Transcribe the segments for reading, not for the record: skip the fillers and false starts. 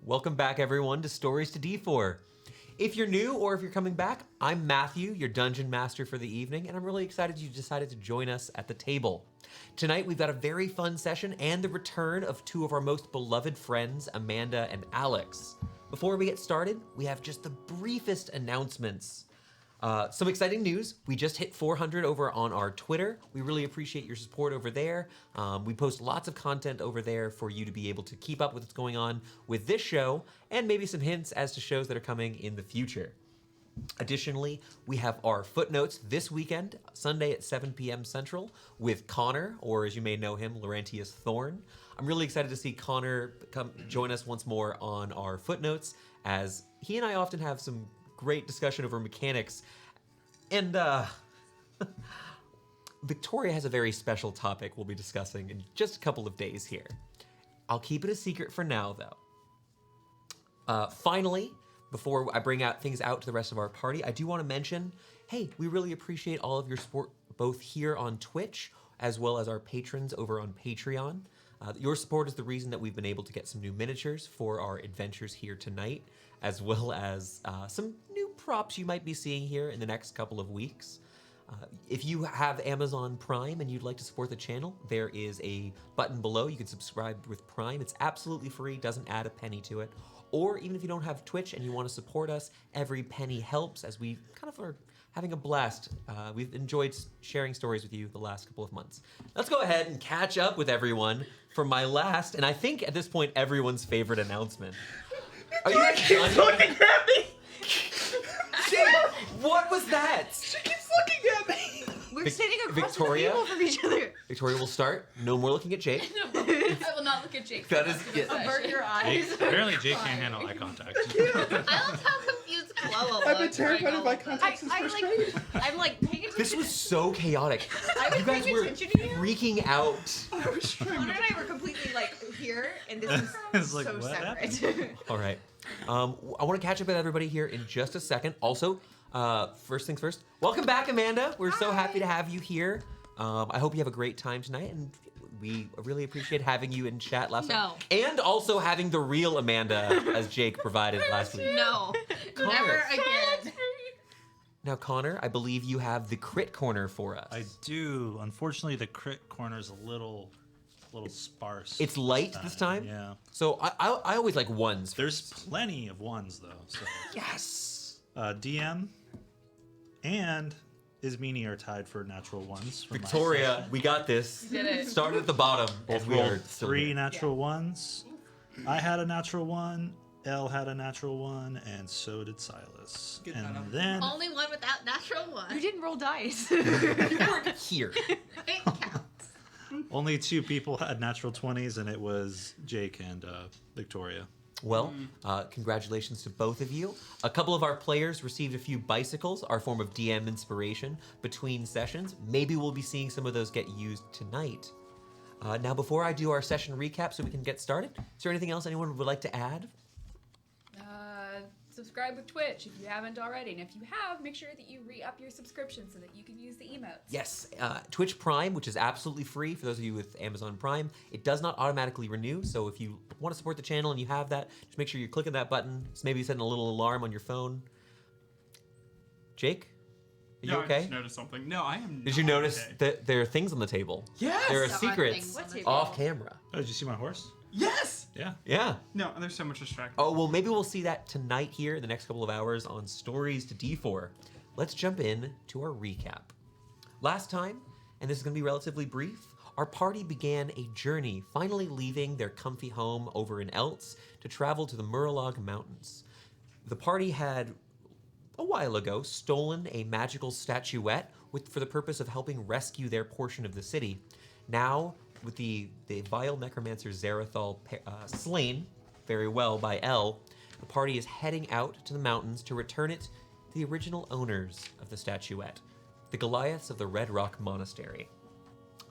Welcome back, everyone, to Stories to D4. If you're new or if you're coming back, I'm Matthew, your dungeon master for the evening, and I'm really excited you decided to join us at the table. Tonight, we've got a very fun session and the return of two of our most beloved friends, Amanda and Alex. Before we get started, we have just the briefest announcements. Some exciting news. We just hit 400 over on our Twitter. We really appreciate your support over there. We post lots of content over there for you to be able to keep up with what's going on with this show and maybe some hints as to shows that are coming in the future. Additionally, we have our footnotes this weekend, Sunday at 7 p.m. Central, with Connor, or as you may know him, Laurentius Thorn. I'm really excited to see Connor come join us once more on our footnotes, as he and I often have some great discussion over mechanics. And Victoria has a very special topic we'll be discussing in just a couple of days here. I'll keep it a secret for now, though. Finally, before I bring things out to the rest of our party, I do want to mention, hey, we really appreciate all of your support both here on Twitch as well as our patrons over on Patreon. Your support is the reason that we've been able to get some new miniatures for our adventures here tonight, as well as some new props you might be seeing here in the next couple of weeks. If you have Amazon Prime and you'd like to support the channel, there is a button below. You can subscribe with Prime. It's absolutely free, doesn't add a penny to it. Or even if you don't have Twitch and you want to support us, every penny helps, as we kind of are having a blast. We've enjoyed sharing stories with you the last couple of months. Let's go ahead and catch up with everyone for my last, and I think at this point, everyone's favorite announcement. Are you keeps looking at me! What was that? She keeps looking at me! We're sitting across Victoria? the table from each other. Victoria will start. No more looking at Jake. I will not look at Jake. That is Avert your eyes. Apparently Jake can't handle eye contact. I love how confused Chloe looks. I've been terrified of eye right now. contact since first grade. I'm like paying attention. This was so chaotic. I was You guys paying were attention to you. freaking out. I was trying Connor to... and I were completely like here, and this is It's like, so what separate. All right. I want to catch up with everybody here in just a second. Also, first things first, welcome back, Amanda. We're so happy to have you here. I hope you have a great time tonight, and we really appreciate having you in chat last time. And also having the real Amanda, as Jake provided last week. No, Connor. never again. Now, Connor, I believe you have the crit corner for us. I do. Unfortunately, the crit corner's a little sparse. It's light this time? Yeah. So I always like ones. There's plenty of ones, though. So. Yes! DM and Ismini are tied for natural ones. From last Victoria, session. we got this. You did it. Started at the bottom. Both and we are rolled still 3 here. natural ones. I had a natural one. Elle had a natural one, and so did Silas. Get and that up. then Only one without natural You one. didn't roll dice. You weren't here. It counts. only 2 people had natural 20s, and it was Jake and Victoria. Well, congratulations to both of you. A couple of our players received a few bicycles, our form of DM inspiration, between sessions. Maybe we'll be seeing some of those get used tonight. Now, before I do our session recap so we can get started, is there anything else anyone would like to add? Subscribe with Twitch if you haven't already, and if you have, make sure that you re-up your subscription so that you can use the emotes. Yes, Twitch Prime, which is absolutely free for those of you with Amazon Prime. It does not automatically renew, so if you want to support the channel and you have that, just make sure you're clicking that button. Just maybe setting a little alarm on your phone. Jake, are you okay? I just noticed something. No, I am. Did you not notice okay. that there are things on the table? Yes. There are There are secrets things on the table. off camera. Oh, did you see my horse? Yes. Yeah. Yeah. No, there's so much distraction. Oh, well, maybe we'll see that tonight here in the next couple of hours on Stories to D4. Let's jump in to our recap. Last time, and this is going to be relatively brief, our party began a journey, finally leaving their comfy home over in Eltz to travel to the Muralog Mountains. The party had, a while ago, stolen a magical statuette for the purpose of helping rescue their portion of the city. Now, with the vile necromancer Zarathal slain very well by Elle, the party is heading out to the mountains to return it to the original owners of the statuette, the Goliaths of the Red Rock Monastery.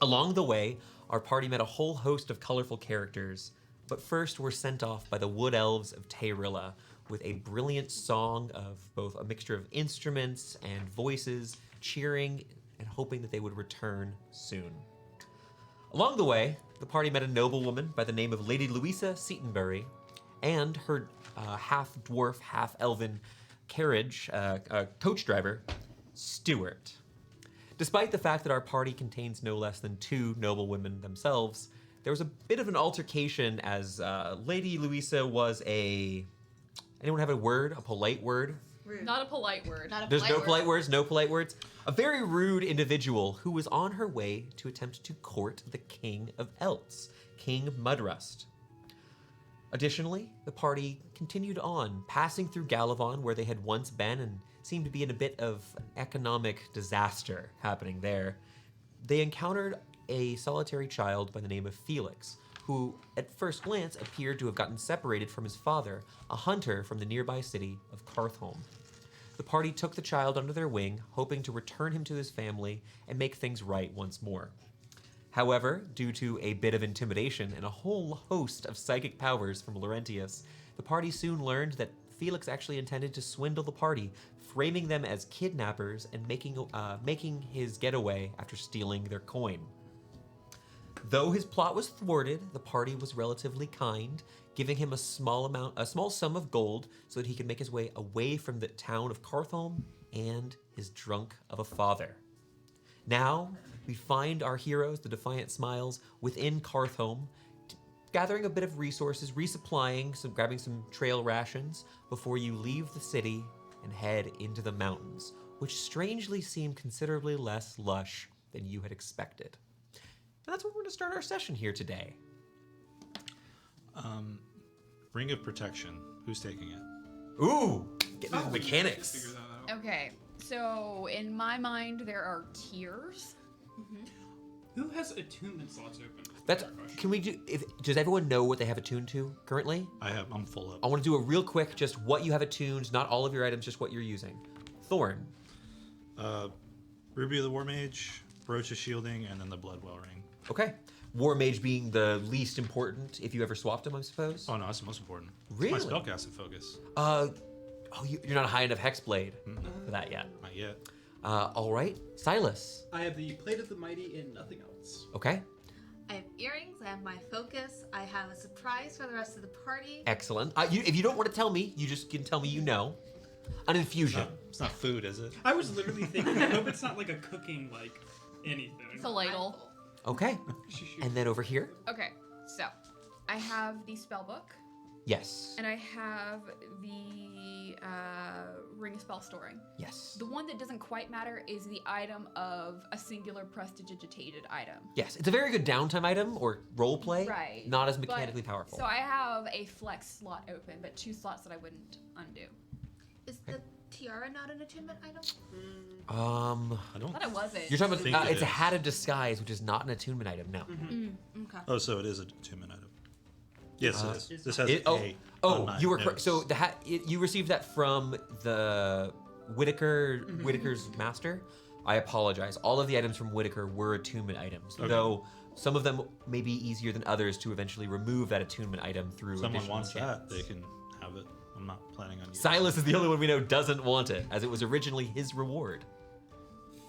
Along the way, our party met a whole host of colorful characters, but first were sent off by the Wood Elves of Tayrilla with a brilliant song of both a mixture of instruments and voices, cheering and hoping that they would return soon. Along the way, the party met a noblewoman by the name of Lady Louisa Seatonbury and her half-dwarf, half-elven carriage, coach driver, Stuart. Despite the fact that our party contains no less than 2 noble women themselves, there was a bit of an altercation as Lady Louisa was a... Anyone have a word? A polite word? Rude. Not a polite word. Not a There's no word. polite words, no polite words. A very rude individual who was on her way to attempt to court the King of Elts, King Mudrust. Additionally, the party continued on, passing through Galavon, where they had once been, and seemed to be in a bit of economic disaster happening there. They encountered a solitary child by the name of Felix, who at first glance appeared to have gotten separated from his father, a hunter from the nearby city of Carthholm. The party took the child under their wing, hoping to return him to his family and make things right once more. However, due to a bit of intimidation and a whole host of psychic powers from Laurentius, the party soon learned that Felix actually intended to swindle the party, framing them as kidnappers and making his getaway after stealing their coin. Though his plot was thwarted, the party was relatively kind, giving him a small sum of gold so that he could make his way away from the town of Carthholm and his drunk of a father. Now, we find our heroes, the Defiant Smiles, within Carthholm, gathering a bit of resources, resupplying, grabbing some trail rations before you leave the city and head into the mountains, which strangely seem considerably less lush than you had expected. And that's where we're going to start our session here today. Ring of Protection. Who's taking it? Ooh, get into the Figure mechanics. that out. Okay, so in my mind, there are tiers. Who has attunement slots open? is the That's. better question. Can we do? Does everyone know what they have attuned to currently? I'm full up. I want to do a real quick, just what you have attuned, not all of your items, just what you're using. Thorn. Ruby of the War Mage, Brooch of Shielding, and then the Bloodwell Ring. Okay. War Mage being the least important, if you ever swapped them, I suppose. Oh no, that's the most important. Really? It's my spellcasting focus. You're not a high enough Hexblade for that yet. Not yet. All right, Silas. I have the Plate of the Mighty and nothing else. Okay, I have earrings. I have my focus. I have a surprise for the rest of the party. excellent. If you don't want to tell me, you just can tell me you know. An infusion. It's not food, is it? I was literally thinking, I hope it's not like a cooking, like, anything. It's a ladle. Okay, and then over here. Okay, so I have the spell book, Yes. and I have the ring of spell storing. Yes. The one that doesn't quite matter is the item of a singular prestidigitated item. Yes, it's a very good downtime item or role play. Right. Not as But- mechanically powerful. So I have a flex slot open, but 2 slots that I wouldn't undo. Is the tiara not an attunement item? I don't. I thought it wasn't. You're talking think about it it's a is. hat of disguise, which is not an attunement item. No. Okay. Oh, so it is a attunement item. Yes, it is. This has It- a. on my you were notes. so the hat. You received that from the Whitaker's master. I apologize. All of the items from Whitaker were attunement items, Okay. though some of them may be easier than others to eventually remove that attunement item through. Someone additional wants chants. that, they can have it. I'm not planning on using Silas is the only one we know doesn't want it, as it was originally his reward.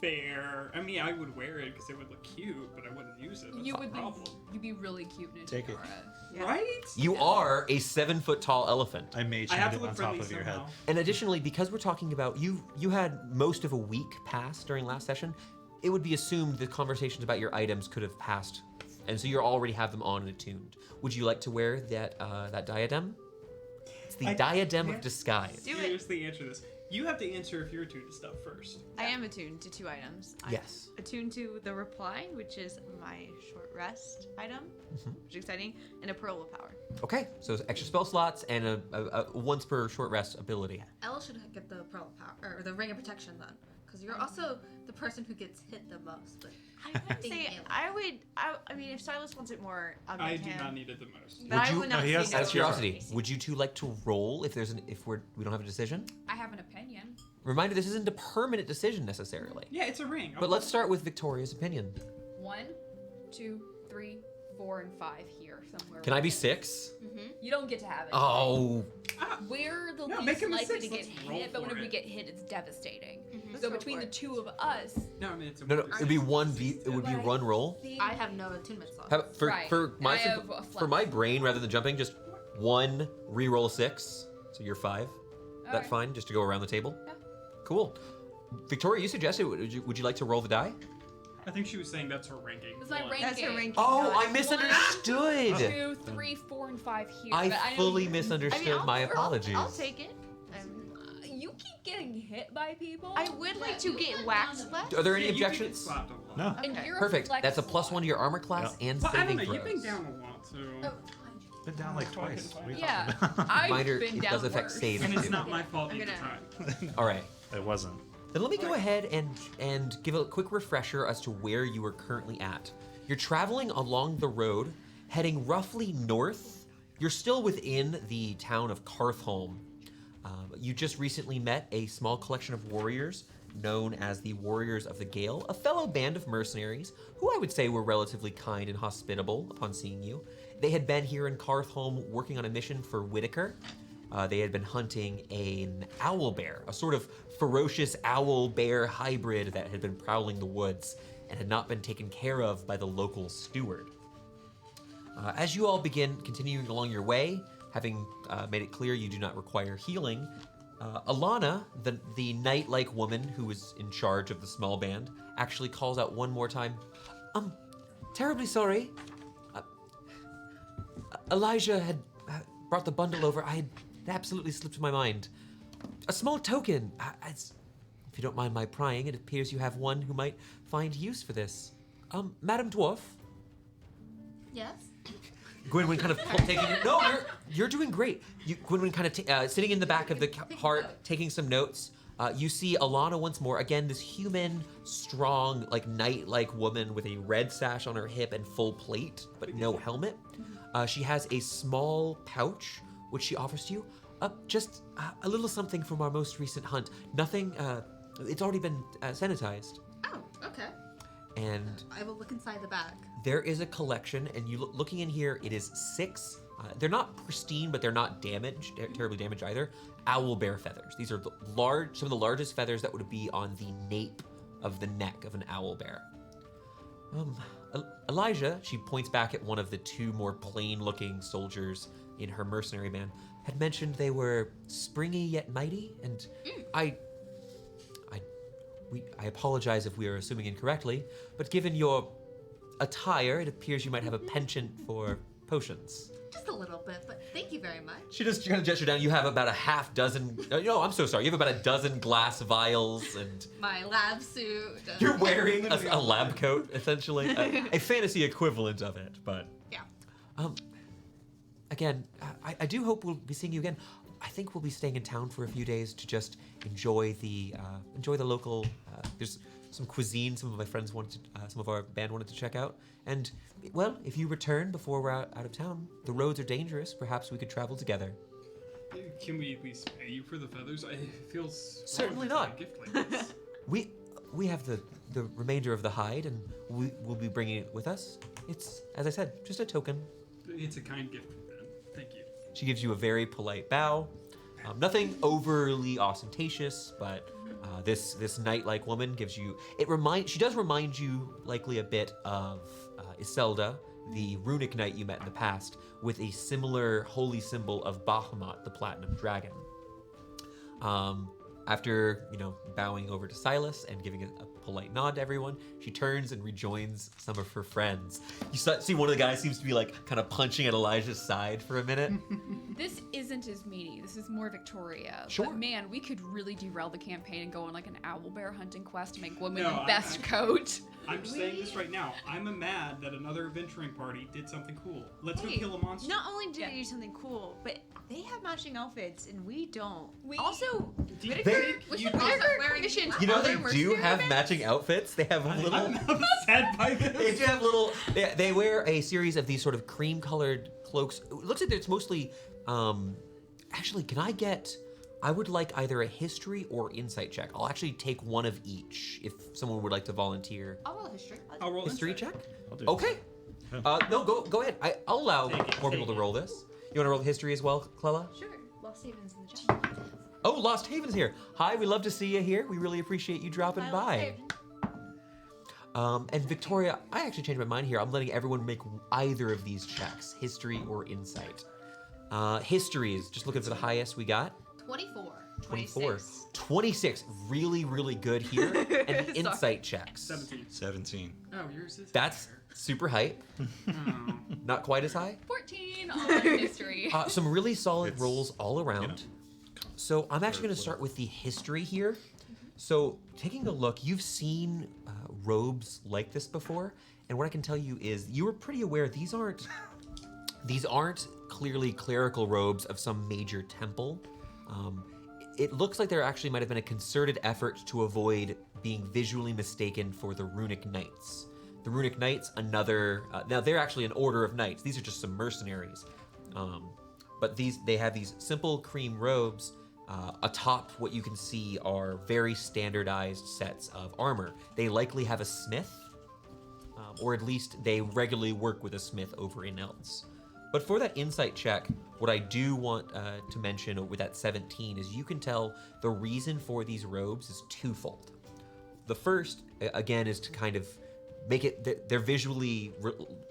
Fair. I mean, I would wear it because it would look cute, but I wouldn't use it. That's You the would be, problem. you'd be really cute in a Take it. tiara. Right? You are a 7-foot-tall elephant. I made I have it to on look top friendly of your head. somehow. And additionally, because we're talking about you had most of a week pass during last session, it would be assumed the conversations about your items could have passed, and so you already have them on and attuned. Would you like to wear that diadem? It's the diadem of disguise. Do it. Here's the answer to this. You have to answer if you're attuned to stuff first. I am attuned to 2 items. I'm Yes. attuned to the reply, which is my short rest item, which is exciting, and a pearl of power. Okay, so it's extra spell slots and a once per short rest ability. Elle should get the pearl of power or the ring of protection then, because you're also the person who gets hit the most. But I would Thank say you. I mean, if Silas wants it more, I'll I give do him. not need it the most. But Would I you- would No, not he say has- no Out of to curiosity, it. would you two like to roll if we don't have a decision? I have an opinion. Reminder: this isn't a permanent decision necessarily. Yeah, it's a ring. But let's start with Victoria's opinion. 1, 2, 3, 4, and 5 here somewhere. Can I be 6? You don't get to have it. Oh, We're the No, least make him a likely 6. to get Let's roll hit, but for whenever we it. get hit, it's devastating. Let's So go between for the it. 2 of us, No, I mean it's a no, it'd be one. It would be But I one roll. think I have no attunement slots. How about for Right. for my I have a for my brain rather than jumping, just one reroll 6, so you're 5. That Alright. fine, just to go around the table? Yeah. Cool. Victoria, you suggested, would you like to roll the die? I think she was saying that's her ranking. It's my One. ranking. That's her ranking. Oh, I not- misunderstood. 2, 3, 4, and 5 here. I but I know fully you- misunderstood. My apologies. I'll take it. You keep getting hit by people. I would like to get wax left. Are there any Yeah, you can get objections? slapped a lot. No. And Okay. you're Perfect. flex That's a +1 to your armor class and But I don't saving know. throws. You've been down a lot, so. Been down like twice. What are you Yeah, talking about? I've Reminder, been it down does affect worse. saves. And it's too. not my fault I'm either gonna- time. All right. It wasn't. Then let me go ahead and give a quick refresher as to where you are currently at. You're traveling along the road, heading roughly north. You're still within the town of Carthholm. You just recently met a small collection of warriors known as the Warriors of the Gale, a fellow band of mercenaries who I would say were relatively kind and hospitable upon seeing you. They had been here in Carthholm working on a mission for Whitaker. They had been hunting an owl bear, a sort of ferocious owl-bear hybrid that had been prowling the woods and had not been taken care of by the local steward. As you all begin continuing along your way, having made it clear you do not require healing, Alana, the knight-like woman who was in charge of the small band, actually calls out one more time, terribly sorry. Elijah had brought the bundle over. I had absolutely slipped my mind. A small token. If you don't mind my prying, it appears you have one who might find use for this. Madam Dwarf. Yes. Gwynwyn kind of taking. No, you're doing great. Gwynwyn kind of sitting in the back of the cart, taking some notes. You see Alana once more. Again, this human, strong, like knight-like woman with a red sash on her hip and full plate, but no helmet. She has a small pouch which she offers to you. Just a little something from our most recent hunt. Nothing. It's already been sanitized. Oh, okay. And I will look inside the bag. there is a collection, and you looking in here, it is 6. They're not pristine, but they're not damaged, terribly damaged either. Owl bear feathers. These are some of the largest feathers that would be on the nape of the neck of an owl bear. Elijah, she points back at one of the 2 more plain-looking soldiers in her mercenary band, had mentioned they were springy yet mighty, and I apologize if we are assuming incorrectly, but given your attire, it appears you might have a penchant for potions. Just a little bit, but thank you very much. She just kind of gesture down. You have about a half dozen. No, I'm so sorry. You have about a dozen glass vials, and My lab suit. you're wearing a lab coat, essentially, a fantasy equivalent of it. But Yeah. again, I do hope we'll be seeing you again. I think we'll be staying in town for a few days to just enjoy the local. There's some cuisine some of my friends some of our band wanted to check out. And well, if you return before we're out of town, the roads are dangerous. Perhaps we could travel together. Can we at least pay you for the feathers? It feels Certainly wrong not. to give a gift like this. We have the remainder of the hide, and we'll be bringing it with us. It's, as I said, just a token. It's a kind gift from them. Thank you. She gives you a very polite bow. Nothing overly ostentatious, but this knight-like woman gives you. She does remind you likely a bit of Iselda, the runic knight you met in the past, with a similar holy symbol of Bahamut, the platinum dragon. After, bowing over to Silas and giving a polite nod to everyone, she turns and rejoins some of her friends. You see one of the guys seems to be kind of punching at Elijah's side for a minute. This isn't as meaty. This is more Victoria. Sure. But man, we could really derail the campaign and go on an owl bear hunting quest to make women No, the best coat. I'm just saying this right now. I'm mad that another adventuring party did something cool. Let's go Hey, kill a monster. Not only did Yeah. they do something cool, but they have matching outfits and we don't. We- Also, Do you They- think We you should guys- never wearing commission You know, other they do mercenary have bands. matching outfits. They have little. I'm upset by They this. do have little. They wear a series of these sort of cream-colored cloaks. It looks like it's mostly. Actually, can I get? I would like either a history or insight check. I'll actually take one of each if someone would like to volunteer. I'll roll a history. I'll roll History insight. check. I'll do Okay. No, go ahead. I'll allow Take it, more people take to roll this. You want to roll history as well, Clella? sure. Lost Haven's in the chat. Oh, Lost Haven's here. Hi, we love to see you here. We really appreciate you dropping Hi, by. Lost Haven. And Victoria, I actually changed my mind here. I'm letting everyone make either of these checks, history or insight. Histories, just looking for the highest we got. 24. 24. 26. 26, really, really good here. And the insight checks. 17. 17. Oh, yours is. That's higher. super hype. Oh. Not quite as high. 14 on history. Some really solid It's, rolls all around. you know, So I'm actually going to start with the history here. So taking a look, you've seen robes like this before, and what I can tell you is you were pretty aware these aren't clearly clerical robes of some major temple. It looks like there actually might have been a concerted effort to avoid being visually mistaken for the Runic Knights. The Runic Knights, now they're actually an order of knights. These are just some mercenaries. But they have these simple cream robes. Atop what you can see are very standardized sets of armor. They likely have a smith, or at least they regularly work with a smith over in Elves. But for that insight check, what I do want to mention with that 17 is you can tell the reason for these robes is twofold. The first, again, is to kind of make it, they're visually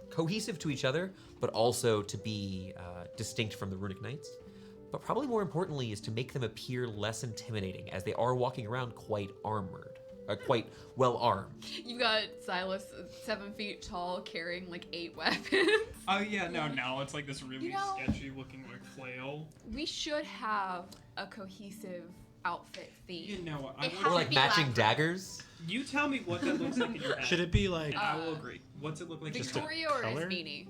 cohesive to each other, but also to be distinct from the Runic Knights. But probably more importantly is to make them appear less intimidating, as they are walking around quite armored, quite well armed. You got Silas 7 feet tall carrying like 8 weapons. Oh yeah, no, it's like this really You know- sketchy looking like flail. We should have a cohesive outfit theme. You know what? It Or has to like be matching loud. daggers. You tell me what that looks like in your head. Should it be like? And I will agree. What's it look like in your head? Victoria or color? Ismini?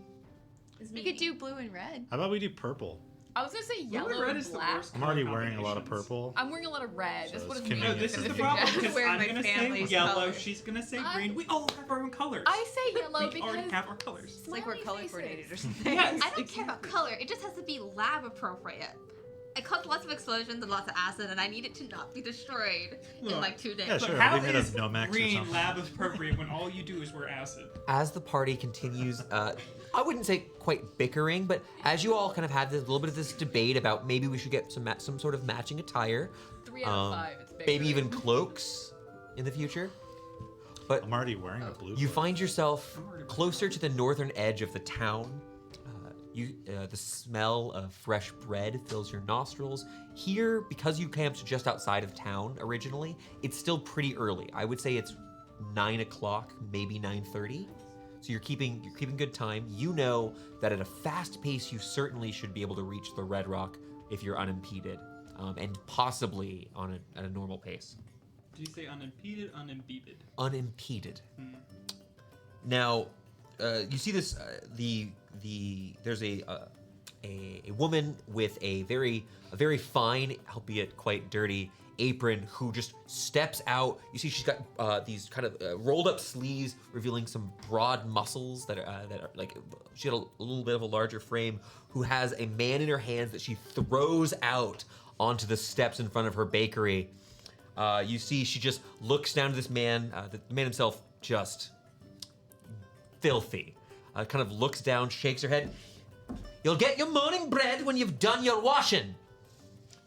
We could do blue and red. How about we do purple? I was gonna say Blue yellow and red and is the black. worst. I'm already color wearing a lot of combinations. purple. I'm wearing a lot of red. So That's what it's is No, convenient. this is the gonna problem suggest. because Wear I'm my gonna say family's yellow. colors. She's gonna say I- green. We all have our own colors. I say yellow we already because have our colors. It's like we're Smiley color faces. coordinated or something. Yes. I don't care about color. It just has to be lab appropriate. I caused lots of explosions and lots of acid, and I need it to not be destroyed in Look. like 2 days. Yeah, But sure. how we made a is Nomax or green something. lab appropriate when all you do is wear acid? As the party continues, I wouldn't say quite bickering, but as you all kind of had this little bit of this debate about maybe we should get some sort of matching attire, 3 out of 5. It's big. maybe even cloaks in the future. But I'm already wearing a blue. you cloak. find yourself closer to the northern edge of the town. The smell of fresh bread fills your nostrils. Here, because you camped just outside of town originally, it's still pretty early. I would say it's 9 o'clock, maybe 9:30. So you're keeping good time. You know that at a fast pace, you certainly should be able to reach the Red Rock if you're unimpeded, and possibly at a normal pace. Did you say unimpeded, unimpeded? Unimpeded. Now, you see this. There's a woman with a very fine, albeit quite dirty, apron who just steps out. You see she's got these kind of rolled up sleeves revealing some broad muscles that are like she had a little bit of a larger frame. Who has a man in her hands that she throws out onto the steps in front of her bakery. You see she just looks down to this man. The man himself just filthy. Kind of looks down, shakes her head. You'll get your morning bread when you've done your washing.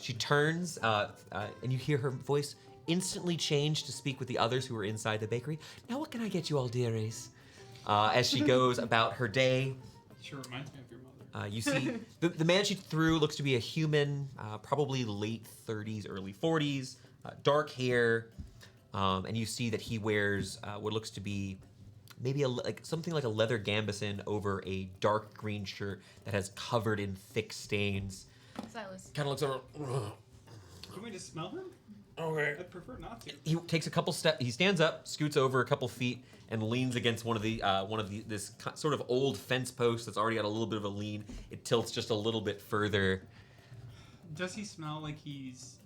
She turns, and you hear her voice instantly change to speak with the others who are inside the bakery. Now, what can I get you all, dearies? As she goes about her day, Sure reminds me of your mother. you see the man she threw looks to be a human, probably late 30s, early 40s, dark hair, and you see that he wears what looks to be maybe something like a leather gambeson over a dark green shirt that has covered in thick stains. Silas. Kind of looks over. Do you want me to smell him? Okay. I'd prefer not to. He takes a couple steps. He stands up, scoots over a couple feet, and leans against one of this sort of old fence post that's already got a little bit of a lean. It tilts just a little bit further. Does he smell like he's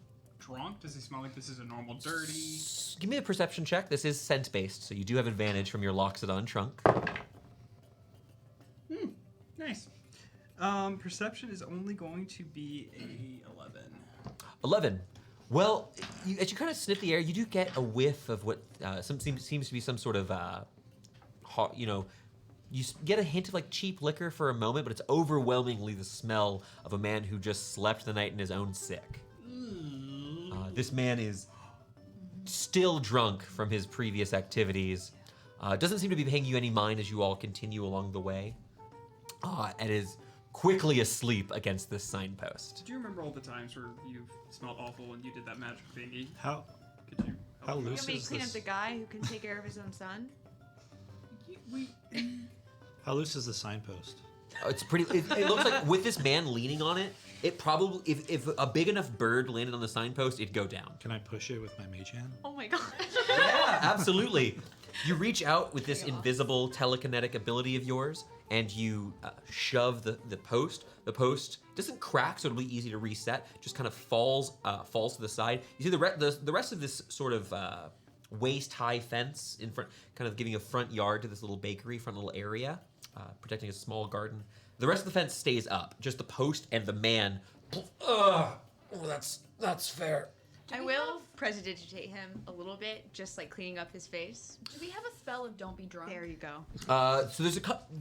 drunk? Does he smell like this is a normal dirty? Give me a perception check. This is scent based, so you do have advantage from your Loxodon trunk. Nice. Perception is only going to be a 11. 11. Well, as you kind of sniff the air, you do get a whiff of what seems to be some sort of, you get a hint of like cheap liquor for a moment, but it's overwhelmingly the smell of a man who just slept the night in his own sick. This man is still drunk from his previous activities. Doesn't seem to be paying you any mind as you all continue along the way. At his quickly asleep against this signpost. Do you remember all the times where you smelled awful and you did that magic thingy? How Could you? How help me? loose Want me to is clean up this? the guy who can take care of his own son? How loose is the signpost? It's pretty. It looks like with this man leaning on it, it probably if a big enough bird landed on the signpost, it'd go down. Can I push it with my mage hand? Oh my god. Yeah, absolutely. You reach out with this invisible telekinetic ability of yours, and you shove the post. The post doesn't crack, so it'll be easy to reset. Just kind of falls to the side. You see the rest of this sort of waist-high fence in front, kind of giving a front yard to this little bakery, front little area, protecting a small garden. The rest of the fence stays up. Just the post and the man. Oh, that's fair. I will prestidigitate him a little bit, just like cleaning up his face. Do we have a spell of don't be drunk? There you go. So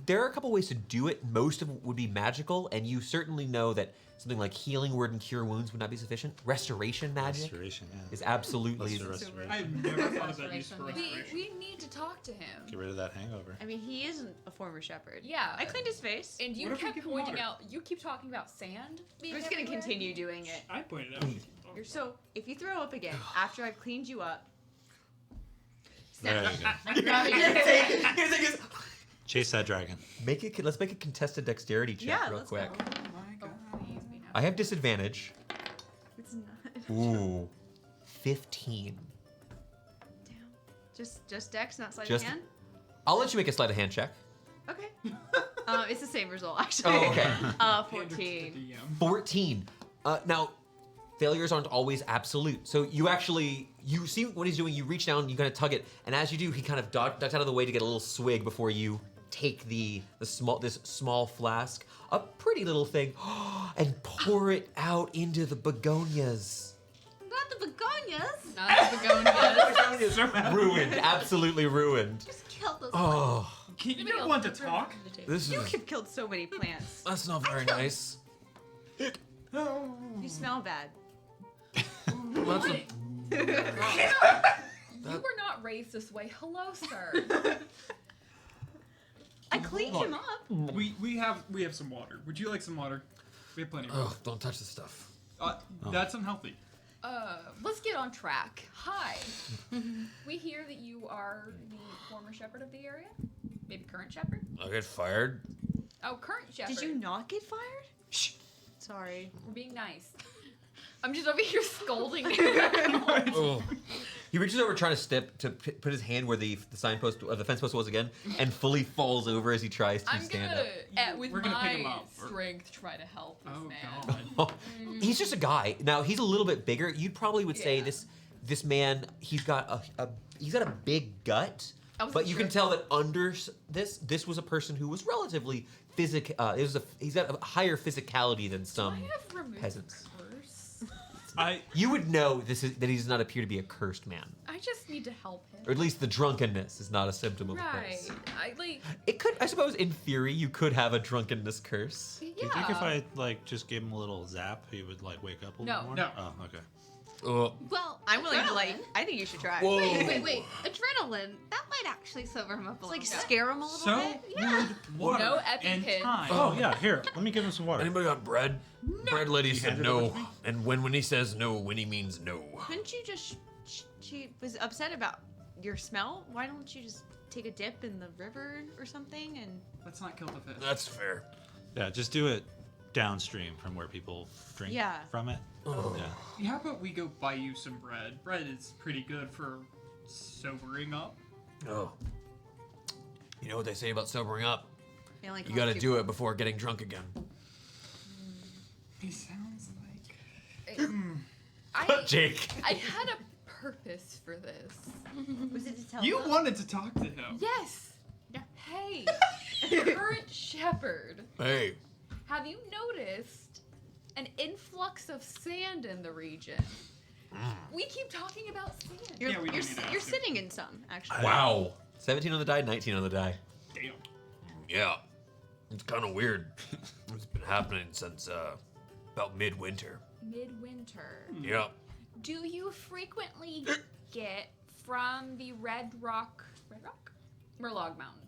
there are a couple ways to do it. Most of it would be magical, and you certainly know that something like healing word and cure wounds would not be sufficient. Restoration magic Restoration, yeah. is absolutely. Let's do restoration. I've never thought of that use for We, restoration. we need to talk to him. Get rid of that hangover. I mean, he isn't a former shepherd. Yeah. I cleaned his face. And you What if we kept give him pointing water? out, you keep talking about sand being I'm just gonna everywhere. continue doing it. I pointed out. So, if you throw up again after I've cleaned you up, There you go. I'm grabbing it. Chase that dragon. Let's make a contested dexterity check Yeah, real let's quick. go. Oh my Oh, god. please be nice. I have disadvantage. It's not. Ooh, 15. Damn. Just Dex, not sleight Just- of hand. I'll let you make a sleight of hand check. Okay. It's the same result actually. Oh, okay. Pander to the 14. DM. 14. Now, failures aren't always absolute. So you see what he's doing. You reach down, you kind of tug it, and as you do, he kind of ducks out of the way to get a little swig before you take this small flask, a pretty little thing, and pour it out into the begonias. Not the begonias. Not the begonias. Ruined, absolutely ruined. Just kill those. Oh, Can you don't want to talk? this You is have killed so many plants. that's not very nice. You smell bad. That's a- You were not raised this way. Hello, sir. I cleaned him up. We have some water. Would you like some water? We have plenty of water. Ugh, don't touch the stuff. That's unhealthy. Let's get on track. Hi. We hear that you are the former shepherd of the area. Maybe current shepherd? I get fired. Oh, current shepherd. Did you not get fired? Shh. Sorry. We're being nice. I'm just over here scolding. Oh. He reaches over trying to put his hand where the signpost the fence post was again, and fully falls over as he tries to I'm stand gonna, with We're gonna pick him my up, or- strength, try to help this Oh man. god. up. He's just a guy. Now he's a little bit bigger. You probably would say Yeah. this man. He's got a big gut, I was but you can sure. tell that under this was a person who was relatively physic. He's got a higher physicality than Do some I have removed peasants. curse? You would know that he does not appear to be a cursed man, I just need to help him. or at least the drunkenness is not a symptom of a Right. curse. I like. It could, I suppose, in theory, you could have a drunkenness curse. Yeah. Do you think if I just gave him a little zap, he would wake up a little No. more? No. Oh, okay. Well, I'm willing to adrenaline. I think you should try. Whoa. Wait. Adrenaline. That might actually sober him up a Like little bit. scare him a little So bit. would water No epic and hit. time. Oh yeah, here. Let me give him some water. Anybody got bread? Bread lady said handed it over no. to me? And when he says no, Winnie means no. Couldn't you just? She was upset about your smell. Why don't you just take a dip in the river or something? And Let's not kill the fish. That's fair. Yeah, just do it downstream from where people drink Yeah. from it. Yeah. How about we go buy you some bread? Bread is pretty good for sobering up. Oh. You know what they say about sobering up? it only You costs gotta do it before getting drunk again. He sounds like. Jake. I had a purpose for this. Was it to tell You them? wanted to talk to him. Yes. Yeah. Hey, current shepherd. Hey, Have you noticed an influx of sand in the region? We keep talking about sand. You're, Yeah, we do you're, need to you're ask him. sitting in some actually. Wow. 17 on the die, 19 on the die. Damn. yeah. It's kind of weird. It's been happening since about midwinter. Midwinter. Yeah. Do you frequently get from the Red Rock Murlog Mountains?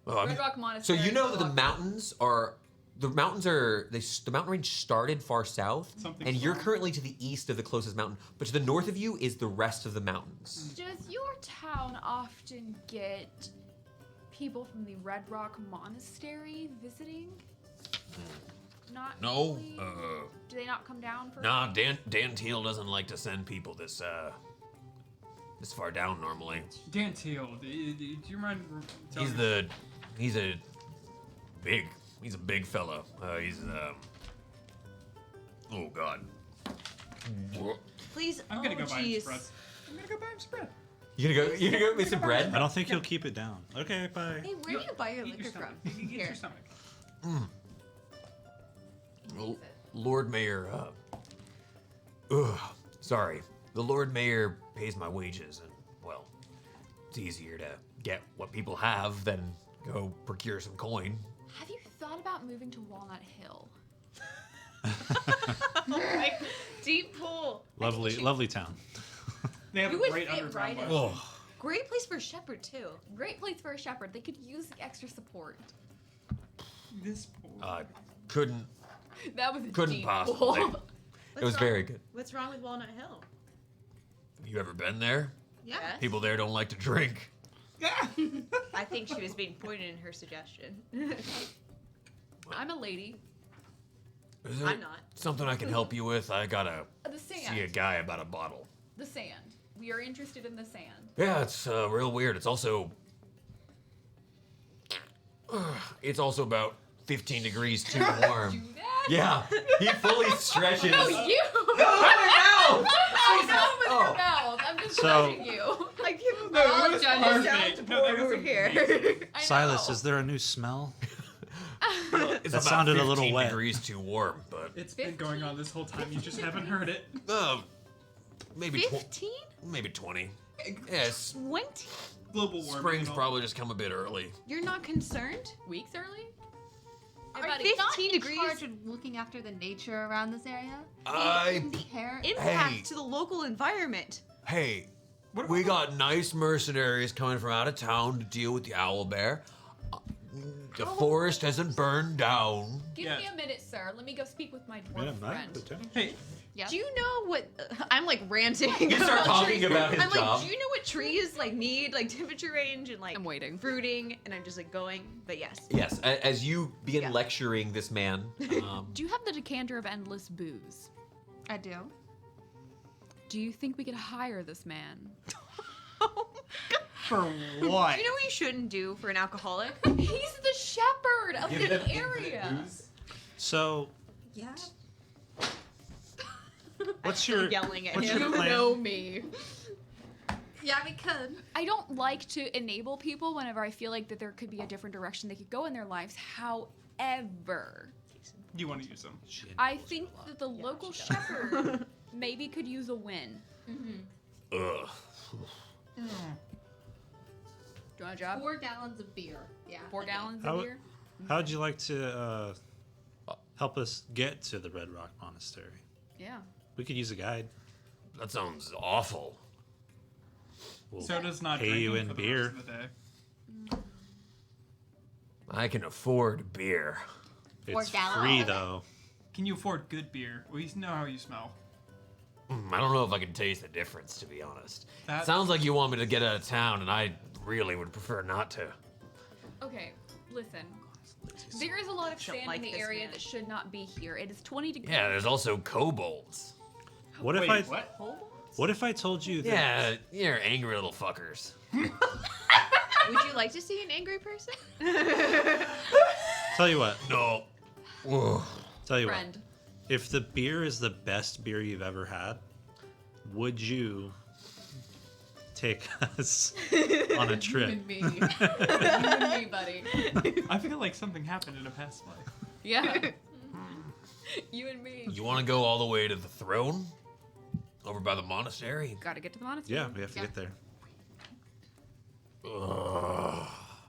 Well, I Red mean, Rock So Monastery. you know that the Murlog- mountains are the mountains are the mountain range started far south, Something's and you're wrong. currently to the east of the closest mountain. But to the north of you is the rest of the mountains. Does your town often get people from the Red Rock Monastery visiting? Not No, really? Do they not come down for? Nah, Dan Teal doesn't like to send people this far down normally. Dan Teal, do you mind telling me? He's a big fella. Oh God. Please. I'm gonna go buy him jeez. spread. I'm gonna go buy him spread. You gonna go get some bread? I don't think he'll keep it down. Okay, bye. Hey, where do you buy your Eat liquor stomach. from? Eat Here. your stomach. Well, Lord Mayor. Sorry. The Lord Mayor pays my wages, and well, it's easier to get what people have than go procure some coin. Have you thought about moving to Walnut Hill? Like, deep pool. Lovely town. They have You a would great fit underground right life. in. Oh, Great place for a shepherd too. Great place for a shepherd. They could use the extra support. This pool. couldn't That was a Couldn't deep possibly. pool. It was very good. What's wrong with Walnut Hill? Have you ever been there? Yeah. People there don't like to drink. I think she was being pointed in her suggestion. I'm a lady. Is there I'm not. something I can help you with? I gotta The see a sand. guy about a bottle. The sand. We are interested in the sand. Yeah, it's real weird. It's also about 15 degrees too warm. Do that? Yeah, he fully stretches. Oh, you! Oh, Oh, with Oh. your mouth. I'm just So- judging you. I give him No, all that was judges down perfect. to No, that poor was over here. I Silas, know. is there a new smell? It's That about sounded a little 15 wet. degrees too warm, but It's been going on this whole time. You just haven't heard it. maybe 15? maybe 20. Yes, 20? Global warming. spring's and all. probably just come a bit early. You're not concerned? Weeks early? Are Buddy, 15 Not in degrees charge of looking after the nature around this area. I- Compare. impact Hey. to the local environment? Hey, What we about got nice mercenaries coming from out of town to deal with the owl bear. The forest hasn't burned down. Give me Yes. a minute, sir. Let me go speak with my Wait a dwarf minute. friend. Hey, Yeah. Do you know what? I'm like ranting. You start about talking trees. about his I'm job. like, do you know what trees like need like temperature range and like I'm waiting. fruiting? And I'm just like going, but yes. Yes, as you begin Yeah. lecturing this man, Do you have the decanter of endless booze? I do. Do you think we could hire this man? for what? Do you know what you shouldn't do for an alcoholic? He's the shepherd of the area. So, Yeah. what's your Yelling at what's him. your You plan? know me. Yeah, we could. I don't like to enable people whenever I feel like that there could be a different direction they could go in their lives. However, You want to use them? I think that the local shepherd maybe could use a win. Ugh. Do you want a job? 4 gallons of beer. Yeah. 4 gallons How- of beer? How would you like to help us get to the Red Rock Monastery? Yeah. We could use a guide. That sounds awful. We'll Soda's not pay drinking you in for the beer. rest of the day. I can afford beer. It's gallons. free though. Can you afford good beer? We know how you smell. I don't know if I can taste the difference, to be honest. That- Sounds like you want me to get out of town, and I really would prefer not to. Okay, listen. There is a lot of Don't sand like in the this area man. that should not be here. It is 20 degrees. Yeah, there's also kobolds. What if Wait, I what? What if I told you that Yeah, you're angry little fuckers. Would you like to see an angry person? Tell you what. No. Whoa. Tell you Friend. what. If the beer is the best beer you've ever had, would you take us on a You trip? and me. You and me, buddy. I feel like something happened in a past life. Yeah. You and me. You want to go all the way to the throne? Over by the monastery? Gotta get to the monastery. Yeah, we have to get there.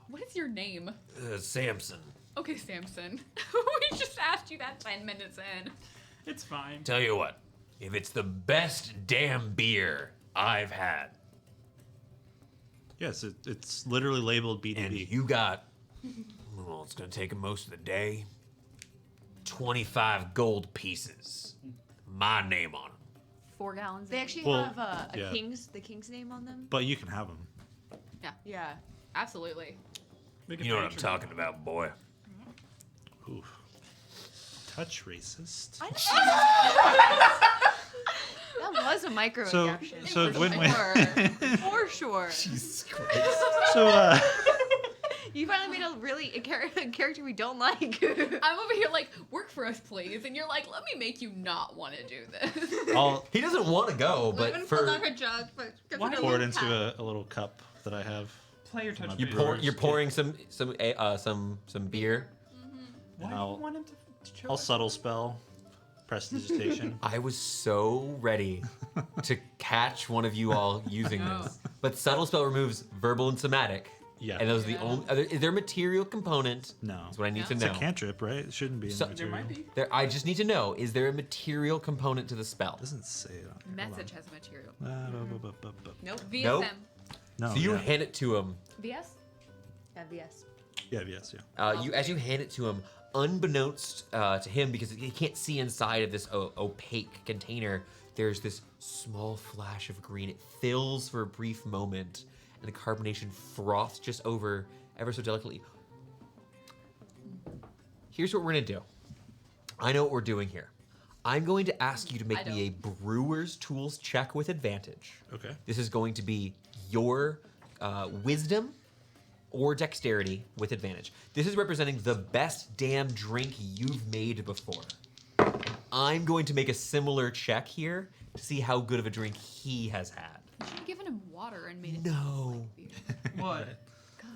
What is your name? Samson. Okay, Samson. We just asked you that 10 minutes in. It's fine. Tell you what, if it's the best damn beer I've had, Yes, it's literally labeled and BDB. you got, well, it's gonna take most of the day. 25 gold pieces. My name on them. 4 gallons. They actually Well, have a yeah. the king's name on them. But you can have them. Yeah, absolutely. Make it You know what I'm page talking about, boy. Oof. Touch racist. That was a microaggression. So for when sure. For sure. so You finally made a character we don't like. I'm over here like, work for us, please, and you're like, let me make you not want to do this. He doesn't want to go, but Even for like a jug, but give Why it a pour it little into tap. a little cup that I have. Player touch. You base. pour- pouring some beer. Why and do I'll- you want him to show I'll us? subtle spell, prestidigitation. I was so ready to catch one of you all using No. this, but subtle spell removes verbal and somatic. Yeah. And those are the Yeah. only. Is there a material component? No. That's what I need to It's know. a cantrip, right? It shouldn't be in So- the There material. might be. I just need to know: is there a material component to the spell? It doesn't say it on here. Message has material. Nope. VSM. Nope. No, So you yeah. hand it to him. VS? VS. Yeah, yes, yeah. As you hand it to him, unbeknownst to him, because he can't see inside of this opaque container, there's this small flash of green. It fills for a brief moment, and the carbonation froths just over ever so delicately. Here's what we're gonna do. I know what we're doing here. I'm going to ask you to make I me a brewer's tools check with advantage. Okay. This is going to be your wisdom or dexterity with advantage. This is representing the best damn drink you've made before. I'm going to make a similar check here to see how good of a drink he has had. You should have given him water and made it No. taste like beer. What? God.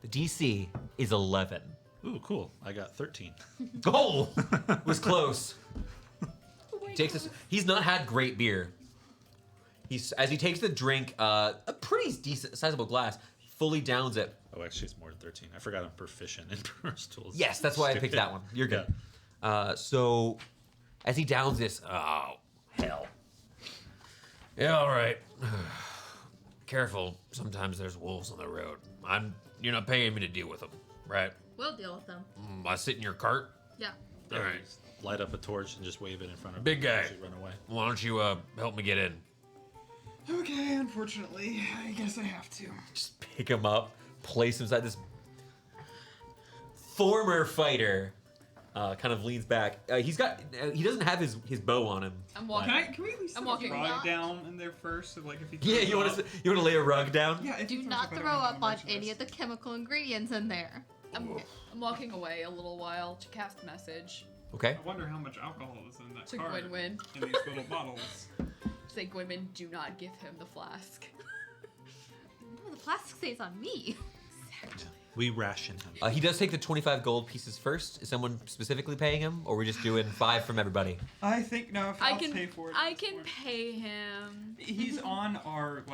The DC is 11. Ooh, cool. I got 13. Oh, was close. Oh my Takes this. He's not had great beer. As he takes the drink, a pretty decent, sizable glass, fully downs it. Oh, actually, it's more than 13. I forgot I'm proficient in brewer's tools. Yes, that's why I picked that one. You're good. So, as he downs this, oh, hell. Yeah, all right. Careful. Sometimes there's wolves on the road. You're not paying me to deal with them, right? We'll deal with them. I sit in your cart. Yeah. All right. Light up a torch and just wave it in front of Big him guy. as he run away. Why don't you help me get in? Okay, unfortunately, I guess I have to. Just pick him up, place him inside this. Former fighter kind of leans back. He doesn't have his bow on him. I'm walking. Can we at least I'm throw a walking. rug down in there first? So, like, if he Yeah, throws you it want up- to lay a rug down? Yeah, if he Do throws not up, I throw don't have up on merchandise. any of the chemical ingredients in there. I'm walking away a little while to cast message. Okay. I wonder how much alcohol is in that To card. Gwynwyn. In these little bottles. Say, Gwynwyn, do not give him the flask. No, the plastic stays on me. We ration him. He does take the 25 gold pieces first. Is someone specifically paying him, or are we just doing 5 from everybody? I think no. If I I'll can pay for it. I can pay him. He's on our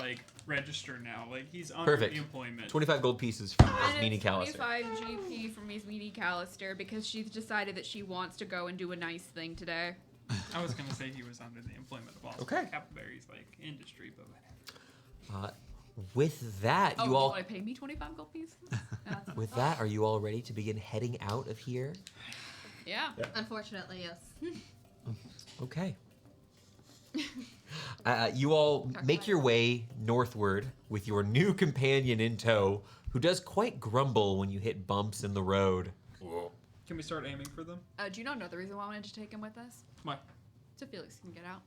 register now. Like he's on Perfect. the employment. 25 gold pieces from And Meanie it's Callister. 25 GP from Miss Meanie Callister because she's decided that she wants to go and do a nice thing today. I was gonna say he was under the employment of all Okay. Capillari's industry, but whatever. With that, Oh, you you all. want to pay me 25 gold pieces? With that, are you all ready to begin heading out of here? Yeah. Unfortunately, yes. Okay. You all make your way northward with your new companion in tow, who does quite grumble when you hit bumps in the road. Can we start aiming for them? Do you not know the reason why I wanted to take him with us? Why? So Felix can get out.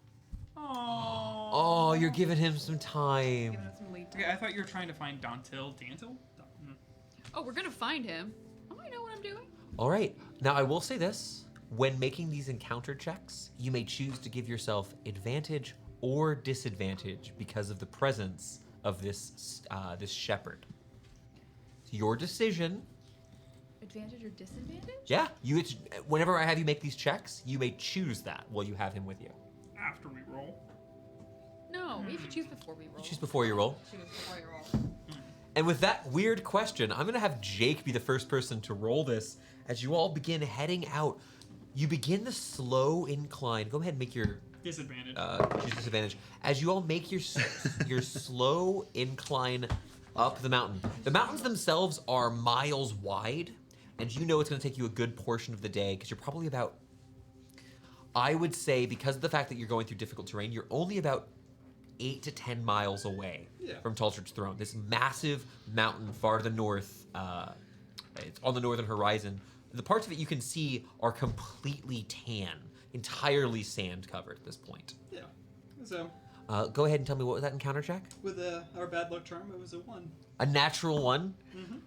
Oh, you're giving him some time. Giving us some lead time. Okay, I thought you were trying to find Dantil. Oh, we're gonna find him. I know what I'm doing. All right. Now, I will say this. When making these encounter checks, you may choose to give yourself advantage or disadvantage because of the presence of this shepherd. It's your decision. Advantage or disadvantage? Yeah. Whenever I have you make these checks, you may choose that while you have him with you. After we roll. No, we have to choose before we roll. Choose before you roll. Choose before you roll. And with that weird question, I'm going to have Jake be the first person to roll this as you all begin heading out. You begin the slow incline. Go ahead and make your Disadvantage. choose disadvantage. As you all make your slow incline up the mountain. The mountains themselves are miles wide, and you know it's going to take you a good portion of the day because you're probably about, I would say, because of the fact that you're going through difficult terrain, you're only about 8 to 10 miles away from Tultridge Throne. This massive mountain far to the north, it's on the northern horizon. The parts of it you can see are completely tan, entirely sand covered at this point. Yeah. So, Go ahead and tell me, what was that encounter check? with our bad luck charm, it was a 1. A natural one?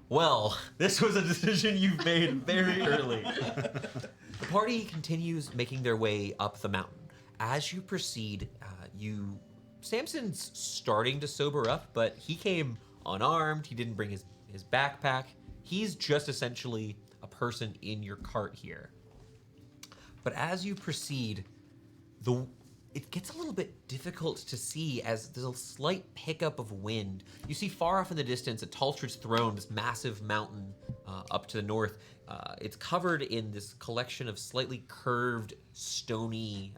Well, this was a decision you've made very early. The party continues making their way up the mountain. As you proceed, Samson's starting to sober up, but he came unarmed. He didn't bring his backpack. He's just essentially a person in your cart here. But as you proceed, it gets a little bit difficult to see as there's a slight pickup of wind. You see far off in the distance at Tultridge Throne, this massive mountain up to the north. It's covered in this collection of slightly curved stony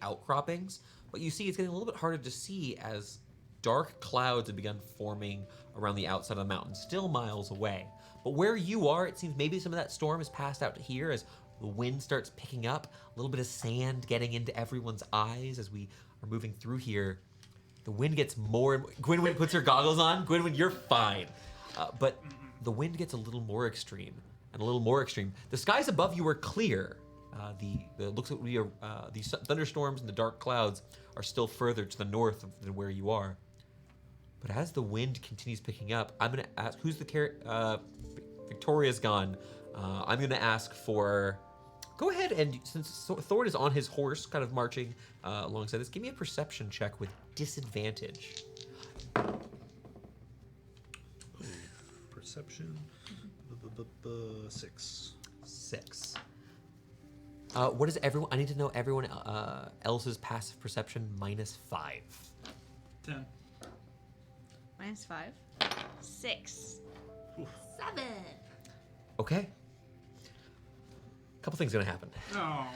outcroppings. But you see it's getting a little bit harder to see as dark clouds have begun forming around the outside of the mountain, still miles away. But where you are, it seems maybe some of that storm has passed out to here as the wind starts picking up, a little bit of sand getting into everyone's eyes as we are moving through here. The wind gets more and more. Gwynwyn puts her goggles on. Gwynwyn, you're fine. But the wind gets a little more extreme and a little more extreme. The skies above you are clear. Looks like these thunderstorms and the dark clouds are still further to the north than where you are. But as the wind continues picking up, I'm going to ask, who's the Victoria's gone. I'm going to ask for, go ahead and, since Thorn is on his horse, kind of marching alongside this, give me a perception check with disadvantage. Perception. 6. 6. What is everyone? I need to know everyone else's passive perception minus 5. 10. Minus 5. 6. 7. Okay. Couple things gonna happen. Oh.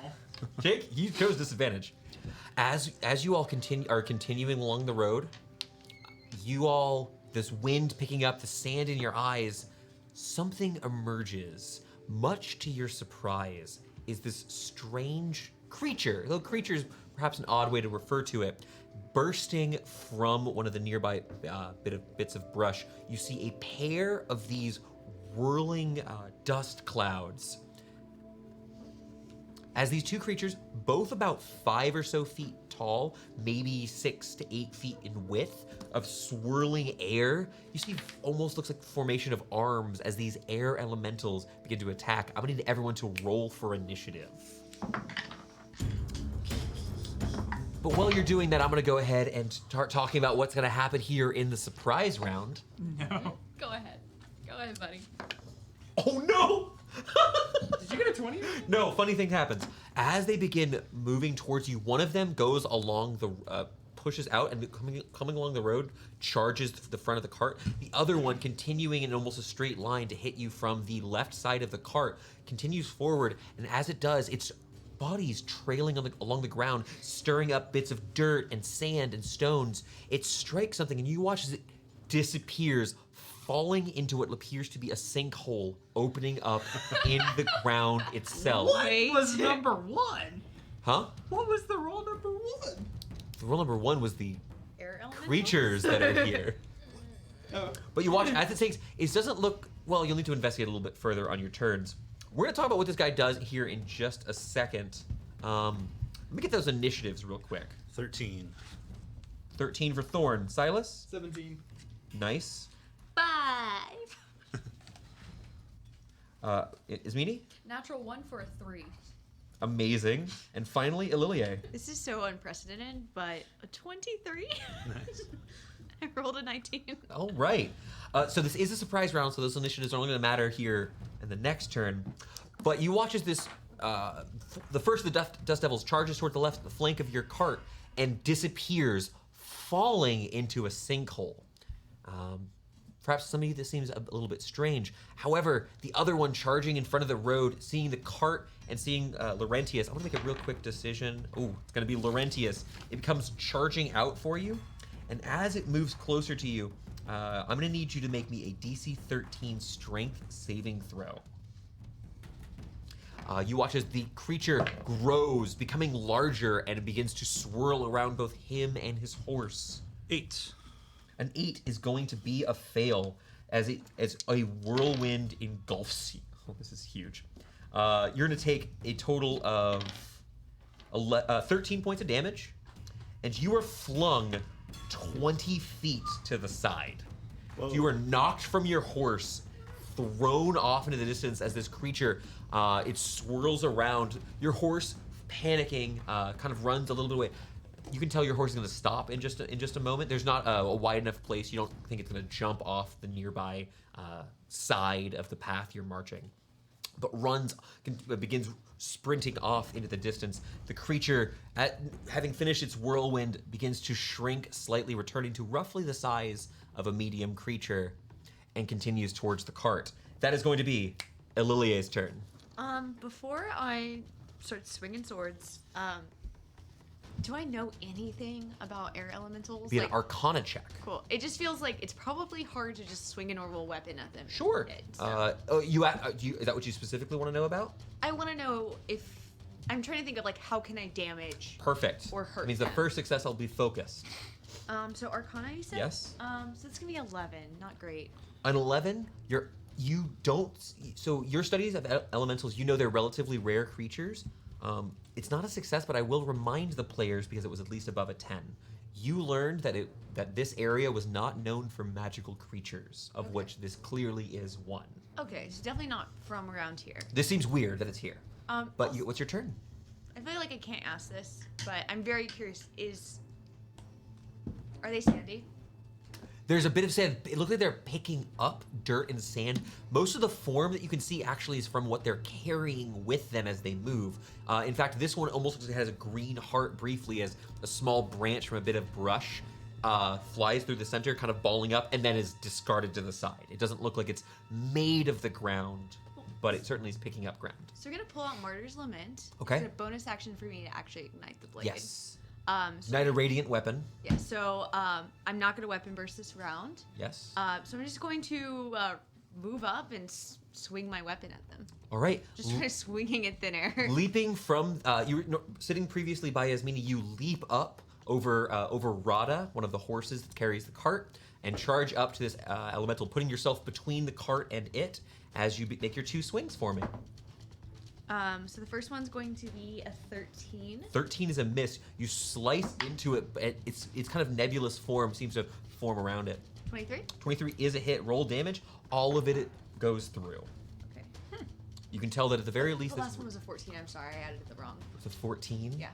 Jake, you chose disadvantage. As you all are continuing along the road, this wind picking up, the sand in your eyes, something emerges. Much to your surprise, is this strange creature. Though creature is perhaps an odd way to refer to it. Bursting from one of the nearby bits of brush, you see a pair of these whirling dust clouds. As these two creatures, both about 5 or so feet tall, maybe 6 to 8 feet in width, of swirling air, you see almost looks like formation of arms as these air elementals begin to attack. I'm gonna need everyone to roll for initiative. But while you're doing that, I'm gonna go ahead and start talking about what's gonna happen here in the surprise round. No. Go ahead. Go ahead, buddy. Oh no! Did you get a 20? No, funny thing happens. As they begin moving towards you, one of them goes along the, pushes out and coming along the road, charges the front of the cart. The other one, continuing in almost a straight line to hit you from the left side of the cart, continues forward, and as it does, its body's trailing along the ground, stirring up bits of dirt and sand and stones. It strikes something, and you watch as it disappears, falling into what appears to be a sinkhole opening up in the ground itself. What was number 1? Huh? What was the roll number 1? The rule number 1 was the Air elemental? creatures that are here. Oh. But you watch as it takes, it doesn't look, well, you'll need to investigate a little bit further on your turns. We're gonna talk about what this guy does here in just a second. Let me get those initiatives real quick. 13. 13 for Thorn. Silas? 17. Nice. 5. Ismini? Natural 1 for a 3. Amazing. And finally, Ililie. This is so unprecedented, but a 23? Nice. I rolled a 19. All right. So this is a surprise round, so those initiatives are only going to matter here in the next turn. But you watch as this, the first of the Dust Devils charges toward the left flank of your cart and disappears, falling into a sinkhole. Perhaps some of you this seems a little bit strange. However, the other one charging in front of the road, seeing the cart and seeing Laurentius, I'm gonna make a real quick decision. Ooh, it's gonna be Laurentius. It becomes charging out for you, and as it moves closer to you, I'm gonna need you to make me a DC 13 strength saving throw. You watch as the creature grows, becoming larger, and it begins to swirl around both him and his horse. 8. An 8 is going to be a fail as a whirlwind engulfs you. Oh, this is huge. You're going to take a total of 13 points of damage, and you are flung 20 feet to the side. Whoa. You are knocked from your horse, thrown off into the distance as this creature, it swirls around. Your horse, panicking, kind of runs a little bit away. You can tell your horse is going to stop in just a moment. There's not a wide enough place. You don't think it's going to jump off the nearby side of the path you're marching, but begins sprinting off into the distance. The creature, having finished its whirlwind, begins to shrink slightly, returning to roughly the size of a medium creature, and continues towards the cart. That is going to be Elilier's turn. Before I start swinging swords, do I know anything about air elementals? Be an Arcana check. Cool. It just feels like it's probably hard to just swing a normal weapon at them. Sure. So Is that what you specifically want to know about? I want to know if I'm trying to think of like how can I damage. Perfect. Or hurt That means the them. first success I'll be focused. So Arcana, you said? Yes. So it's gonna be 11. Not great. An 11, so your studies of elementals, you know they're relatively rare creatures. It's not a success, but I will remind the players, because it was at least above a 10. You learned that this area was not known for magical creatures, of which this clearly is one. Okay, so definitely not from around here. This seems weird that it's here. But Also, what's your turn? I feel like I can't ask this, but I'm very curious. Are they sandy? There's a bit of sand. It looks like they're picking up dirt and sand. Most of the form that you can see actually is from what they're carrying with them as they move. In fact, this one almost looks like it has a green heart briefly, as a small branch from a bit of brush flies through the center, kind of balling up, and then is discarded to the side. It doesn't look like it's made of the ground, but it certainly is picking up ground. So we're gonna pull out Martyr's Lament. Okay. It's a bonus action for me to actually ignite the blade. Yes. So Ignite a radiant weapon. Yeah. So I'm not gonna weapon burst this round. Yes. So I'm just going to move up and swing my weapon at them. All right. Just try swinging in thin air. Leaping from you were sitting previously by Yasmini, you leap up over Rada, one of the horses that carries the cart, and charge up to this elemental, putting yourself between the cart and it as you make your 2 swings for me. So the first one's going to be a 13. 13 is a miss. You slice into it, but its kind of nebulous form seems to form around it. 23. 23 is a hit. Roll damage. All of it goes through. Okay. You can tell that at the very least The it's last one was a 14. I'm sorry, I added the wrong. a 14. Yeah.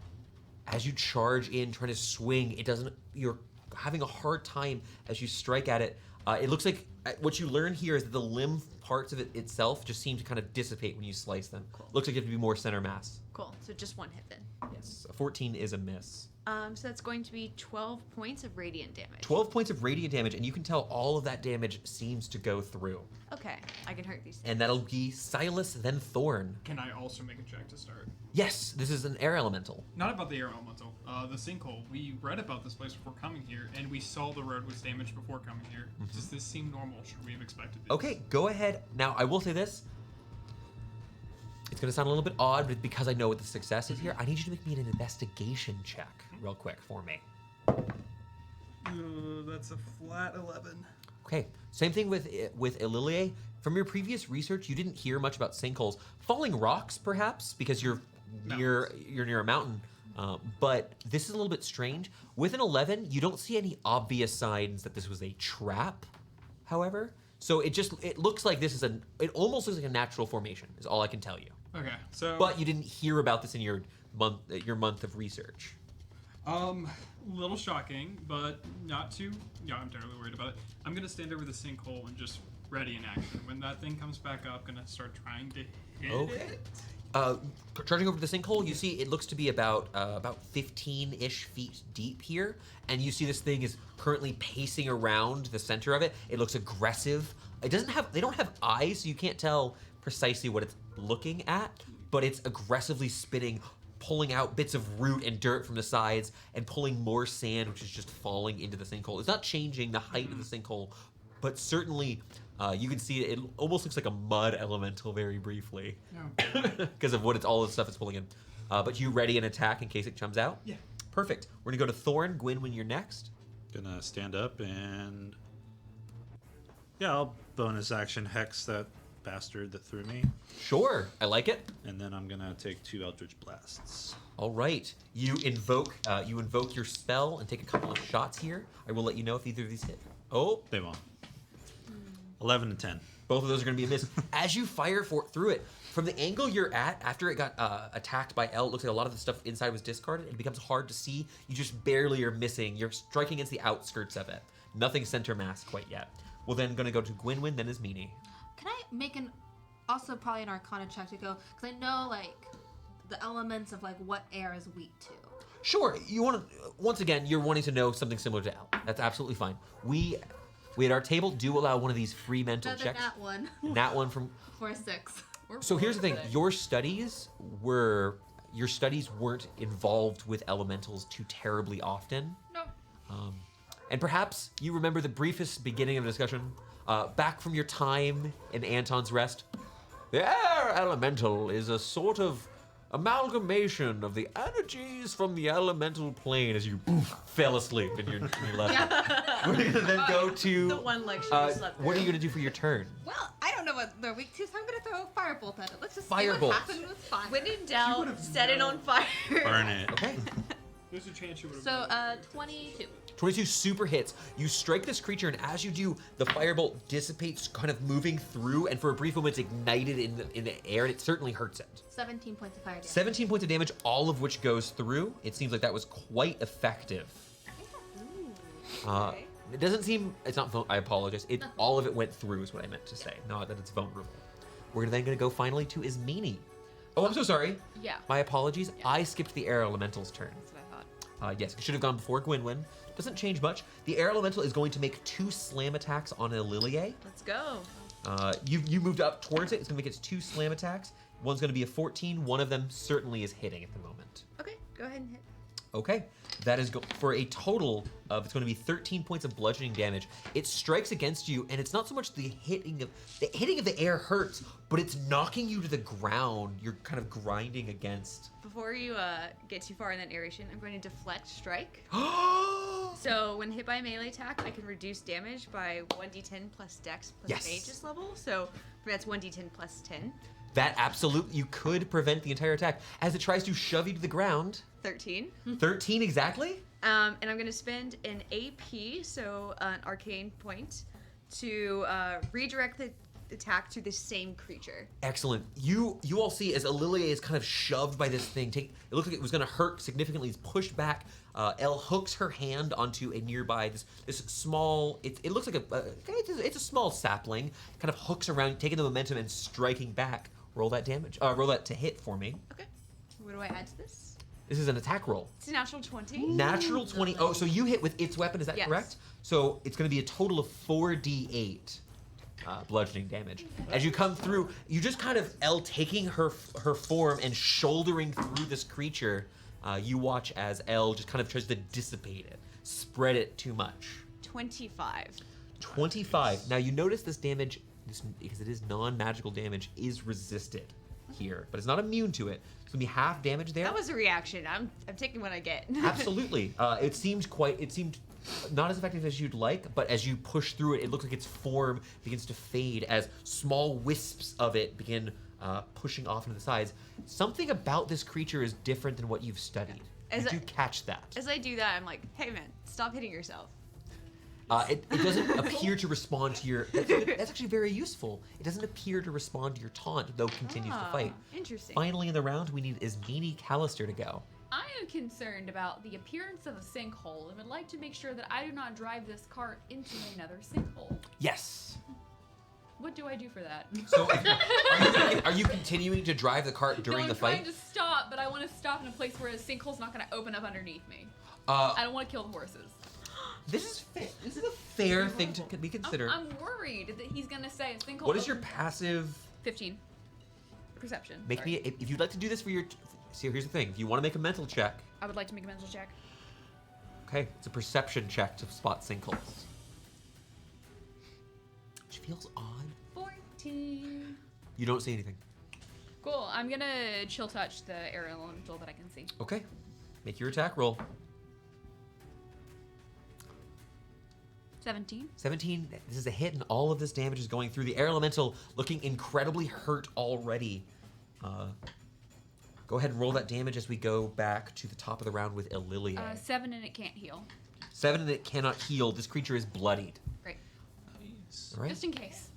As you charge in, trying to swing, it doesn't. You're having a hard time as you strike at it. It looks like what you learn here is that the limb parts of it itself just seem to kind of dissipate when you slice them. Cool. Looks like you have to be more center mass. Cool. So just one hit then. Yes, a 14 is a miss. So that's going to be 12 points of radiant damage. 12 points of radiant damage, and you can tell all of that damage seems to go through. Okay, I can hurt these things. And that'll be Silas, then Thorn. Can I also make a check to start? Yes, this is an air elemental. Not about the air elemental. The sinkhole. We read about this place before coming here, and we saw the road was damaged before coming here. Does this seem normal? Should we have expected this? Okay, go ahead. Now, I will say this. It's going to sound a little bit odd, but because I know what the success is here, I need you to make me an investigation check real quick for me. That's a flat 11. Okay, same thing with Elilier. From your previous research, you didn't hear much about sinkholes. Falling rocks, perhaps, because you're near a mountain. But this is a little bit strange. With an 11, you don't see any obvious signs that this was a trap, however. So it looks like this is it almost looks like a natural formation, is all I can tell you. Okay, so. But you didn't hear about this in your month of research. Little shocking, but not too. Yeah, I'm terribly worried about it. I'm gonna stand over the sinkhole and just ready in action. When that thing comes back up, gonna start trying to hit it. Charging over the sinkhole, you see it looks to be about 15-ish feet deep here, and you see this thing is currently pacing around the center of it. It looks aggressive. They don't have eyes, so you can't tell precisely what it's looking at, but it's aggressively spitting, pulling out bits of root and dirt from the sides, and pulling more sand, which is just falling into the sinkhole. It's not changing the height of the sinkhole but certainly you can see it almost looks like a mud elemental very briefly because of all the stuff it's pulling in. But you ready an attack in case it comes out? Yeah. Perfect. We're gonna go to Thorn. Gwyn, when you're next. Gonna stand up and yeah, I'll bonus action hex that bastard that threw me, Sure, I like it. and then I'm gonna take 2 Eldritch Blasts. All right, you invoke your spell and take a couple of shots here. I will let you know if either of these hit. Oh, They won't. 11 and 10. both of those are going to be a miss. As you fire through it, from the angle you're at, after it got attacked by L, it looks like a lot of the stuff inside was discarded. It becomes hard to see. You just barely are missing. You're striking against the outskirts of it. Nothing center mass quite yet. We're then going to go to Gwynwyn, then is Meanie. Can I make also probably an Arcana check to go, because I know like the elements of like what air is weak to. Sure, you want to, once again, you're wanting to know something similar to L. That's absolutely fine. We at our table do allow one of these free mental Another checks. nat one Nat one from. for a 6. So here's the thing: your studies weren't involved with elementals too terribly often. Nope. And perhaps you remember the briefest beginning of the discussion back from your time in Anton's Rest. The air elemental is a sort of amalgamation of the energies from the elemental plane as you fell asleep in your lesson. We're going to then go to... The one lecture you slept what are through. you going to do for your turn? Well, I don't know what they're weak to, so I'm gonna throw a firebolt at it. Let's just see Firebolt. what happens with fire. When in doubt, would've set it on fire. Burn it. Okay. There's a chance you would have. So 22. 22 super hits. You strike this creature, and as you do, the firebolt dissipates, kind of moving through, and for a brief moment, it's ignited in the air, and it certainly hurts it. 17 points of fire damage. 17 points of damage, all of which goes through. It seems like that was quite effective. Okay. It doesn't seem, it's not, I apologize. All of it went through is what I meant to say, not that it's vulnerable. We're then going to go finally to Ismini. Oh, I'm so sorry. Yeah. My apologies. I skipped the air elemental's turn. That's what I thought. Yes, it should have gone before Gwynwyn. Doesn't change much. The air elemental is going to make 2 slam attacks on Ililie. Let's go. You moved up towards it. It's going to make its 2 slam attacks. One's going to be a 14. One of them certainly is hitting at the moment. Okay, go ahead and hit. Okay, that is for a total of, it's going to be 13 points of bludgeoning damage. It strikes against you, and it's not so much the hitting of the air hurts, but it's knocking you to the ground. You're kind of grinding against. Before you get too far in that narration, I'm going to deflect strike. So when hit by a melee attack, I can reduce damage by 1d10 plus dex plus Yes. mage's level. So that's 1d10 plus 10. That absolutely, you could prevent the entire attack as it tries to shove you to the ground. 13. 13 exactly? And I'm going to spend an AP, so an arcane point, to redirect the attack to the same creature. Excellent. You all see as Ililie is kind of shoved by this thing. It looked like it was going to hurt significantly. It's pushed back. Elle hooks her hand onto a nearby this small. It looks like it's a small sapling. Kind of hooks around, taking the momentum and striking back. Roll that damage. Roll that to hit for me. Okay. What do I add to this? This is an attack roll. It's a natural 20. Natural 20. Oh, so you hit with its weapon. Is that Yes. correct? So it's going to be a total of 4d8. Bludgeoning damage. As you come through, you just kind of Elle taking her form and shouldering through this creature. You watch as Elle just kind of tries to dissipate it, spread it too much. 25. 25. Now you notice this damage, because it is non-magical damage, is resisted here, but it's not immune to it. It's gonna be half damage there. That was a reaction. I'm taking what I get. Absolutely. It seemed not as effective as you'd like, but as you push through it, it looks like its form begins to fade as small wisps of it begin pushing off into the sides. Something about this creature is different than what you've studied. Did you catch that? As I do that, I'm like, hey man, stop hitting yourself. It doesn't appear to respond to your... That's actually very useful. It doesn't appear to respond to your taunt, though continues to fight. Interesting. Finally in the round, we need Ismini Callister to go. I am concerned about the appearance of a sinkhole and would like to make sure that I do not drive this cart into another sinkhole. Yes. What do I do for that? So, are you continuing to drive the cart during No, the I'm trying fight? to stop, but I want to stop in a place where a sinkhole's not going to open up underneath me. I don't want to kill the horses. This is a fair thing to be considered. I'm worried that he's going to say a sinkhole. What is your opens- passive? 15. Perception. Make Sorry. me if you'd like to do this for your. See, here's the thing. If you want to make a mental check, I would like to make a mental check. okay, it's a perception check to spot sinkholes. feels odd. 14. You don't see anything. Cool. I'm gonna chill touch the air elemental that I can see. Okay. Make your attack roll. 17. 17. This is a hit, and all of this damage is going through the air elemental, looking incredibly hurt already. Go ahead and roll that damage as we go back to the top of the round with Ililia. 7 and it can't heal. 7 and it cannot heal. This creature is bloodied. Great. All right. Just in case.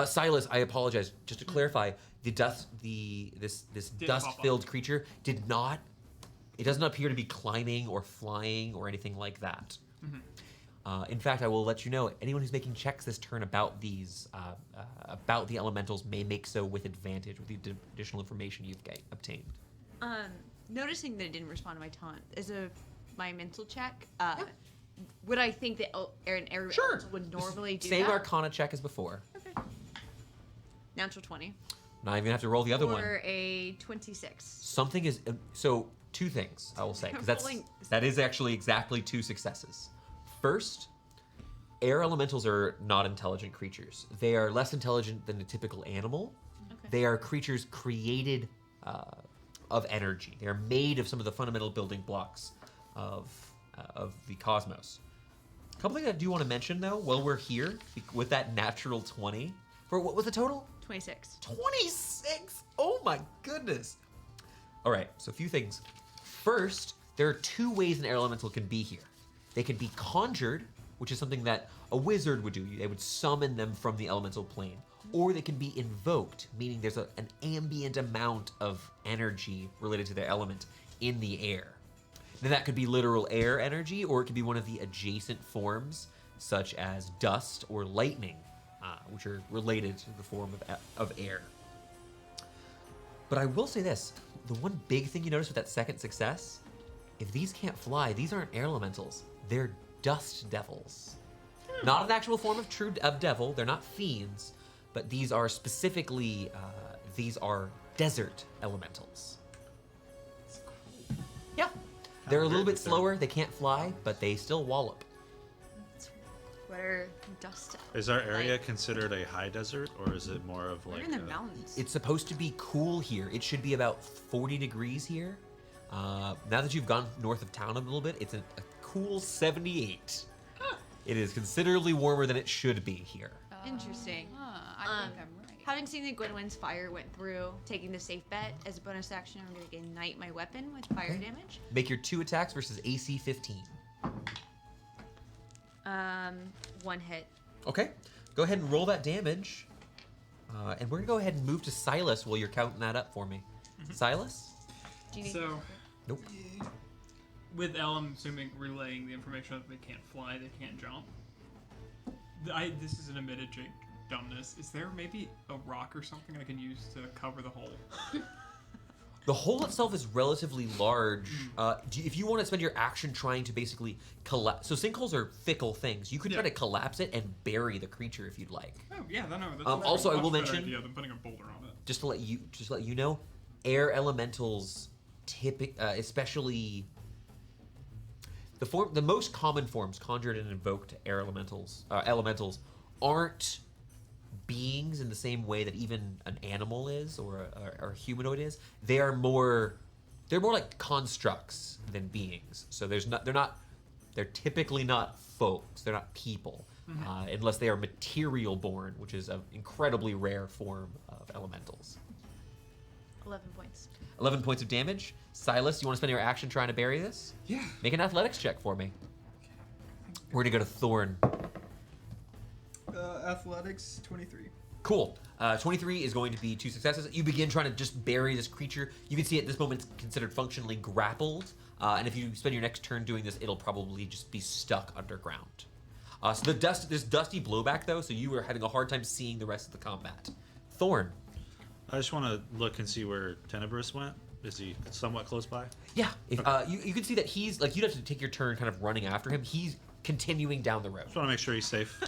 Silas, I apologize. Just to clarify, this Didn't dust-filled creature did not. It does not appear to be climbing or flying or anything like that. In fact, I will let you know, anyone who's making checks this turn about about the elementals may make so with advantage with the additional information you've obtained. Noticing that it didn't respond to my taunt is my mental check. Would I think that an area Sure. would normally do Same that? Arcana check as before. Okay. Natural 20. Now even have to roll the other one. Or a 26. Something is so. Two things I will say, because Rolling- that is actually exactly 2 successes. First, air elementals are not intelligent creatures. They are less intelligent than a typical animal. Okay. They are creatures created of energy. They are made of some of the fundamental building blocks of the cosmos. A couple things I do want to mention, though, while we're here with that natural 20. For what was the total? 26. 26! Oh my goodness! All right, so a few things. First, there are 2 ways an air elemental can be here. They can be conjured, which is something that a wizard would do. They would summon them from the elemental plane. Or they can be invoked, meaning there's an ambient amount of energy related to their element in the air. Now that could be literal air energy, or it could be one of the adjacent forms, such as dust or lightning, which are related to the form of air. But I will say this, the one big thing you notice with that second success, if these can't fly, these aren't air elementals, they're dust devils. Not an actual form of devil, they're not fiends, but these are specifically, these are desert elementals. Yeah. They're a little bit slower, they can't fly, but they still wallop. What are dust? Is our area considered a high desert, or is it more of We're like in the a- mountains. It's supposed to be cool here. It should be about 40 degrees here. Now that you've gone north of town a little bit, it's a cool 78. It is considerably warmer than it should be here. Interesting. I think I'm right. Having seen that Gwynwyn's fire went through, taking the safe bet as a bonus action, I'm going to ignite my weapon with fire damage. Make your 2 attacks versus AC 15. 1 hit. Okay, go ahead and roll that damage. And we're gonna go ahead and move to Silas while you're counting that up for me. Silas? Do you need So, Nope. with Elle, I'm assuming relaying the information that they can't fly, they can't jump. This is an admitted dumbness. Is there maybe a rock or something I can use to cover the hole? The hole itself is relatively large. If you want to spend your action trying to basically collapse, so sinkholes are fickle things. You could try Yeah. to collapse it and bury the creature if you'd like. Oh yeah, no. That's Also, I a much will better mention- idea than putting a boulder on it. Just to let you know, air elementals, especially the most common forms, conjured and invoked air elementals aren't beings in the same way that even an animal is or a humanoid is. They're more like constructs than beings. So they're typically not folks. They're not people, unless they are material born, which is an incredibly rare form of elementals. 11 points. 11 points of damage. Silas, you want to spend your action trying to bury this? Yeah. Make an athletics check for me. We're gonna go to Thorn. Athletics 23. Cool. 23 is going to be 2 successes. You begin trying to just bury this creature. You can see at this moment it's considered functionally grappled. And if you spend your next turn doing this, it'll probably just be stuck underground. So this dusty blowback though, so you were having a hard time seeing the rest of the combat. Thorn. I just want to look and see where Tenebris went. Is he somewhat close by? Yeah. If, you can see that he's like, you'd have to take your turn kind of running after him. He's continuing down the road. Just want to make sure he's safe.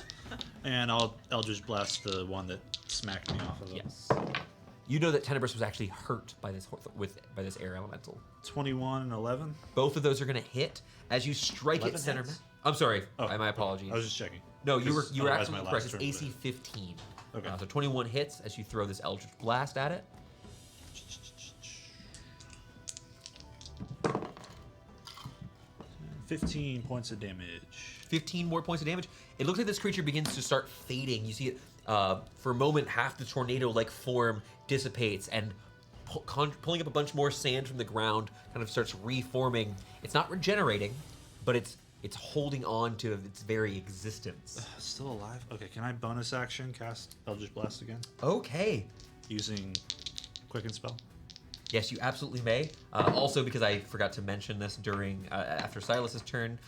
And I'll Eldritch Blast the one that smacked me off of him. Yes. You know that Tenebris was actually hurt by this air elemental. 21 and 11. Both of those are going to hit as you strike it 11 center. hits? I'm sorry. Oh, My apologies. I was just checking. No, you were Because otherwise absolutely my correct. last It's turn AC would've- 15. Okay. So 21 hits as you throw this Eldritch Blast at it. 15 points of damage. 15 more points of damage. It looks like this creature begins to start fading. You see it for a moment, half the tornado-like form dissipates and pulling up a bunch more sand from the ground, kind of starts reforming. It's not regenerating, but it's holding on to its very existence. Still alive? Okay, can I bonus action cast Eldritch Blast again? Okay. Using Quicken Spell? Yes, you absolutely may. Also, because I forgot to mention this during after Silas's turn,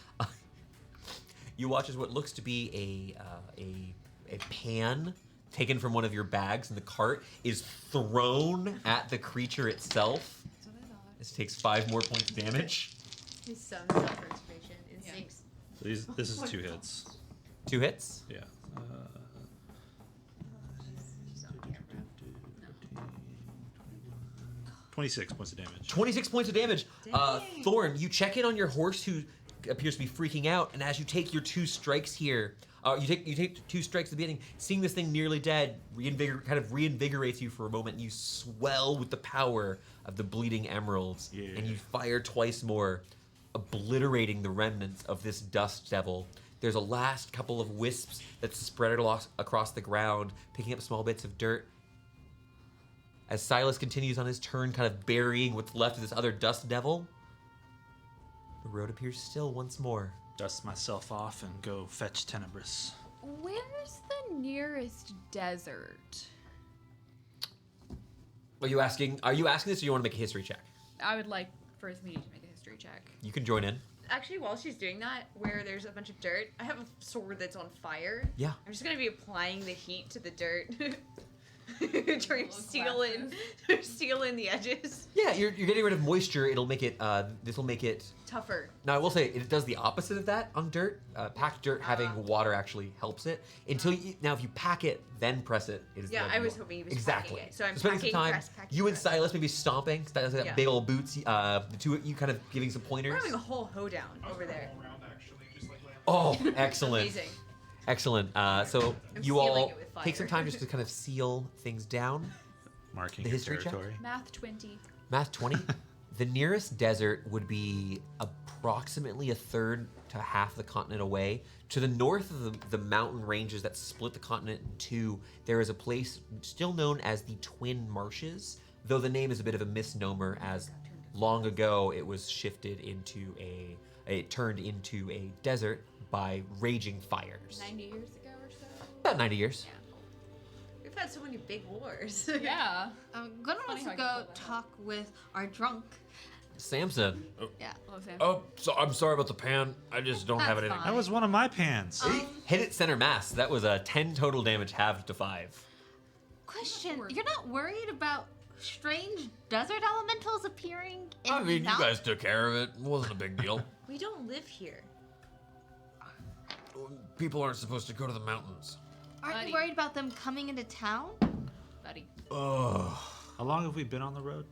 you watch as what looks to be a pan taken from one of your bags in the cart is thrown at the creature itself. This takes 5 more points of damage. His son's self-preservation instincts. So this is 2 hits. 2 hits. Yeah. He's on camera. 26 points of damage. 26 points of damage. Dang. Thorn, you check in on your horse who appears to be freaking out, and as you take your 2 strikes here, you take 2 strikes at the beginning, seeing this thing nearly dead, reinvigorates you for a moment. You swell with the power of the bleeding emeralds, and you fire twice more, obliterating the remnants of this dust devil. There's a last couple of wisps that spread across the ground, picking up small bits of dirt. As Silas continues on his turn, kind of burying what's left of this other dust devil, the road appears still once more. Dust myself off and go fetch Tenebris. Where's the nearest desert? Are you asking this, or you want to make a history check? I would like First Meeting to make a history check. You can join in. Actually, while she's doing that, where there's a bunch of dirt, I have a sword that's on fire. Yeah. I'm just gonna be applying the heat to the dirt. Trying to seal in the edges. Yeah, you're getting rid of moisture. It'll make it. This will make it Tougher. Now, I will say it does the opposite of that on dirt. Packed dirt, having water actually helps it. Until now, if you pack it, then press it. It is Yeah, the I was hoping he was exactly. packing it. So I'm spending packing, some time. press, packing, You and press. Silas maybe stomping. Silas got Yeah. big old boots. The two of you kind of giving some We're pointers. having a whole hoedown I was over there. all around actually, just like laying Oh, excellent, Amazing. excellent. So I'm you sealing all it with take some fire. time just to kind of seal things down. Marking The your history check? territory. Math 20. Math 20. The nearest desert would be approximately a third to half the continent away. To the north of the mountain ranges that split the continent in two, there is a place still known as the Twin Marshes, though the name is a bit of a misnomer as long ago it was shifted into it turned into a desert by raging fires. 90 years ago or so? About 90 years. We've had so many big wars. Yeah. I'm gonna Funny how I also can go pull that talk with our drunk. Samson. Yeah. Hello, Sam. Oh, so I'm sorry about the pan. I just don't have That's anything. fine. That was one of my pans. Hit it center mass. That was a 10 total damage halved to 5. Question: Sure. You're not worried about strange desert elementals appearing in I mean, you mount- guys took care of it. It wasn't a big deal. We don't live here. People aren't supposed to go to the mountains. Aren't Buddy. you worried about them coming into town? Buddy. Ugh. How long have we been on the road?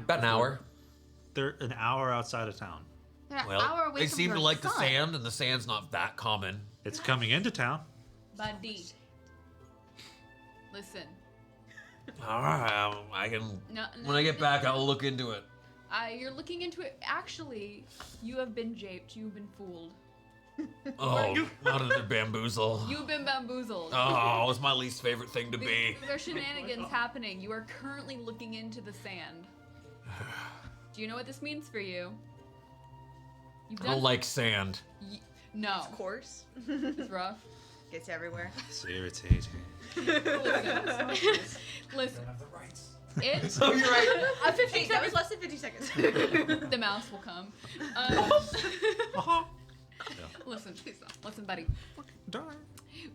About an hour. They're an hour outside of town. They're an Well, hour away They from seem your to like the son. sand, and the sand's not that common. It's coming into town. Buddy. Listen. All right, I can. No, When I get back, I'll look into it. You're looking into it. Actually, you have been japed. You've been fooled. Oh, not another bamboozle. You've been bamboozled. Oh, it's my least favorite thing to be. There are shenanigans happening. You are currently looking into the sand. Do you know what this means for you? You've I don't like sand. No. Of course. It's rough. Gets everywhere. It's irritating. Listen. have the rights. It. Oh, you're right. A 50 Hey, that was less than 50 seconds. The mouse will come. Listen, listen, buddy. Darn.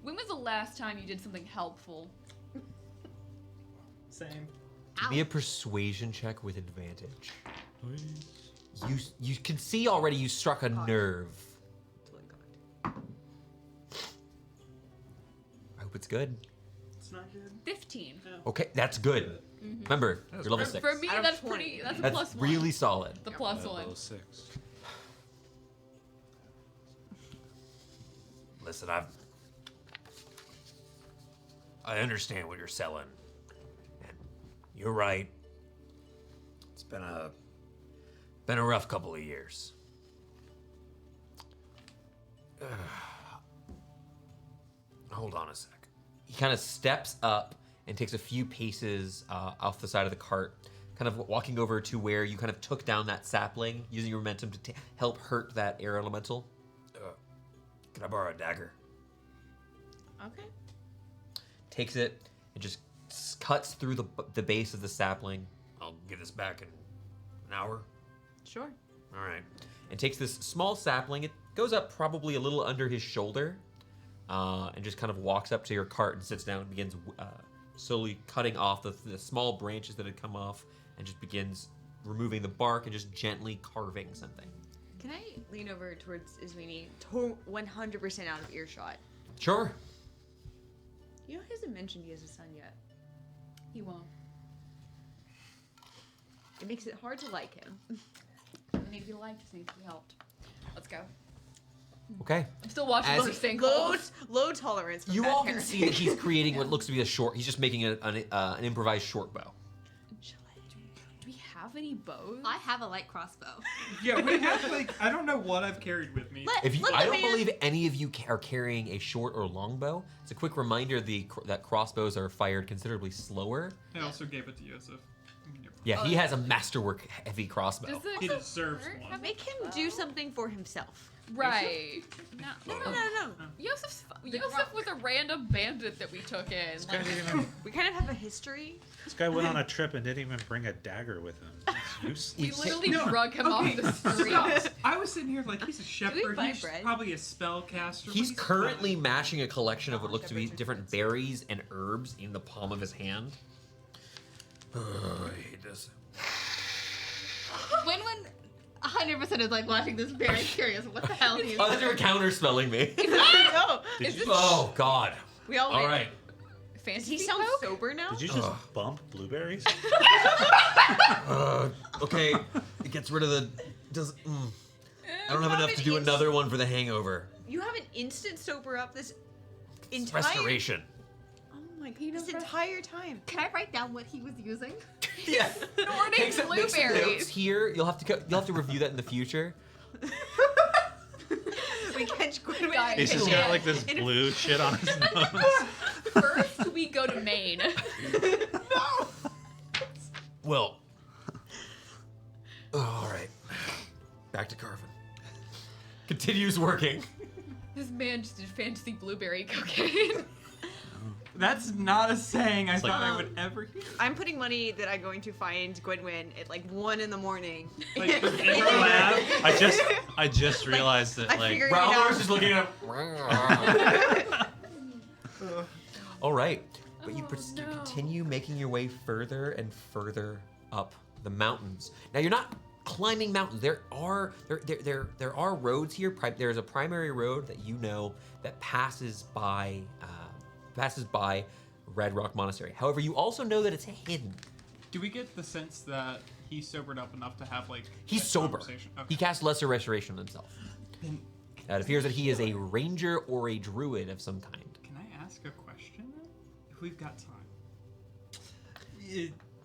When was the last time you did something helpful? Same. Give me a persuasion check with advantage. You can see already you struck a nerve. I hope it's good. It's not good. 15. Okay, that's good. Remember, you're level 6. For me, Out of that's 20. pretty. That's a That's plus one. really solid. The plus one. Level 6. Listen, I understand what you're selling. And you're right. It's been a rough couple of years. Hold on a sec. He kind of steps up and takes a few paces off the side of the cart, kind of walking over to where you kind of took down that sapling, using your momentum to help hurt that air elemental. Can I borrow a dagger? Okay. Takes it and just cuts through the base of the sapling. I'll give this back in an hour. Sure. All right. And takes this small sapling. It goes up probably a little under his shoulder, and just kind of walks up to your cart and sits down and begins slowly cutting off the small branches that had come off, and just begins removing the bark and just gently carving something. Can I lean over towards Ismini, 100% out of earshot? Sure. You know, he hasn't mentioned he has a son yet. He won't. It makes it hard to like him. Doesn't need to be liked, just needs to be helped. Let's go. Okay. I'm still watching As those he- things. Low tolerance for You bad all can hair. see that he's creating what looks to be a short. He's just making an improvised short bow. Do we have any bows? I have a light crossbow. Yeah, we have like I don't know what I've carried with me. Let- If you, let I the don't man- believe any of you are carrying a short or long bow. It's a quick reminder that crossbows are fired considerably slower. I also gave it to Yosef. Yeah, he has a masterwork heavy crossbow. Does it He deserves hurt one. having Make him a do bow? something for himself. Right. No. No. Yosef was a random bandit that we took in. This guy, Like, didn't even, We kind of have a history. this guy went on a trip and didn't even bring a dagger with him. It's useless. we literally No, drug him off the street. Stop. I was sitting here like he's a shepherd. buy He's bread? probably a spellcaster. He's What currently mashing a collection of what looks to be Shepherds are different fancy. berries and herbs in the palm of his hand. I hate this. When 100% is like watching this, very curious. What the hell he's Oh, you're counterspelling me. No. Did you, Oh God. We all All win. right. Does Fancy he sound folk? sober now? did you just bump blueberries? Okay. It gets rid of the. I don't have enough to do another one for the hangover. You have an instant sober up this It's entire. restoration. Oh my god! This entire time. Can I write down what he was using? Yeah. Nordic Make some notes blueberries. here. You'll have to review that in the future. We catch Gwynwyn. Guys, He's just got like this In a- blue shit on his nose. First, we go to Maine. Well. All right. Back to carving. Continues working. This man just did fantasy blueberry cocaine. That's not a saying I like- thought I would ever hear. I'm putting money that I'm going to find Gwynwyn at like 1 in the morning. Like in her lab. I just realized that I like figured it Growler's out. just looking at. All right, but you Oh, you no. continue making your way further and further up the mountains. Now you're not climbing mountains. There are roads here. There's a primary road that you know that passes by Red Rock Monastery. However, you also know that it's hidden. Do we get the sense that he's sobered up enough to have like He's a sober. conversation? He Okay. casts lesser restoration on himself. Then It appears that he is a ranger or a druid of some kind. can I ask a question? If we've got time.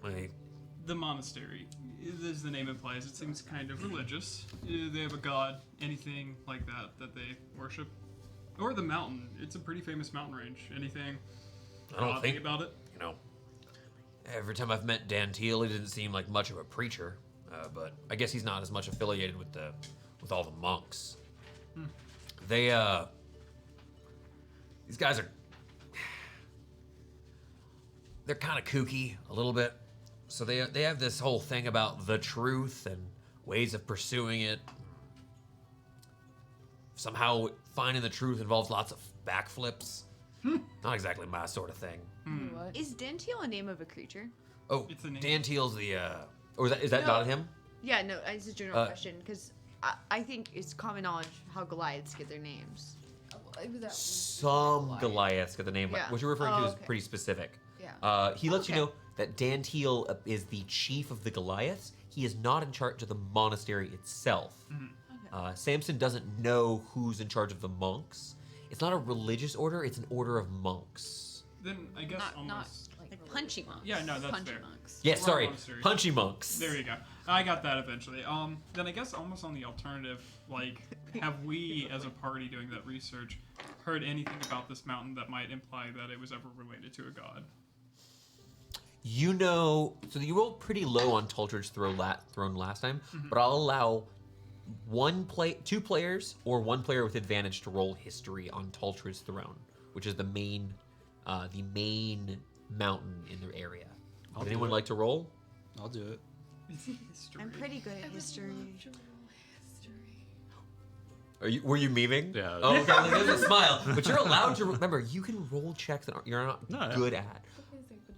Wait. The monastery, as the name implies, it seems kind of religious. They have a god, anything like that they worship. Or the mountain. It's a pretty famous mountain range. Anything I don't godly think about it? You know, every time I've met Dan Teal, he didn't seem like much of a preacher. But I guess he's not as much affiliated with all the monks. They these guys they're kind of kooky a little bit. So they have this whole thing about the truth and ways of pursuing it. Somehow finding the truth involves lots of backflips. Not exactly my sort of thing. What? Is Dentiel a name of a creature? Oh, It's a name. Dan Teal's the Or is that No. not him? Yeah, no, it's a general Uh, question because I think it's common knowledge how Goliaths get their names. It was that Some Goliaths got the name. Yeah. What you're referring Oh, to is okay. pretty specific. Yeah. He lets you Okay. know that Dan Teal is the chief of the Goliaths. He is not in charge of the monastery itself. Samson doesn't know who's in charge of the monks. It's not a religious order, it's an order of monks. Then I guess Not almost. Like punchy monks. Yeah, no, that's punchy fair. monks. Yeah, Rock sorry. Monastery. Punchy monks. There you go. I got that eventually. Then I guess almost on the alternative, like, have we as a party doing that research heard anything about this mountain that might imply that it was ever related to a god? You know, so you rolled pretty low on Tultridge Throne last time, but I'll allow two players or one player with advantage to roll history on Tultridge Throne, which is the main mountain in the area. Would anyone like to roll? I'll do it. I'm pretty good at history. Were you memeing? Yeah. Oh, okay. Like, there's a smile, but you're allowed to remember. You can roll checks that you're not No, yeah. good at.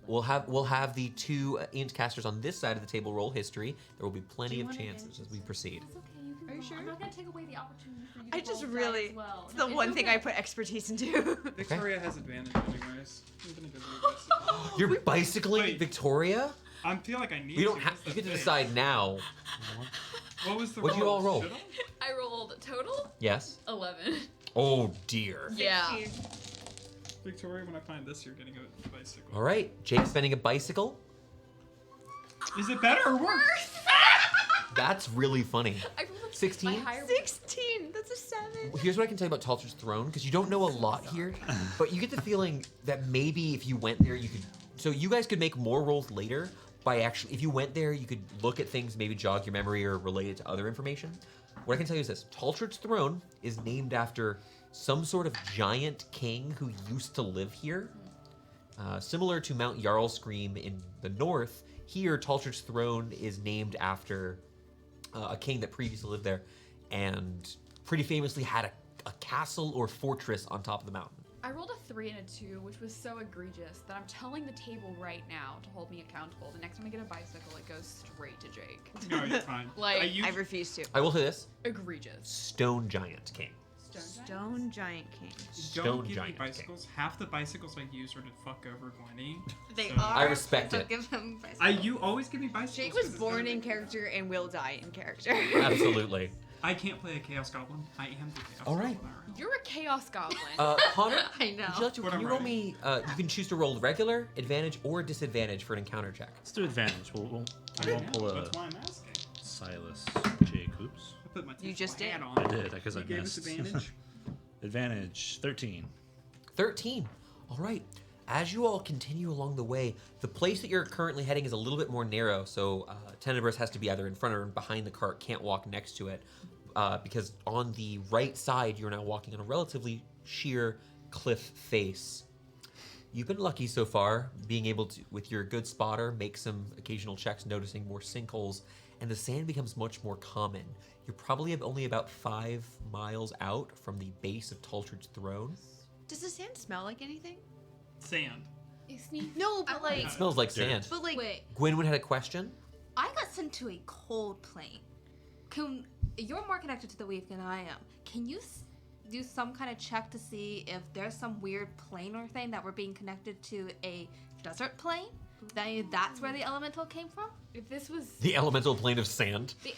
We'll have the two int casters on this side of the table roll history. There will be plenty of chances as we proceed. That's okay. You can Are you roll. sure? I'm not gonna take away the opportunity for you to I just roll really. die as well. It's No, the one thing I okay. put expertise into. Victoria has advantage anyways. I'm gonna go do this. You're bicycling Wait. Victoria? I feel like I need We don't to. have. That's You the get to thing. decide now. What was the What'd you all roll? Should I? I rolled total Yes. 11. Oh dear. Yeah. Victoria, when I find this, you're getting a bicycle. All right. Jake's spending a bicycle. Is it better or worse? That's really funny. I rolled 16? my higher 16. That's a 7. Here's what I can tell you about Tultridge Throne, because you don't know a lot here, but you get the feeling that maybe if you went there, you could. So you guys could make more rolls later by actually. If you went there, you could look at things, maybe jog your memory or relate it to other information. What I can tell you is this: Tultridge Throne is named after some sort of giant king who used to live here. Similar to Mount Jarlscream in the north, here Tultridge Throne is named after a king that previously lived there, and pretty famously had a castle or fortress on top of the mountain. I rolled a 3 and a 2, which was so egregious that I'm telling the table right now to hold me accountable. The next time I get a bicycle, it goes straight to Jake. No, you're fine. Like, I refuse to. I will say this: Egregious. Stone Giant King. Stone Giant King. Stone Don't give me Giant bicycles. Half the bicycles I use are to fuck over Gwenny. They So- are. I respect so it. Give them bicycles. You always give me bicycles. Jake was 'cause it's born better in than- character and will die in character. Absolutely. I can't play a Chaos Goblin. I am the Chaos All right. Goblin. You're a chaos goblin. Connor, I know. would you like to? What Can I'm you roll writing. me? You can choose to roll regular, advantage, or disadvantage for an encounter check. Let's do advantage. I won't pull a That's why I'm asking. Silas Jake. Oops. I put my You just hat did. on. I did because I You gave us missed. advantage. Advantage 13. 13. All right. As you all continue along the way, the place that you're currently heading is a little bit more narrow, so Tenebris has to be either in front or behind the cart, can't walk next to it, because on the right side, you're now walking on a relatively sheer cliff face. You've been lucky so far, being able to, with your good spotter, make some occasional checks, noticing more sinkholes, and the sand becomes much more common. You're probably only about 5 miles out from the base of Tultridge Throne. Does the sand smell like anything? Sand. You sneak. No, but like. It smells like Dirt. sand. But like. Wait, Gwynwood had a question. I got sent to a cold plane. You're more connected to the weave than I am. Can you do some kind of check to see if there's some weird plane or thing that we're being connected to a desert plane? That's where the elemental came from? If this was. The elemental plane of sand. The,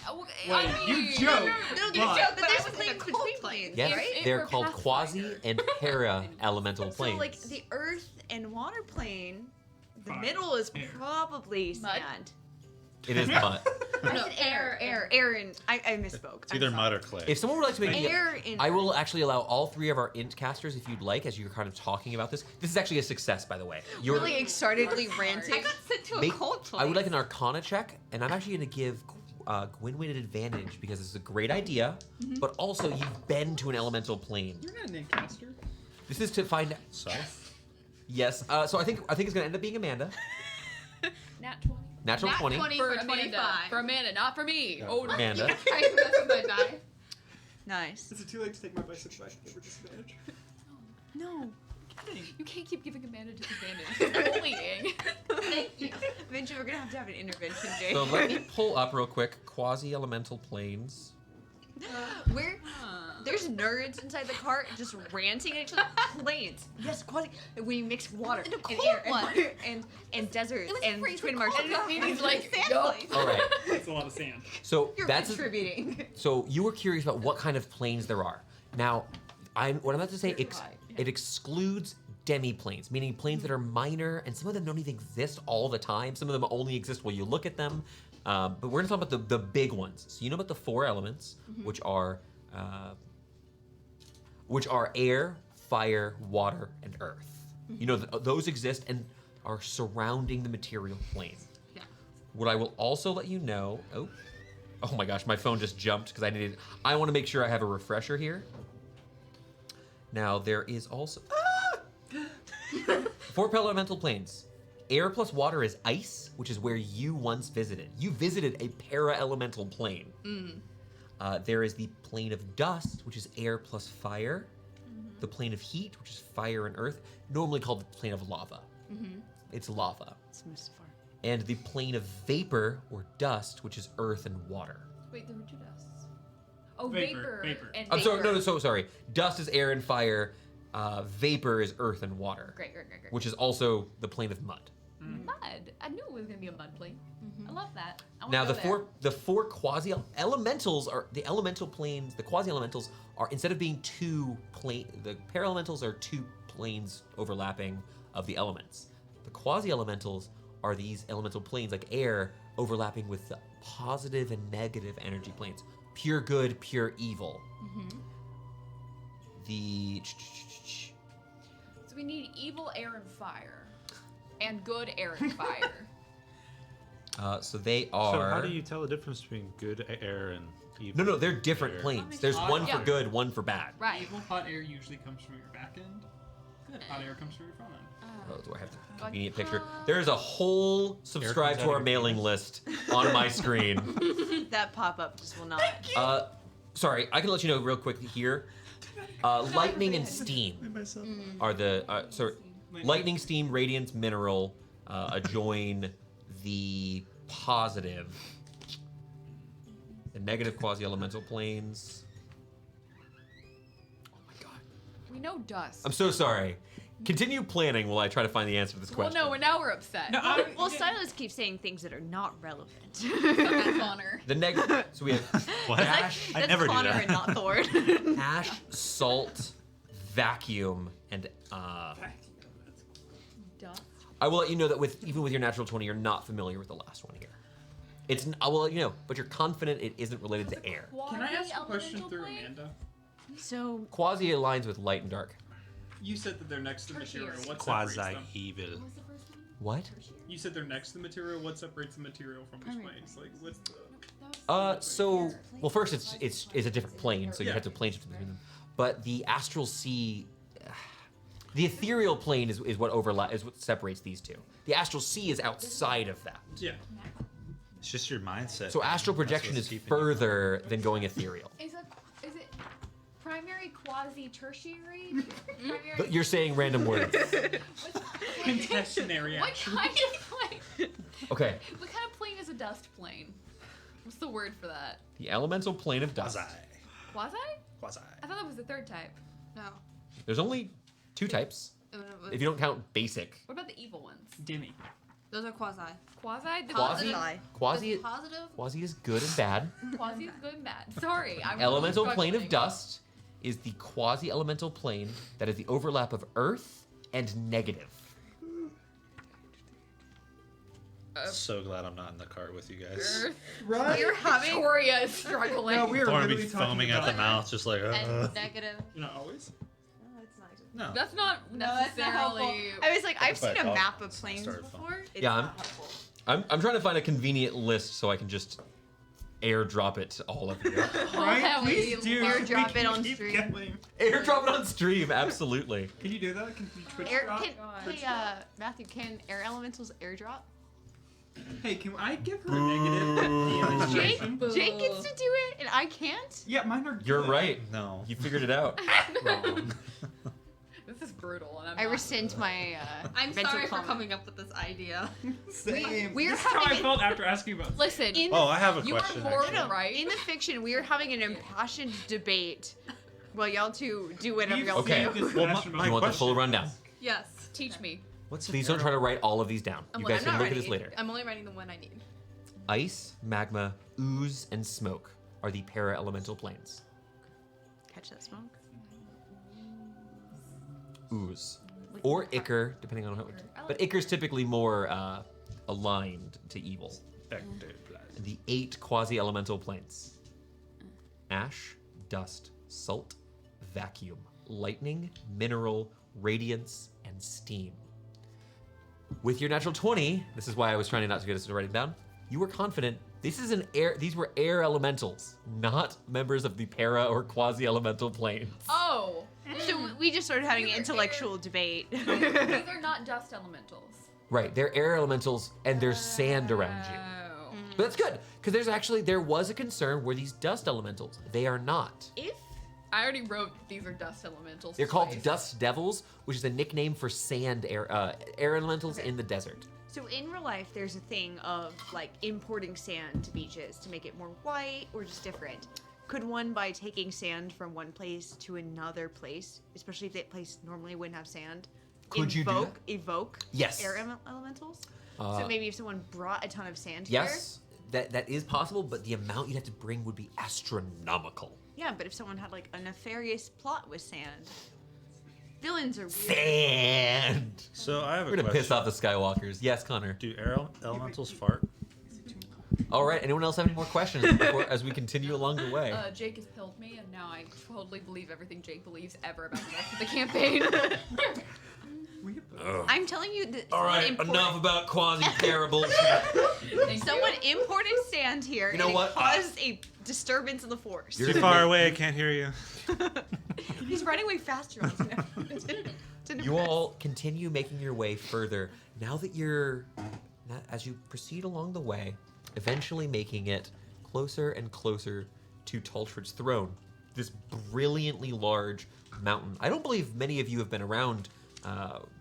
Wait, you joke. No, But- you joke, but But I there's was in a planes cold between plane. planes, Yes, right? they're We're called Quasi Pathfinder. and Para elemental planes. So like the earth and water plane, the Fire. middle is Air. probably Mud. sand. It is mud. No, air, and I misspoke. It's either mud or clay. If someone would like to make Air and I will actually allow all 3 of our int casters, if you'd like, as you're kind of talking about this. This is actually a success, by the way. You're, really excitedly I ranting. got sent to a make- cold plane. I would like an Arcana check, and I'm actually going to give Gwynwood an advantage because it's a great idea, but also you've been to an elemental plane. You're not an Incaster. This is to find. South? Yes. So I think it's going to end up being Amanda. Nat 20. Natural Nat 20. 20 For for Amanda. 25. For Amanda, not for me. Oh, no. Amanda. I messed my die. Nice. Is it too late to take my bicycle back and give her disadvantage? No. You can't keep giving Amanda disadvantage. Bullying. Thank you. Eventually, we're gonna have to have an intervention, Jake. So let me pull up real quick Quasi elemental planes. We're there's nerds inside the cart just ranting at each other. Planes. Yes, Quasi. We mix water And a and cold air one. and deserts It was and freezing twin cold marshes. out. He's like, Sand yup. place. All right. That's a lot of sand. So You're that's contributing. So you were curious about what kind of planes there are. Now, what I'm about to say, it excludes demi-planes, meaning planes that are minor, and some of them don't even exist all the time. Some of them only exist while you look at them. But we're gonna talk about the big ones. So you know about the 4 elements, which are air, fire, water, and earth. You know those exist and are surrounding the material plane. Yeah. What I will also let you know. Oh my gosh, my phone just jumped because I want to make sure I have a refresher here. Now there is also 4 elemental planes. Air plus water is ice, which is where you once visited. You visited a para-elemental plane. There is the plane of dust, which is air plus fire. The plane of heat, which is fire and earth, normally called the plane of lava. It's lava. It's Mustafar. And the plane of vapor or dust, which is earth and water. Wait, there were 2 dusts. Oh, Vapor, vapor. vapor. And I'm sorry, vapor. so sorry. Dust is air and fire. Vapor is earth and water. Great. Which is also the plane of mud. Mud. I knew it was gonna be a mud plane. I love that. I wanna Now go the four quasi elementals are the elemental planes. The quasi elementals are, instead of being 2 the para-elementals are 2 planes overlapping of the elements. The quasi elementals are these elemental planes like air overlapping with the positive and negative energy planes. Pure good, pure evil. The So we need evil air and fire, and good air and fire. so they are. So how do you tell the difference between good air and evil? No, they're different air? planes. There's one for Yeah. good, one for bad. Right. Evil hot air usually comes from your back end. Good hot air comes from your front end. Oh, do I have the convenient picture? There is a whole subscribe comes to out our of your mailing penis. list on my screen. That pop-up just will not. Sorry, I can let you know real quickly here. Lightning and steam are the lightning, steam, radiance, mineral adjoin the positive, the negative quasi-elemental planes. Oh my god! We know dust. I'm so sorry. Continue planning while I try to find the answer to this well, question. no, now we're upset. No, Well, Silas keeps saying things that are not relevant. That's Connor. The negative. So we have What? ash, I That's never do Connor that. and not Thor. ash, salt, vacuum, and Dust. I will let you know that even with your natural 20, you're not familiar with the last one here. I will let you know, but you're confident it isn't related to air. Can I ask a question Quasi-elemental through plane? Amanda? So Quasi aligns with light and dark. You said that they're next to the material. Tertiary. What separates Quasi them? evil. What was the first one? What? You said they're next to the material. What separates the material from these planes? Like, what's the? Well, first it's a different plane, so you Yeah. have to plane shift between them. But the astral sea, the ethereal plane is what separates these two. The astral sea is outside of that. Yeah. It's just your mindset. So astral projection That's is what's keeping you- further than going ethereal. Is it primary, quasi, tertiary? Primary. You're saying random words. Contestionary What action. kind of plane? Okay. What kind of plane is a dust plane? What's the word for that? The elemental plane of dust. Quasi. Quasi? Quasi. I thought that was the 3rd type. No. There's only 2 types, if you don't count basic. What about the evil ones? Demi. Those are quasi. Quasi? The Quasi? Quasi, Is positive? quasi is good and bad. Quasi is good and bad. Sorry, I'm Elemental really plane of struggling. dust is the quasi-elemental plane that is the overlap of earth and negative. So glad I'm not in the cart with you guys. Earth. Right? You're having Victoria is struggling. No, we are Thorn be literally talking foaming about at the mouth, just like. And negative. You're not always. No. That's not that's not helpful. necessarily. I was like, I've If I seen a thought map of it planes started fun. before. It's Yeah, not helpful. I'm trying to find a convenient list so I can just airdrop it to all of you. Right? Yeah, we Please do. airdrop We it can on keep stream. going. Airdrop it on stream, absolutely. Can you do that? Can you Twitch Air, drop? can, God. hey, Matthew, can air elementals airdrop? Hey, can I give her a negative Jake, demonstration? Jake gets to do it, and I can't. Yeah, mine are. You're good. right. No. You figured it out. Wrong. This is brutal. And I'm I not- rescind my I'm mental sorry for comment. coming up with this idea. Same. We're This is how I having. felt after asking about. Listen, In Oh, I have a you are question. horrible, actually. right? In the fiction, we are having an impassioned debate. Well, y'all two do whatever We've y'all Okay. seen do. this Well, passion my Do about you want the question full rundown? Yes. Teach me. What's Please don't try to write all of these down. You Well, guys I'm can not look at ready. this later. I'm only writing the one I need. Ice, magma, ooze, and smoke are the para-elemental planes. Catch that smoke. Ooze. or Iker, depending on how. But Iker's typically more aligned to evil. The 8 quasi-elemental planes: ash, dust, salt, vacuum, lightning, mineral, radiance, and steam. With your natural 20, this is why I was trying not to get us to writing down. You were confident. These were air elementals, not members of the para or quasi-elemental planes. Oh, So we just started having an intellectual debate. these are not dust elementals. Right, they're air elementals, and there's sand around you. Oh. But that's good, because there was a concern where these dust elementals. They are not. If I already wrote these are dust elementals. They're called twice. dust devils, which is a nickname for sand air elementals in the desert. so in real life, there's a thing of like importing sand to beaches to make it more white or just different. Could one, by taking sand from one place to another place, especially if that place normally wouldn't have sand, Could you do evoke Yes. air elementals? So maybe if someone brought a ton of sand here. Yes, that is possible, but the amount you'd have to bring would be astronomical. Yeah, but if someone had like a nefarious plot with sand, villains are weird. Sand! So I have We're a gonna question. piss off the Skywalkers. Yes, Connor. Do air elementals fart? All right, anyone else have any more questions as we continue along the way? Jake has pilled me, and now I totally believe everything Jake believes ever about the rest of the campaign. I'm telling you that All someone right, imported- enough about quasi-parables. Someone imported sand here, You know and what? it caused a disturbance in the force. Too far away, I can't hear you. He's running way faster on this now. You all continue making your way further. Now that as you proceed along the way, eventually making it closer and closer to Tultrid's throne, this brilliantly large mountain. I don't believe many of you have been around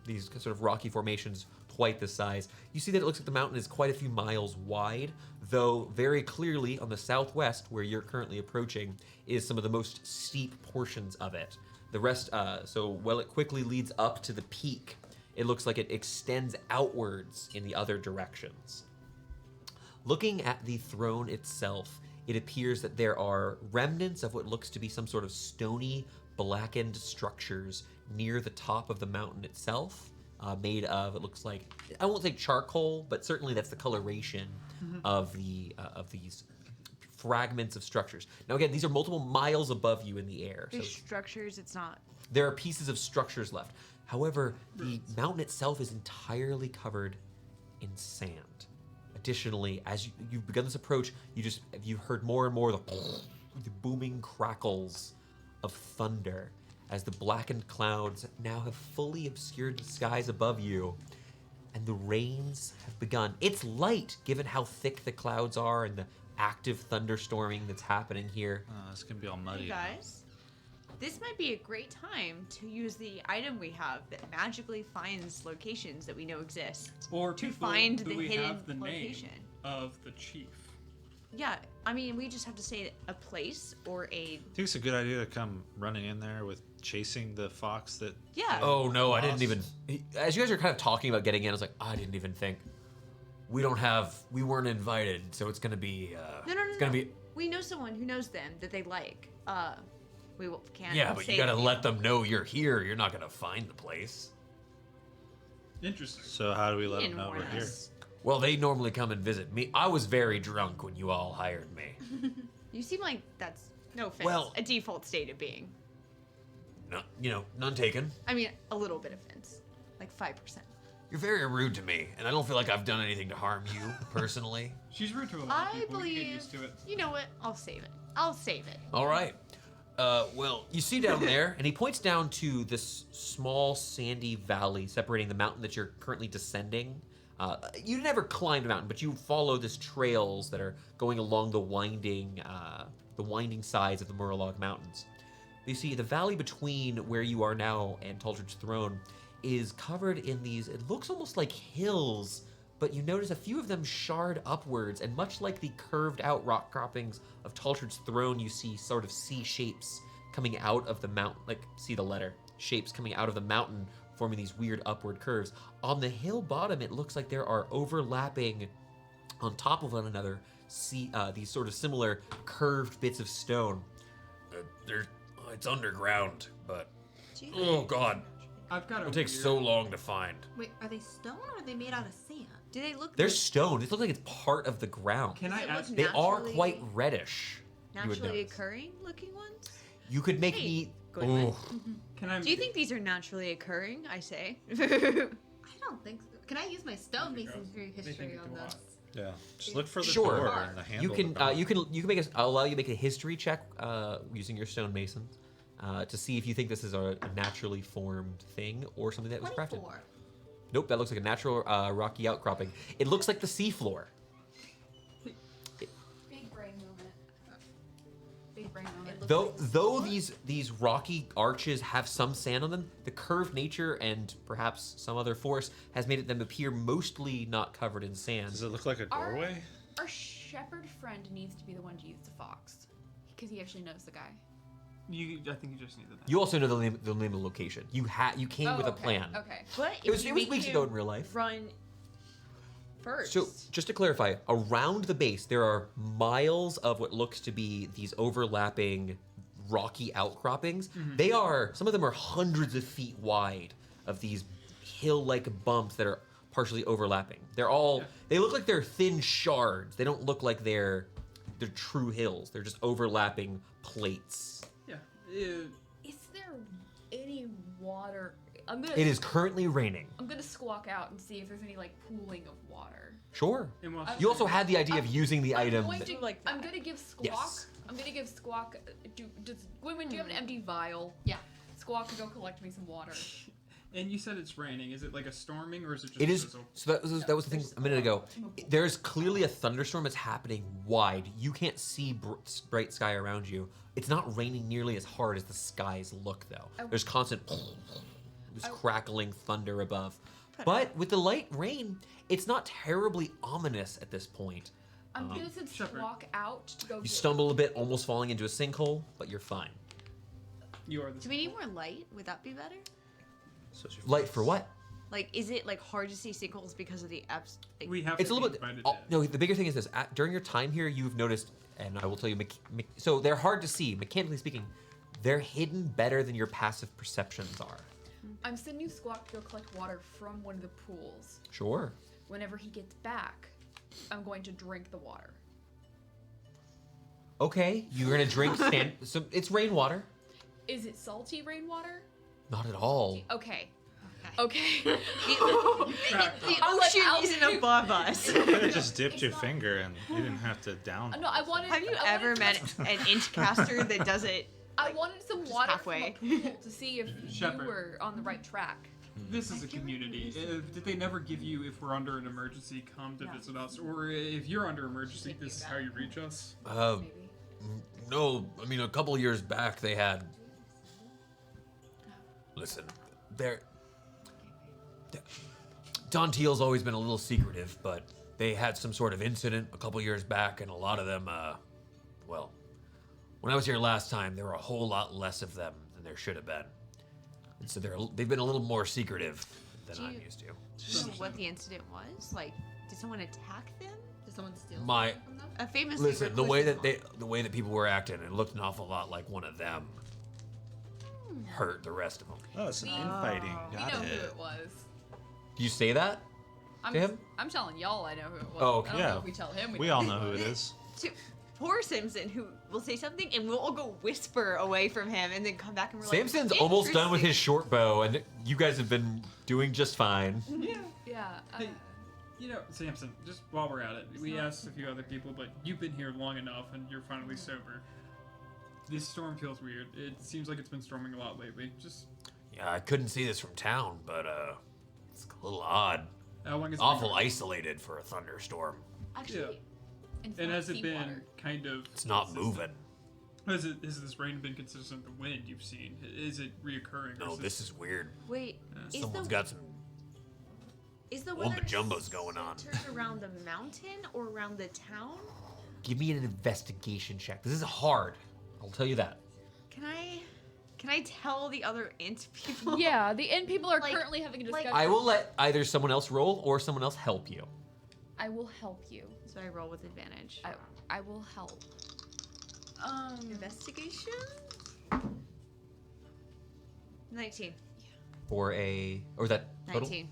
these sort of rocky formations quite this size. You see that it looks like the mountain is quite a few miles wide, though very clearly on the southwest, where you're currently approaching, is some of the most steep portions of it. The rest, while it quickly leads up to the peak, it looks like it extends outwards in the other directions. Looking at the throne itself, it appears that there are remnants of what looks to be some sort of stony, blackened structures near the top of the mountain itself, made of, it looks like, I won't say charcoal, but certainly that's the coloration of these fragments of structures. Now again, these are multiple miles above you in the air. So There's structures, it's not. there are pieces of structures left. However, the mountain itself is entirely covered in sand. Additionally, as you've begun this approach, you've heard more and more the booming crackles of thunder as the blackened clouds now have fully obscured the skies above you, and the rains have begun. It's light, given how thick the clouds are and the active thunderstorming that's happening here. It's gonna be all muddy. Hey guys, this might be a great time to use the item we have that magically finds locations that we know exist. Or to people find who the we hidden have the location. name of the chief. Yeah, I mean, we just have to say a place or a. I think it's a good idea to come running in there with chasing the fox that. Yeah. Oh no, I didn't lost. even. As you guys are kind of talking about getting in, I was like, I didn't even think. We weren't invited, so it's gonna be. No. It's gonna be. We know someone who knows them that they like. Can't. Yeah, but say you gotta it. let them know you're here. You're not gonna find the place. Interesting. So how do we let You them didn't know warn we're here? us. Well, they normally come and visit me. I was very drunk when you all hired me. You seem like that's no offense. Well- a default state of being. No, none taken. I mean, a little bit offense, like 5%. You're very rude to me, and I don't feel like I've done anything to harm you personally. She's rude to a lot of I people. We can get believe. used to it. You know what? I'll save it. I'll save it. All right. Well, You see down there, and he points down to this small sandy valley separating the mountain that you're currently descending. You never climbed the mountain, but you follow this trails that are going along the winding sides of the Murloc Mountains. You see the valley between where you are now and Tultrid's throne is covered in these, it looks almost like hills, but you notice a few of them shard upwards, and much like the curved out rock croppings of Tultrid's throne, you see sort of C shapes coming out of the mountain, like see the letter, shapes coming out of the mountain, forming these weird upward curves. On the hill bottom, it looks like there are overlapping on top of one another, these sort of similar curved bits of stone. it's underground, but Do you, oh god, I've got It'll take so long to find. Wait, are they stone or are they made out of sand? Do they look? They're stone. It looks like it's part of the ground. Can I Does it ask? look They are naturally- quite reddish. You would naturally notice. occurring looking ones? You could make Hey, me. go ahead. Ooh. Can I? Do you think these are naturally occurring? I say. I don't think so. Can I use my stone masonry think history it on could this? Yeah. Just look for the Sure. door and the handle. You of can the door. you can make a. I'll allow you to make a history check using your stonemason to see if you think this is a naturally formed thing or something that was crafted. 24. Nope, that looks like a natural rocky outcropping. It looks like the seafloor. Big brain moment. Big brain moment. Though these rocky arches have some sand on them, the curved nature and perhaps some other force has made them appear mostly not covered in sand. Does it look like a doorway? Our shepherd friend needs to be the one to use the fox, because he actually knows the guy. I think you just need that. You also know the name of the location. You came with a okay, plan. Okay. But It was if you weeks make ago him in real life. Run first. So, just to clarify, around the base there are miles of what looks to be these overlapping rocky outcroppings. They are, some of them are hundreds of feet wide of these hill-like bumps that are partially overlapping. They're all, they look like they're thin shards. They don't look like they're true hills. They're just overlapping plates. Yeah. Is there any water? It is currently raining. I'm gonna squawk out and see if there's any like pooling of water. Sure. And while You also had the idea of using the I'm item. going that- to, Like I'm that. gonna give Squawk. Yes. I'm gonna give Squawk. Does Gwynwen, do you have an empty vial? Yeah. Squawk, go collect me some water. And you said it's raining. Is it like a storming or is it just? It is. drizzle? So that was the thing a minute ago. There's clearly a thunderstorm that's happening wide. You can't see bright sky around you. It's not raining nearly as hard as the skies look, though. There's constant this crackling thunder above. But with the light rain, it's not terribly ominous at this point. I'm gonna send Shepherd. Squawk out to go. You stumble a bit, almost falling into a sinkhole, but you're fine. You are the. Do we need more light? Would that be better? So she- Light for what? Like, is it like hard to see sinkholes because of the apps? Like, We have. It's to a little be bit. invited Oh, in. no, the bigger thing is this. During your time here, you've noticed, and I will tell you, so they're hard to see, mechanically speaking. They're hidden better than your passive perceptions are. I'm sending Squawk to go collect water from one of the pools. Sure. Whenever he gets back, I'm going to drink the water. Okay, you're gonna drink sand. So it's rainwater. Is it salty rainwater? Not at all. Okay. Okay. the I'll let ocean Al- isn't above us. You could have just dipped your finger and you didn't have to down. No, I wanted. Have you I ever wanted- met an inchcaster that does it? I wanted some water halfway. from a pool to see if Shepherd. you were on the right track. This is a community. Did they never give you, if we're under an emergency, come to visit us? Or if you're under emergency, this is how you reach us? Maybe. No, I mean a couple years back they had. Listen, Don Teal's always been a little secretive, but they had some sort of incident a couple years back, and a lot of them, well, when I was here last time, there were a whole lot less of them than there should have been. And so they've been a little more secretive than I'm used to. Do you know what the incident was? Like, did someone attack them? Did someone steal My something from them? A famous. listen, the way that people were acting, it looked an awful lot like one of them hurt the rest of them. Oh, it's an infighting. We Got know who it. it was. Do you say that? I'm, To him? I'm telling y'all I know who it was. Oh, okay. I don't know Yeah. if we tell him. We all know who it is. To poor Simpson, who will say something, and we'll all go whisper away from him, and then come back and we're Samson's like, almost done with his "Interesting." short bow, and you guys have been doing just fine. Yeah. Hey, you know, Samson, just while we're at it, we asked a few other people, but you've been here long enough and you're finally sober. This storm feels weird. It seems like it's been storming a lot lately. Just yeah, I couldn't see this from town, but it's a little odd. how long has Awful it isolated for a thunderstorm. Actually, it's been? And not has it been seawater. kind of? It's not consistent? moving. Has this rain been consistent? The wind you've seen, is it reoccurring? or No, is this is weird. Wait, is Someone's the got some. is the Wumba weather jumbos going on. centered around the mountain or around the town? Give me an investigation check. This is hard. I'll tell you that. Can I tell the other int people? Yeah, the inn people are Like- currently having a like- discussion. I will let either someone else roll or someone else help you. I will help you. So I roll with advantage. I will help. Investigation. 19. or is that total? 19.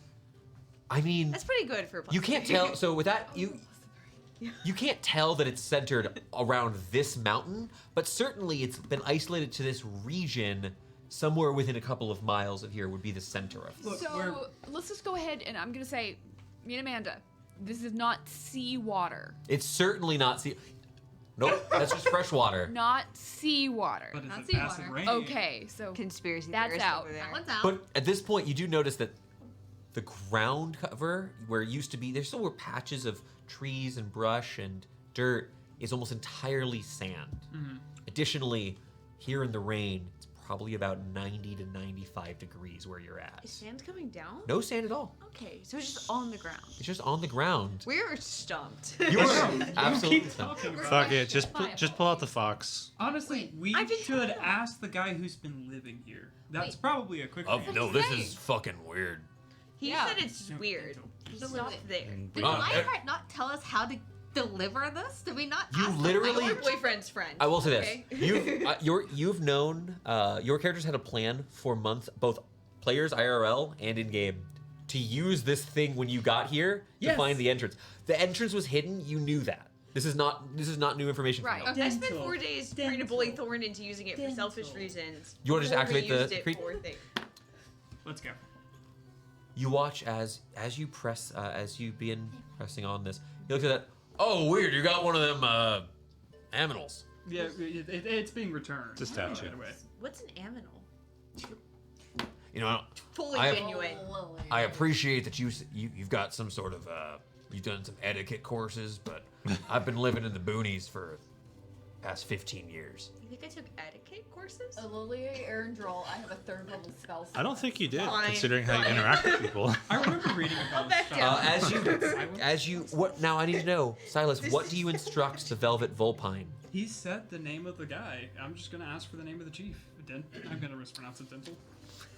I mean, That's pretty good for a you can't tell. So with that, you can't tell that it's centered around this mountain, but certainly it's been isolated to this region. Somewhere within a couple of miles of here would be the center of it. Look, So let's just go ahead and I'm gonna say, me and Amanda, this is not seawater. It's certainly not sea. Nope, that's just fresh water. Not seawater. But Not is it acid seawater. rain? Okay, so Conspiracy That's theorist out. over there. That one's out. But at this point, you do notice that the ground cover, where it used to be, there still were patches of trees and brush and dirt, is almost entirely sand. Additionally, here in the rain, it's probably about 90 to 95 degrees where you're at. Is sand coming down? No sand at all. Okay, so it's just on the ground. It's just on the ground. We're stumped. You are absolutely Keep talking about Fuck it. it. Just pull out the fox. Honestly, we I've been should told. ask the guy who's been living here. That's Wait. probably a quick Oh answer. no, this is fucking weird. He Yeah. said it's just weird. He So stopped wait. there. Did Uh, Lionheart not tell us how to deliver this? Did we not? You ask literally- Your boyfriend's friend. I will say Okay. this: you've known your characters had a plan for months, both players IRL and in game, to use this thing when you got here to Yes. find the entrance. The entrance was hidden. You knew that. This is not new information. For Right. you. I spent Dental. 4 days trying to bully Dental. Thorn into using it for selfish reasons. You wanna just before we activate the used it creep? for thing. Let's go. You watch as you press as you begin pressing on this. You look at that. Oh, weird! You got one of them aminals. Yeah, it's being returned. It's a statue. Right away. What's an aminal? You know, Fully I have- genuine. I appreciate that you've got some sort of you've done some etiquette courses, but I've been living in the boonies for the past 15 years. You think I took etiquette courses? Lilia Arendrol, I have a 3rd level spell. I don't think you did, Fine, considering how you fine. interact with people. I remember reading about back stuff. down. As you what now? I need to know, Silas. What do you instruct the Velvet Vulpine? He said the name of the guy. I'm just gonna ask for the name of the chief. I'm gonna mispronounce it, Dental.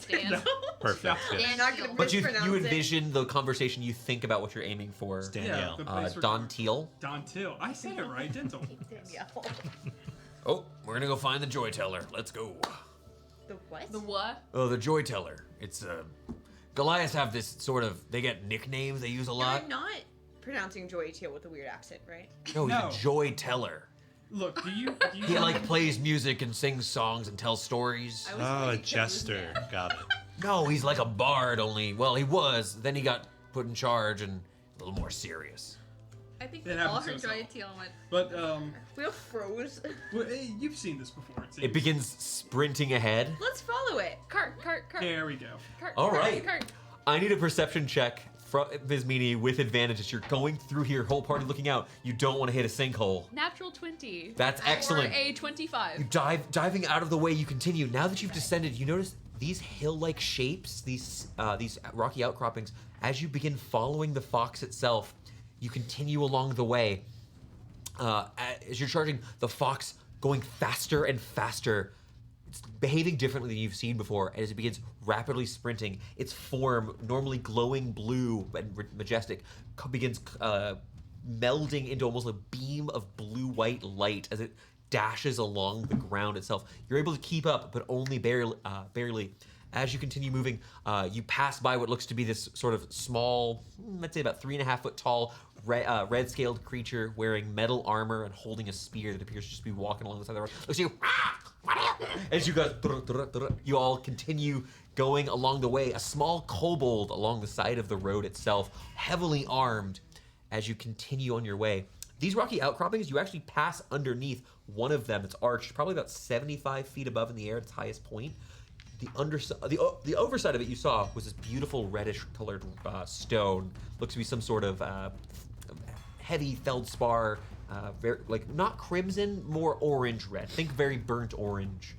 Dan. Perfect. Yeah. I'm not gonna But you mispronounce it. envision the conversation. You think about what you're aiming for. Danielle. Yeah, the place we're Don going. Teal. Don Till. I said it right, Dental. Danielle. oh, we're gonna go find the Joy Teller. Let's go. The what? The what? Oh, the Joy Teller. It's Goliaths have this sort of. They get nicknames they use a lot. You're not pronouncing Joy Teal with a weird accent, right? No, he's No. a Joy Teller. Look, do you He like plays music and sings songs and tells stories. I was Oh, a like, jester. Got it. No, he's like a bard. Only, well, he was. Then he got put in charge and a little more serious. I think It all happens her to us joy all. teal went. But We all froze. well, you've seen this before. It, It seems. begins sprinting ahead. Let's follow it. Cart. There we go. All right. Cart. I need a perception check from Ms. Meany with advantage. As you're going through here, whole party looking out. You don't want to hit a sinkhole. Natural 20. That's excellent. Or a 25. You diving out of the way. You continue. Now that you've descended, you notice these hill-like shapes, these rocky outcroppings. As you begin following the fox itself, you continue along the way. As you're charging, the fox going faster and faster. It's behaving differently than you've seen before, and as it begins rapidly sprinting, its form, normally glowing blue and majestic, begins melding into almost a beam of blue-white light as it dashes along the ground itself. You're able to keep up, but only barely. As you continue moving, you pass by what looks to be this sort of small, let's say about 3.5 foot tall, red-scaled creature wearing metal armor and holding a spear that appears to just be walking along the side of the road. Looks at you. As you guys, you all continue going along the way. A small kobold along the side of the road itself, heavily armed, as you continue on your way. These rocky outcroppings, you actually pass underneath one of them. It's arched, probably about 75 feet above in the air at its highest point. The overside of it you saw was this beautiful reddish-colored stone. Looks to be some sort of heavy feldspar, very, like not crimson, more orange-red. Think very burnt orange,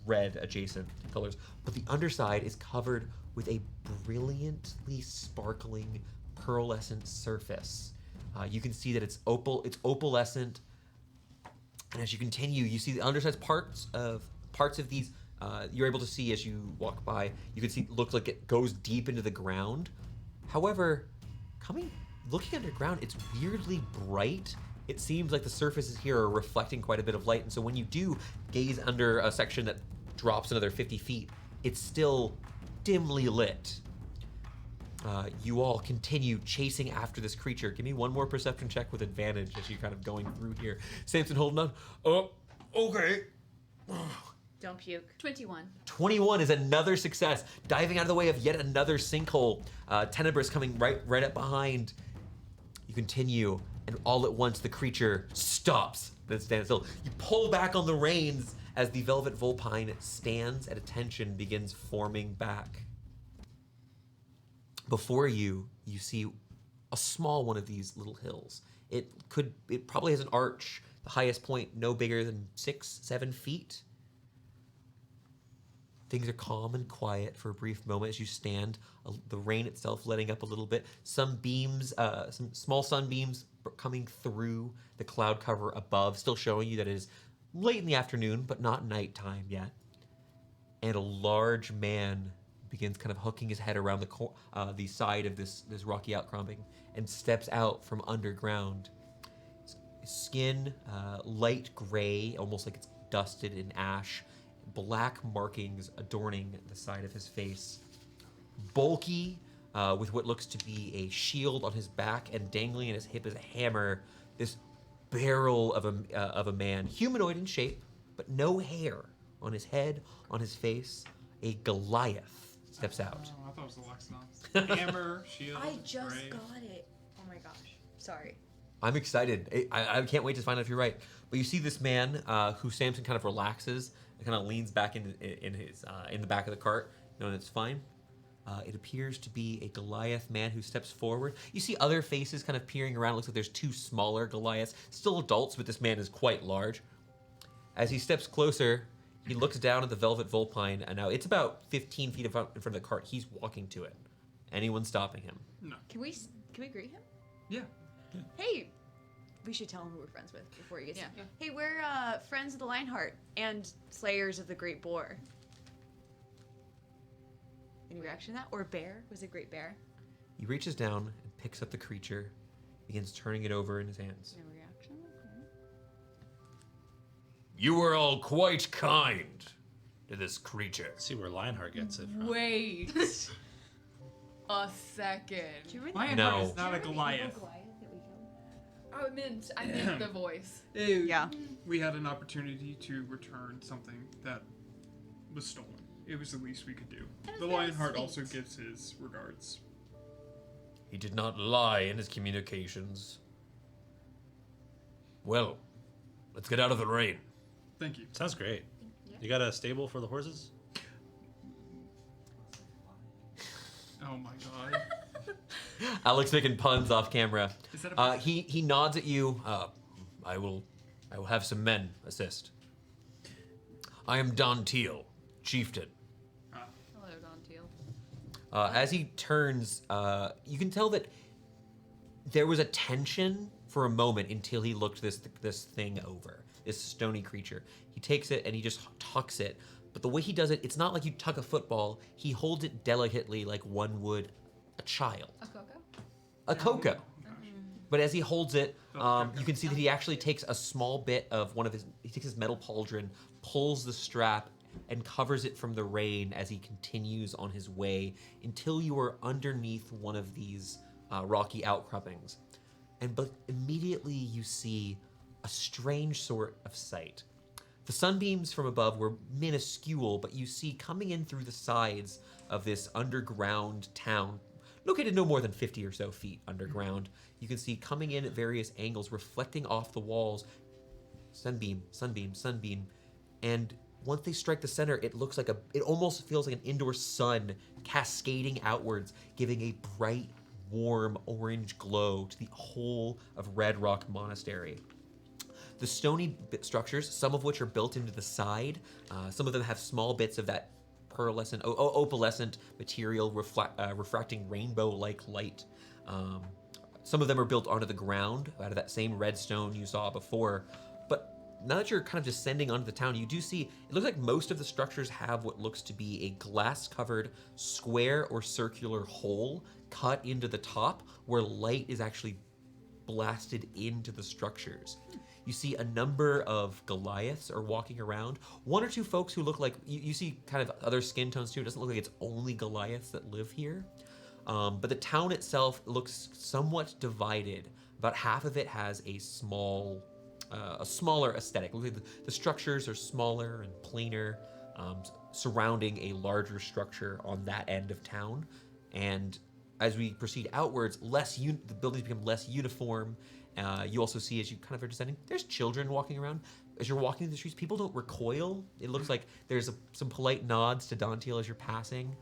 red adjacent colors. But the underside is covered with a brilliantly sparkling pearlescent surface. You can see that it's opalescent, and as you continue, you see the underside parts of these. You're able to see as you walk by. You can see it looks like it goes deep into the ground. However, looking underground, it's weirdly bright. It seems like the surfaces here are reflecting quite a bit of light, and so when you do gaze under a section that drops another 50 feet, it's still dimly lit. You all continue chasing after this creature. Give me one more perception check with advantage as you're kind of going through here. Samson holding on. Oh, okay. Don't puke. 21. 21 is another success. Diving out of the way of yet another sinkhole. Tenebris coming right up behind. You continue, and all at once the creature stops, then stands still. You pull back on the reins as the velvet vulpine stands at attention, begins forming back. Before you, you see a small one of these little hills. It probably has an arch, the highest point no bigger than 6-7 feet. Things are calm and quiet for a brief moment as you stand, the rain itself letting up a little bit. Some beams, some small sunbeams coming through the cloud cover above, still showing you that it is late in the afternoon, but not nighttime yet. And a large man begins kind of hooking his head around the side of this rocky outcropping and steps out from underground. His skin, light gray, almost like it's dusted in ash. Black markings adorning the side of his face. Bulky, with what looks to be a shield on his back, and dangling in his hip is a hammer. This barrel of a man, humanoid in shape, but no hair on his head, on his face. A Goliath steps out. Oh, I thought it was the Lexnons. Hammer, shield, I just gray. got it. Oh my gosh. Sorry. I'm excited. I can't wait to find out if you're right. But you see this man who Samson kind of relaxes and kind of leans back in the back of the cart. You know, and it's fine. It appears to be a Goliath man who steps forward. You see other faces kind of peering around. It looks like there's two smaller Goliaths, still adults, but this man is quite large. As he steps closer, he looks down at the velvet vulpine, and now it's about 15 feet in front of the cart. He's walking to it. Anyone stopping him? No. Can we greet him? Yeah. Hey, we should tell him who we're friends with before he gets Yeah. in. Hey, we're friends of the Lionheart and Slayers of the Great Boar. Any reaction to that? Or bear? Was it Great Bear? He reaches down and picks up the creature, begins turning it over in his hands. No reaction? Okay. You were all quite kind to this creature. Let's see where Lionheart gets it from. Wait. A second. Do you remember Lionheart No. is not a Goliath. I meant the voice. Yeah. We had an opportunity to return something that was stolen. It was the least we could do. That is The very Lionheart sweet. also gives his regards. He did not lie in his communications. Well, let's get out of the rain. Thank you. Sounds great. You got a stable for the horses? Oh my god. Alex making puns off camera. Is that a He nods at you. I will have some men assist. I am Don Teal, chieftain. Hello, Don Teal. As he turns, you can tell that there was a tension for a moment until he looked this thing over, this stony creature. He takes it and he just tucks it. But the way he does it, it's not like you tuck a football. He holds it delicately like one would a child. A Coco? A cocoa. But as he holds it, you can see that he actually takes a small bit of he takes his metal pauldron, pulls the strap, and covers it from the rain as he continues on his way until you are underneath one of these rocky outcroppings. But immediately you see a strange sort of sight. The sunbeams from above were minuscule, but you see coming in through the sides of this underground town, located no more than 50 or so feet underground, you can see coming in at various angles, reflecting off the walls, sunbeam, sunbeam, sunbeam, and once they strike the center, it looks like it almost feels like an indoor sun cascading outwards, giving a bright, warm orange glow to the whole of Red Rock Monastery. The stony structures, some of which are built into the side, some of them have small bits of that pearlescent, opalescent material refracting rainbow-like light. Some of them are built onto the ground out of that same red stone you saw before. But now that you're kind of descending onto the town, you do see, it looks like most of the structures have what looks to be a glass-covered square or circular hole cut into the top where light is actually blasted into the structures. You see a number of Goliaths are walking around. One or two folks who look like, you see kind of other skin tones too. It doesn't look like it's only Goliaths that live here. But the town itself looks somewhat divided. About half of it has a smaller aesthetic. Looks like the structures are smaller and plainer, surrounding a larger structure on that end of town. And as we proceed outwards, the buildings become less uniform. You also see, as you kind of are descending, there's children walking around. As you're walking through the streets, people don't recoil. It looks like there's some polite nods to Dantiel as you're passing.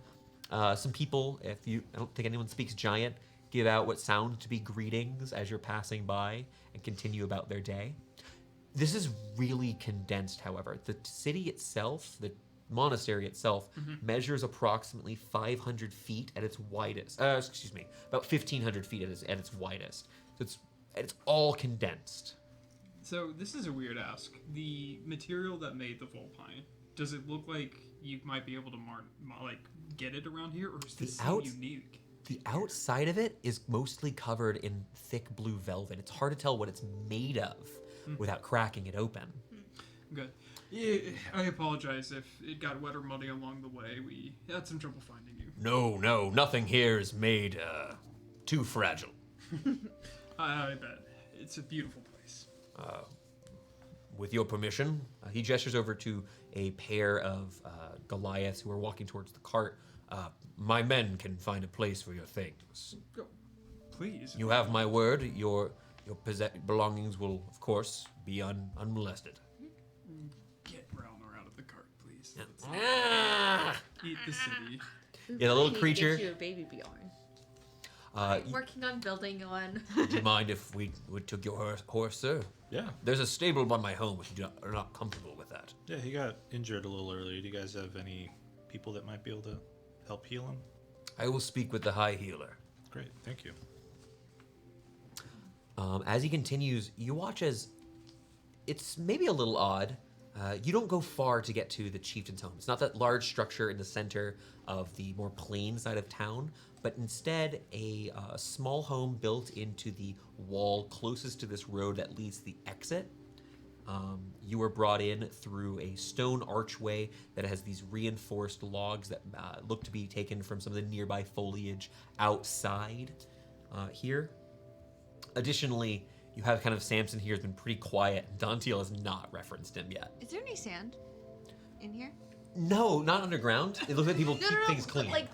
Some people, I don't think anyone speaks Giant, give out what sound to be greetings as you're passing by and continue about their day. This is really condensed, however. The city itself, the monastery itself, measures approximately 500 feet at its widest. About 1,500 feet at its widest. So it's all condensed. So this is a weird ask. The material that made the Volpine, does it look like you might be able to get it around here, or is this so unique? The outside of it is mostly covered in thick blue velvet. It's hard to tell what it's made of without cracking it open. Good. Yeah, I apologize if it got wet or muddy along the way. We had some trouble finding you. No, nothing here is made too fragile. I bet. It's a beautiful place. With your permission, He gestures over to a pair of Goliaths who are walking towards the cart. my men can find a place for your things. Go. Please. You have my word. Your belongings will, of course, be unmolested. Get Ralnor out of the cart, please. Ah! Eat the city. Yeah, the little Need to creature. Get you a baby Bjorn. Working on building one. Do you mind if we took your horse, sir? Yeah. There's a stable by my home if you are not comfortable with that. Yeah, he got injured a little earlier. Do you guys have any people that might be able to help heal him? I will speak with the high healer. Great, thank you. As he continues, you watch as it's maybe a little odd. You don't go far to get to the chieftain's home. It's not that large structure in the center of the more plain side of town, but instead a small home built into the wall closest to this road that leads to the exit. You were brought in through a stone archway that has these reinforced logs that look to be taken from some of the nearby foliage outside here. Additionally, you have kind of Samson here has been pretty quiet. Dantiel has not referenced him yet. Is there any sand in here? No, not underground. It looks like people keep things but, clean. like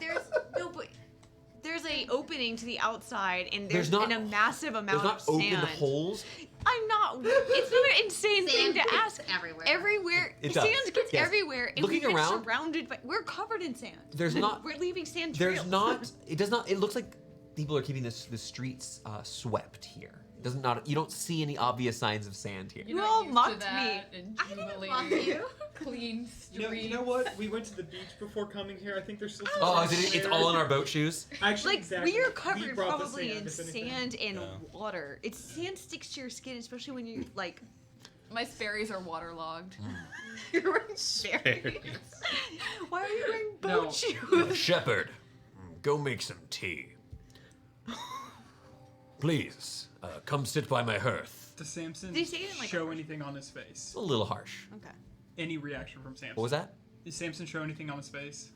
there's a opening to the outside, and There's there's not- a massive amount There's not of sand. open holes. I'm not. It's not an insane thing Sand to gets ask. everywhere. Everywhere. It does, Sand gets yes. everywhere. And Looking we've been around- surrounded by. We're covered in sand. There's not- We're leaving sand trails. There's not. It does not. It looks like people are keeping the streets swept here. It doesn't not. You don't see any obvious signs of sand here. You all mocked me. And I didn't Jubilee. mock you. Clean streets. You know what? We went to the beach before coming here. I think there's still some Oh, sand it's there. all in our boat shoes. Actually, Like exactly. we are We covered brought the probably sand, in if anything. sand and Yeah. water. It's sand sticks to your skin, especially when you're like My Sperry's are waterlogged. you're wearing berries. Why are you wearing boat No. shoes? Shepherd, go make some tea. Please, come sit by my hearth. Does Samson Did he say it in, like, show a- anything on his face? It's a little harsh. Okay. Any reaction from Samson? What was that? Did Samson show anything on his face?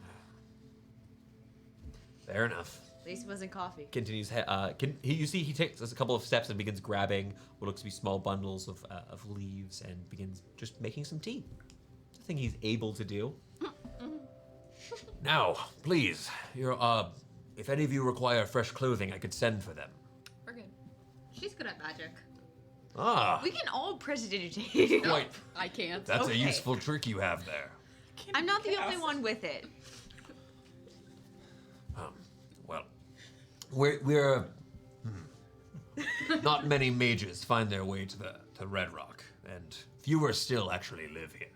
Fair enough. At least it wasn't coffee. Continues. You see, he takes a couple of steps and begins grabbing what looks to be small bundles of leaves and begins just making some tea. It's a thing he's able to do. Now, please, if any of you require fresh clothing, I could send for them. We're good. She's good at magic. Ah, We can all prestidigitate. quite. I can't. That's Okay. a useful trick you have there. I'm not the only one with it. Well, we're not many mages find their way to Red Rock, and fewer still actually live here.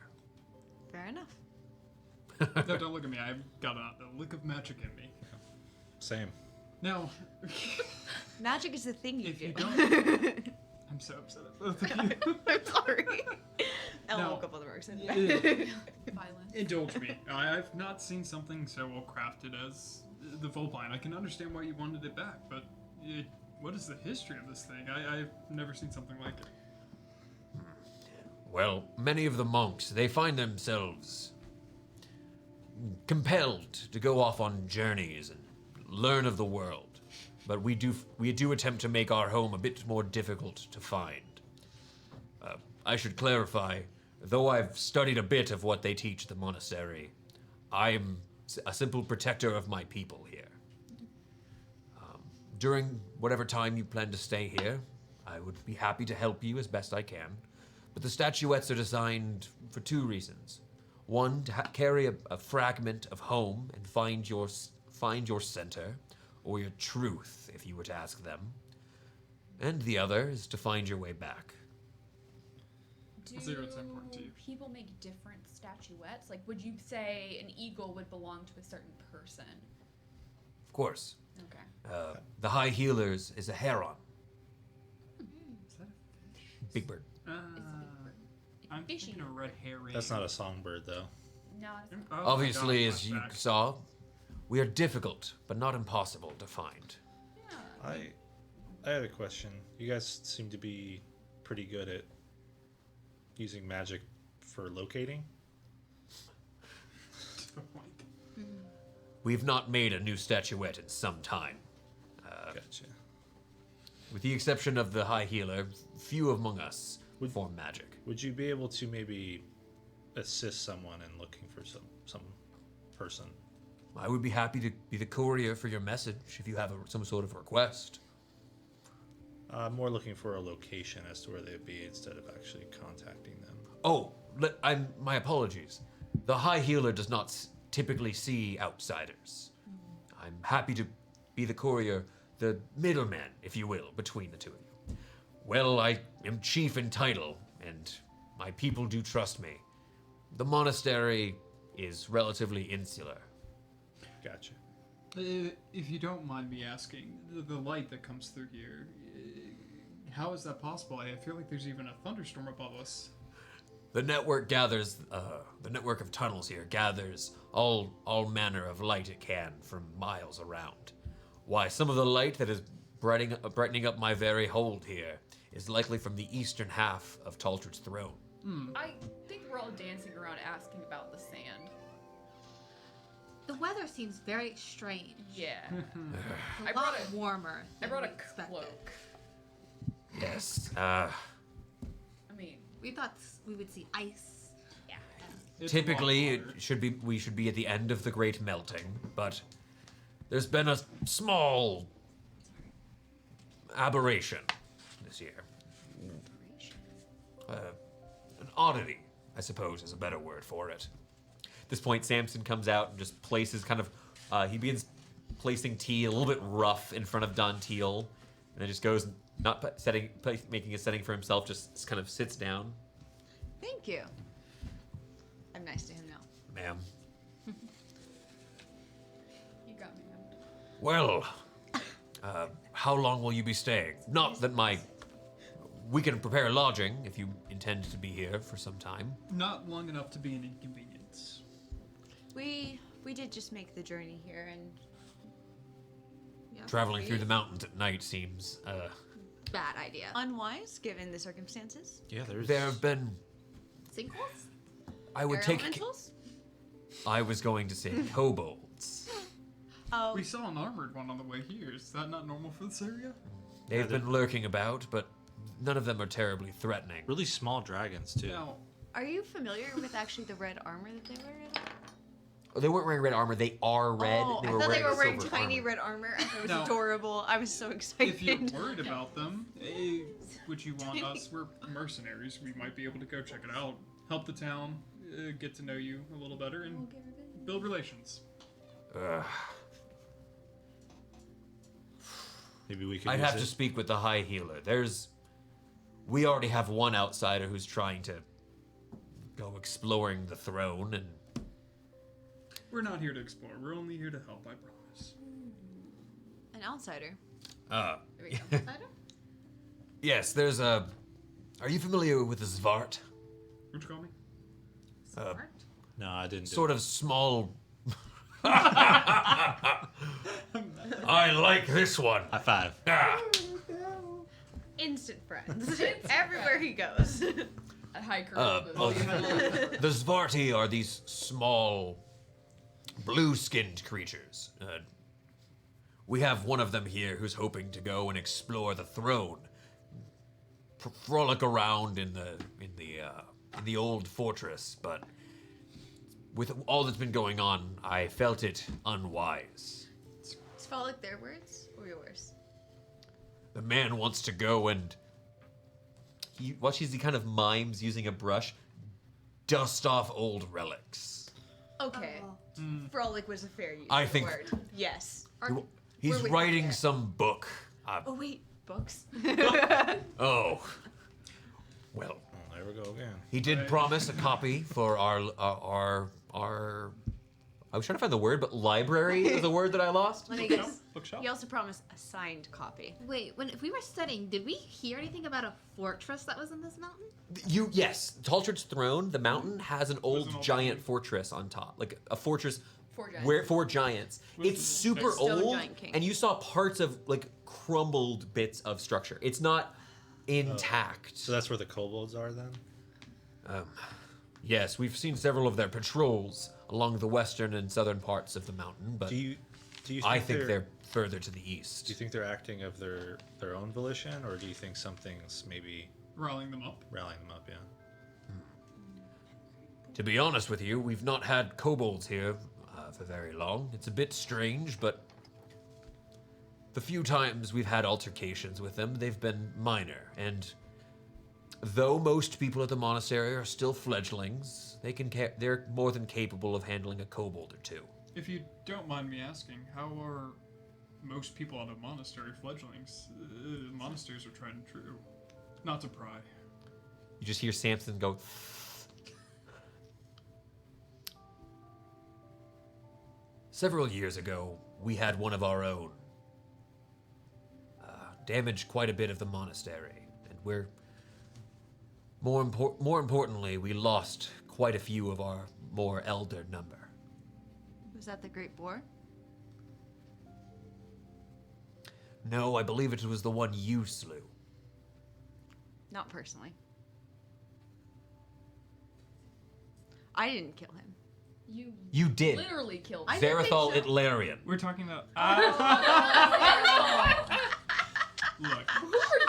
Fair enough. No, don't look at me. I've got a lick of magic in me. Same. Now, Magic is the thing you if do. you don't, I'm so upset at both of you. I'm sorry. Ellen No. woke up on the wrong side. Violence. Indulge me. I've not seen something so well crafted as the Volpine. I can understand why you wanted it back, but what is the history of this thing? I've never seen something like it. Well, many of the monks, they find themselves compelled to go off on journeys and learn of the world. But we do attempt to make our home a bit more difficult to find. I should clarify, though I've studied a bit of what they teach at the monastery, I'm a simple protector of my people here. During whatever time you plan to stay here, I would be happy to help you as best I can. But the statuettes are designed for two reasons. One, to carry a fragment of home and find your center, or your truth, if you were to ask them. And the other is to find your way back. Do Zero, it's important to you. people make different statuettes? Like, would you say an eagle would belong to a certain person? Of course. Okay. The High Healers is a heron. Is that a fish? Big bird. I'm Fishy thinking a red herring. That's not a songbird, though. No, it's Oh my Obviously, God, as you flashback. saw, we are difficult, but not impossible to find. yeah. I had a question. You guys seem to be pretty good at using magic for locating. To the point. We've not made a new statuette in some time. Gotcha. With the exception of the High Healer, few among us form magic. Would you be able to maybe assist someone in looking for some person? I would be happy to be the courier for your message if you have some sort of request. More looking for a location as to where they'd be instead of actually contacting them. Oh, my apologies. The High Healer does not typically see outsiders. I'm happy to be the courier, the middleman, if you will, between the two of you. Well, I am chief in title, and my people do trust me. The monastery is relatively insular. Gotcha. If you don't mind me asking, the light that comes through here, how is that possible? I feel like there's even a thunderstorm above us. The network gathers, the network of tunnels here gathers all manner of light it can from miles around. Why, some of the light that is brightening up my very hold here is likely from the eastern half of Taltrid's throne. I think we're all dancing around asking about the sand. The weather seems very strange. Yeah. A I lot brought a- warmer. I than brought we a expected. cloak. Yes, I mean, We thought we would see ice. yeah. It's a lot typically hotter. we should be at the end of the great melting, but there's been a small aberration this year. An oddity, I suppose, is a better word for it. At this point, Samson comes out and just places he begins placing tea a little bit rough in front of Don Teal, and then just goes, making a setting for himself, just kind of sits down. Thank you. I'm nice to him now. Ma'am. You got me. Man. Well, how long will you be staying? Not that we can prepare lodging if you intend to be here for some time. Not long enough to be an inconvenience. We did just make the journey here, and Yeah, Traveling through the mountains at night seems, bad idea. unwise given the circumstances. Yeah, there have been, Sinkholes? I would Air take, elementals? I was going to say kobolds. Oh, We saw an armored one on the way here. Is that not normal for this area? They've been lurking about, but none of them are terribly threatening. really small dragons too. Now, are you familiar with actually the red armor that they wear at all? Oh, they weren't wearing red armor, they are red. Oh, I thought they were wearing silver tiny armor. red armor. I thought it was No. adorable. I was so excited. if you're worried about them, would you want us? We're mercenaries. We might be able to go check it out, help the town, get to know you a little better, and build relations. Maybe we could. I'd use have to speak with the High Healer. We already have one outsider who's trying to go exploring the throne, and We're not here to explore. We're only here to help. I promise. An outsider. uh, There we go. yes, there's a. Are you familiar with the Xvart? What'd you call me? Smart. No, I didn't. Sort of small. I like this one. High five. Ah. Instant friends. Everywhere he goes. hiker. The Xvarti are these small, blue-skinned creatures. We have one of them here who's hoping to go and explore the throne, frolic around in the old fortress. But with all that's been going on, I felt it unwise. Is Frolic their words or yours? The man wants to go and He kind of mimes using a brush, dust off old relics. Okay. Frolic was a fair use I of the think- word. Yes. He's We're with writing you. some book. Oh wait, books. Oh. Well, Oh, there we go again. he did promise a copy for our. I was trying to find the word, but library is the word that I lost. Let me guess. Bookshelf. He also promised a signed copy. Wait, if we were studying, did we hear anything about a fortress that was in this mountain? Yes, Taltrid's throne, the mountain has an old an old giant fortress on top, like a fortress Four giants. where 4 giants. It's super Stone old, giant king. and you saw parts of like crumbled bits of structure. It's not intact. So that's where the kobolds are then? Yes, we've seen several of their patrols along the western and southern parts of the mountain, but Do you think I think they're further to the east. Do you think they're acting of their own volition, or do you think something's maybe Rallying them up. rallying them up? Yeah. To be honest with you, we've not had kobolds here for very long. It's a bit strange, but the few times we've had altercations with them, they've been minor. And though most people at the monastery are still fledglings, they're more than capable of handling a kobold or two. If you don't mind me asking, how are most people at a monastery fledglings? Monasteries are tried and true. Not to pry. You just hear Samson go. Several years ago, we had one of our own damaged quite a bit of the monastery, and we're more importantly, we lost quite a few of our more elder number. Was that the Great Boar? No, I believe it was the one you slew. Not personally. I didn't kill him. You did. Literally killed I him. didn't think Zarathol so. Itlarian. We're talking about. Look,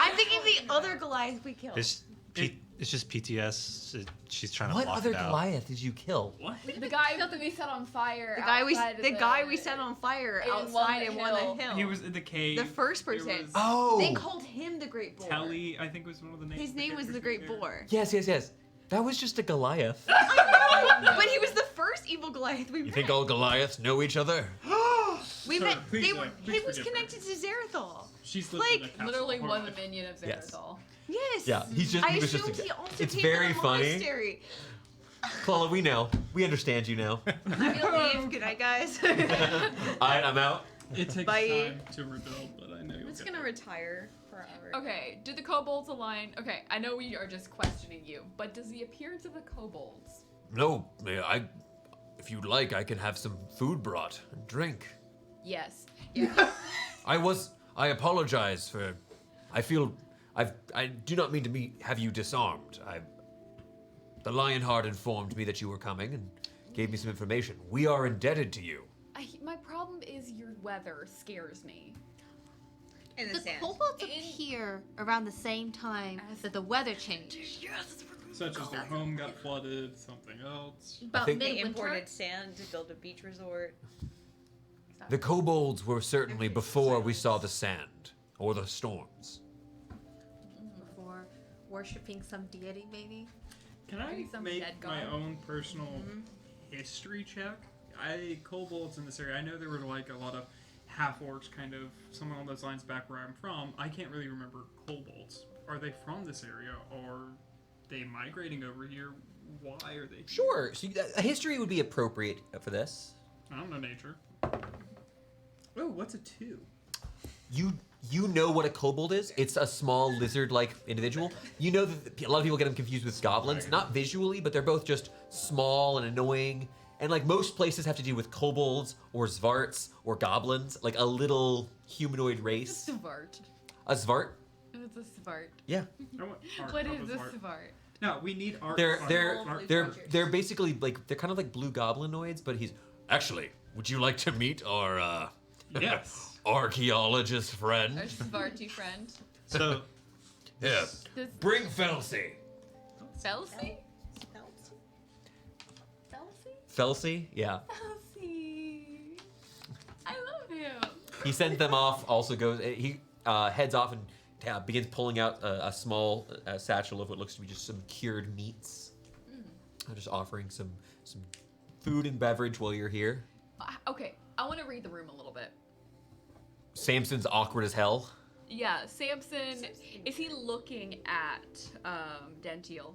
I'm thinking the other Goliath we killed. It's just PTS. She's trying to What block other it out. Goliath did you kill? what? The guy that we set on fire. The guy we outside of set on fire in outside in Walnut Walnut Hill. He was in the cave. The first It person. was Oh. They called him the Great Boar. Telly, I think was one of the names. His of the name was the characters Great in Boar. Yes. That was just a Goliath. But he was the first evil Goliath we You met. think all Goliaths know each other? We Sir, met. please, They sir, were. please He was forgive her. connected to Zarathol. She's lived Like, in a castle Literally all her one life. minion of Yes. Zarathol. Yes. Yeah, he was just I a. assumed he also It's came very from the funny. monastery. Claudia, we know. We understand you now. I'm gonna leave. Good night, guys. All right, I'm out. It takes Bye. time to rebuild, but I know I'm you'll just get gonna there. retire forever. Okay, do the kobolds align? Okay, I know we are just questioning you, but does the appearance of the kobolds? No, if you'd like, I can have some food brought and drink. Yes. I apologize for. I do not mean to have you disarmed. The Lionheart informed me that you were coming and gave me some information. We are indebted to you. My problem is your weather scares me. In the The sand. kobolds appear around the same time that the weather changed. Such as their home got flooded, something else. About think- They midwinter. imported sand to build a beach resort. The kobolds were certainly before we saw the sand or the storms. Before worshipping some deity, maybe. Can I Maybe some make dead my god? own personal history check? Kobolds in this area, I know there were like a lot of half orcs, kind of something along those lines back where I'm from. I can't really remember kobolds. Are they from this area or they migrating over here? Why are they here? Sure. So a history would be appropriate for this. I don't know nature. Oh, what's a 2? You know what a kobold is? It's a small lizard-like individual. You know that a lot of people get them confused with goblins, not visually, but they're both just small and annoying. And like most places have to do with kobolds or Xvarts or goblins, like a little humanoid race. Svart. A Xvart? It's a Svart. Yeah. I want art What of is a a Zwart. Svart? No, we need art. They're basically like they're kind of like blue goblinoids, but he's Actually, would you like to meet our Yes. archaeologist friend? Our Svarty friend. So, Yeah. Does Bring Felsi. Felsi? Felsi. Yeah. Felsi. I love him. He sends them off. Also goes. He heads off and begins pulling out a small satchel of what looks to be just some cured meats. Just offering some food and beverage while you're here. Okay, I want to read the room a little bit. Samson's awkward as hell. Yeah, Samson. Is he looking at Dantiel?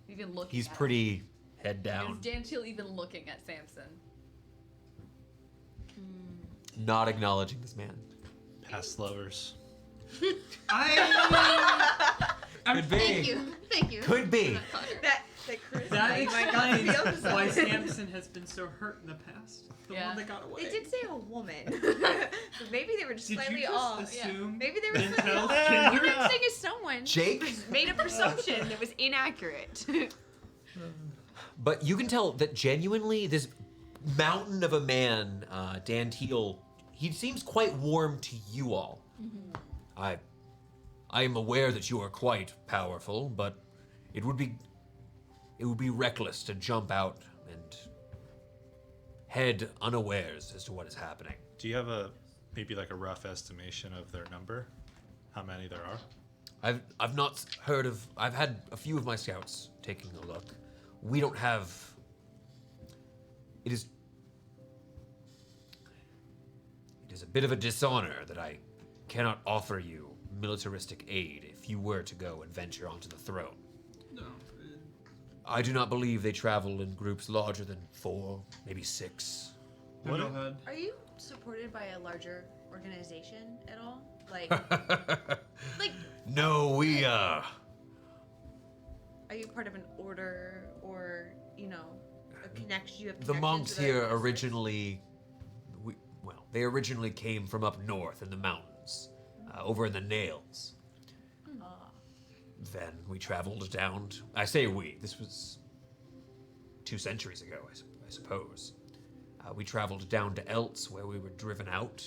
Even looking. He's at pretty head Is down, Dantiel even looking at Samson? not acknowledging this man. past lovers. Could be. Thank you. Could be. That charisma That you might not be able explains to why say. Samson has been so hurt in the past. The Yeah. one that got away. They did say a woman. But maybe they were just Did slightly you just off. assume? Maybe they were Didn't slightly tell off. Kendra? You're not saying it's someone. Jake? Made a presumption that was inaccurate. But you can tell that genuinely, this mountain of a man, Dan Teal, he seems quite warm to you all. I am aware that you are quite powerful, but it would be reckless to jump out and head unawares as to what is happening. Do you have maybe like a rough estimation of their number? How many there are? I've not heard of. I've had a few of my scouts taking a look. We don't have. It is a bit of a dishonor that I cannot offer you militaristic aid if you were to go and venture onto the throne. No. I do not believe they travel in groups larger than 4, maybe 6. What? Go ahead. Are you supported by a larger organization at all? Like, No, we are you part of an order or, a connection? You have the connections monks with other here monsters? originally, they originally came from up north in the mountains, over in the Nails. Then we traveled down. I say we. This was 2 centuries ago, I suppose. We traveled down to Eltz, where we were driven out,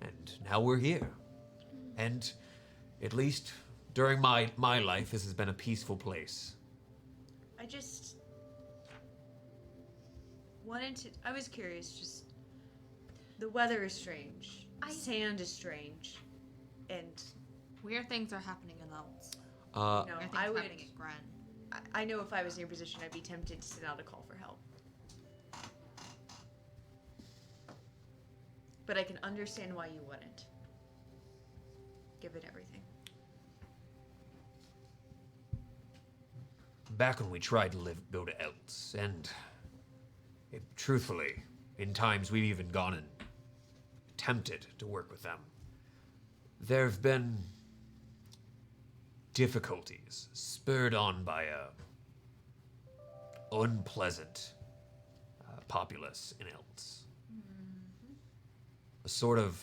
and now we're here. And at least during my life, this has been a peaceful place. I just wanted to. I was curious. Just the weather is strange. Sand is strange, and Weird things are happening in Elts. no, Weird things I would. happening in Gren. I know if I was in your position, I'd be tempted to send out a call for help. But I can understand why you wouldn't. Give it everything. Back when we tried to go to Eltz, and truthfully, in times we've even gone and attempted to work with them, there have been difficulties spurred on by a unpleasant populace in Eltz. A sort of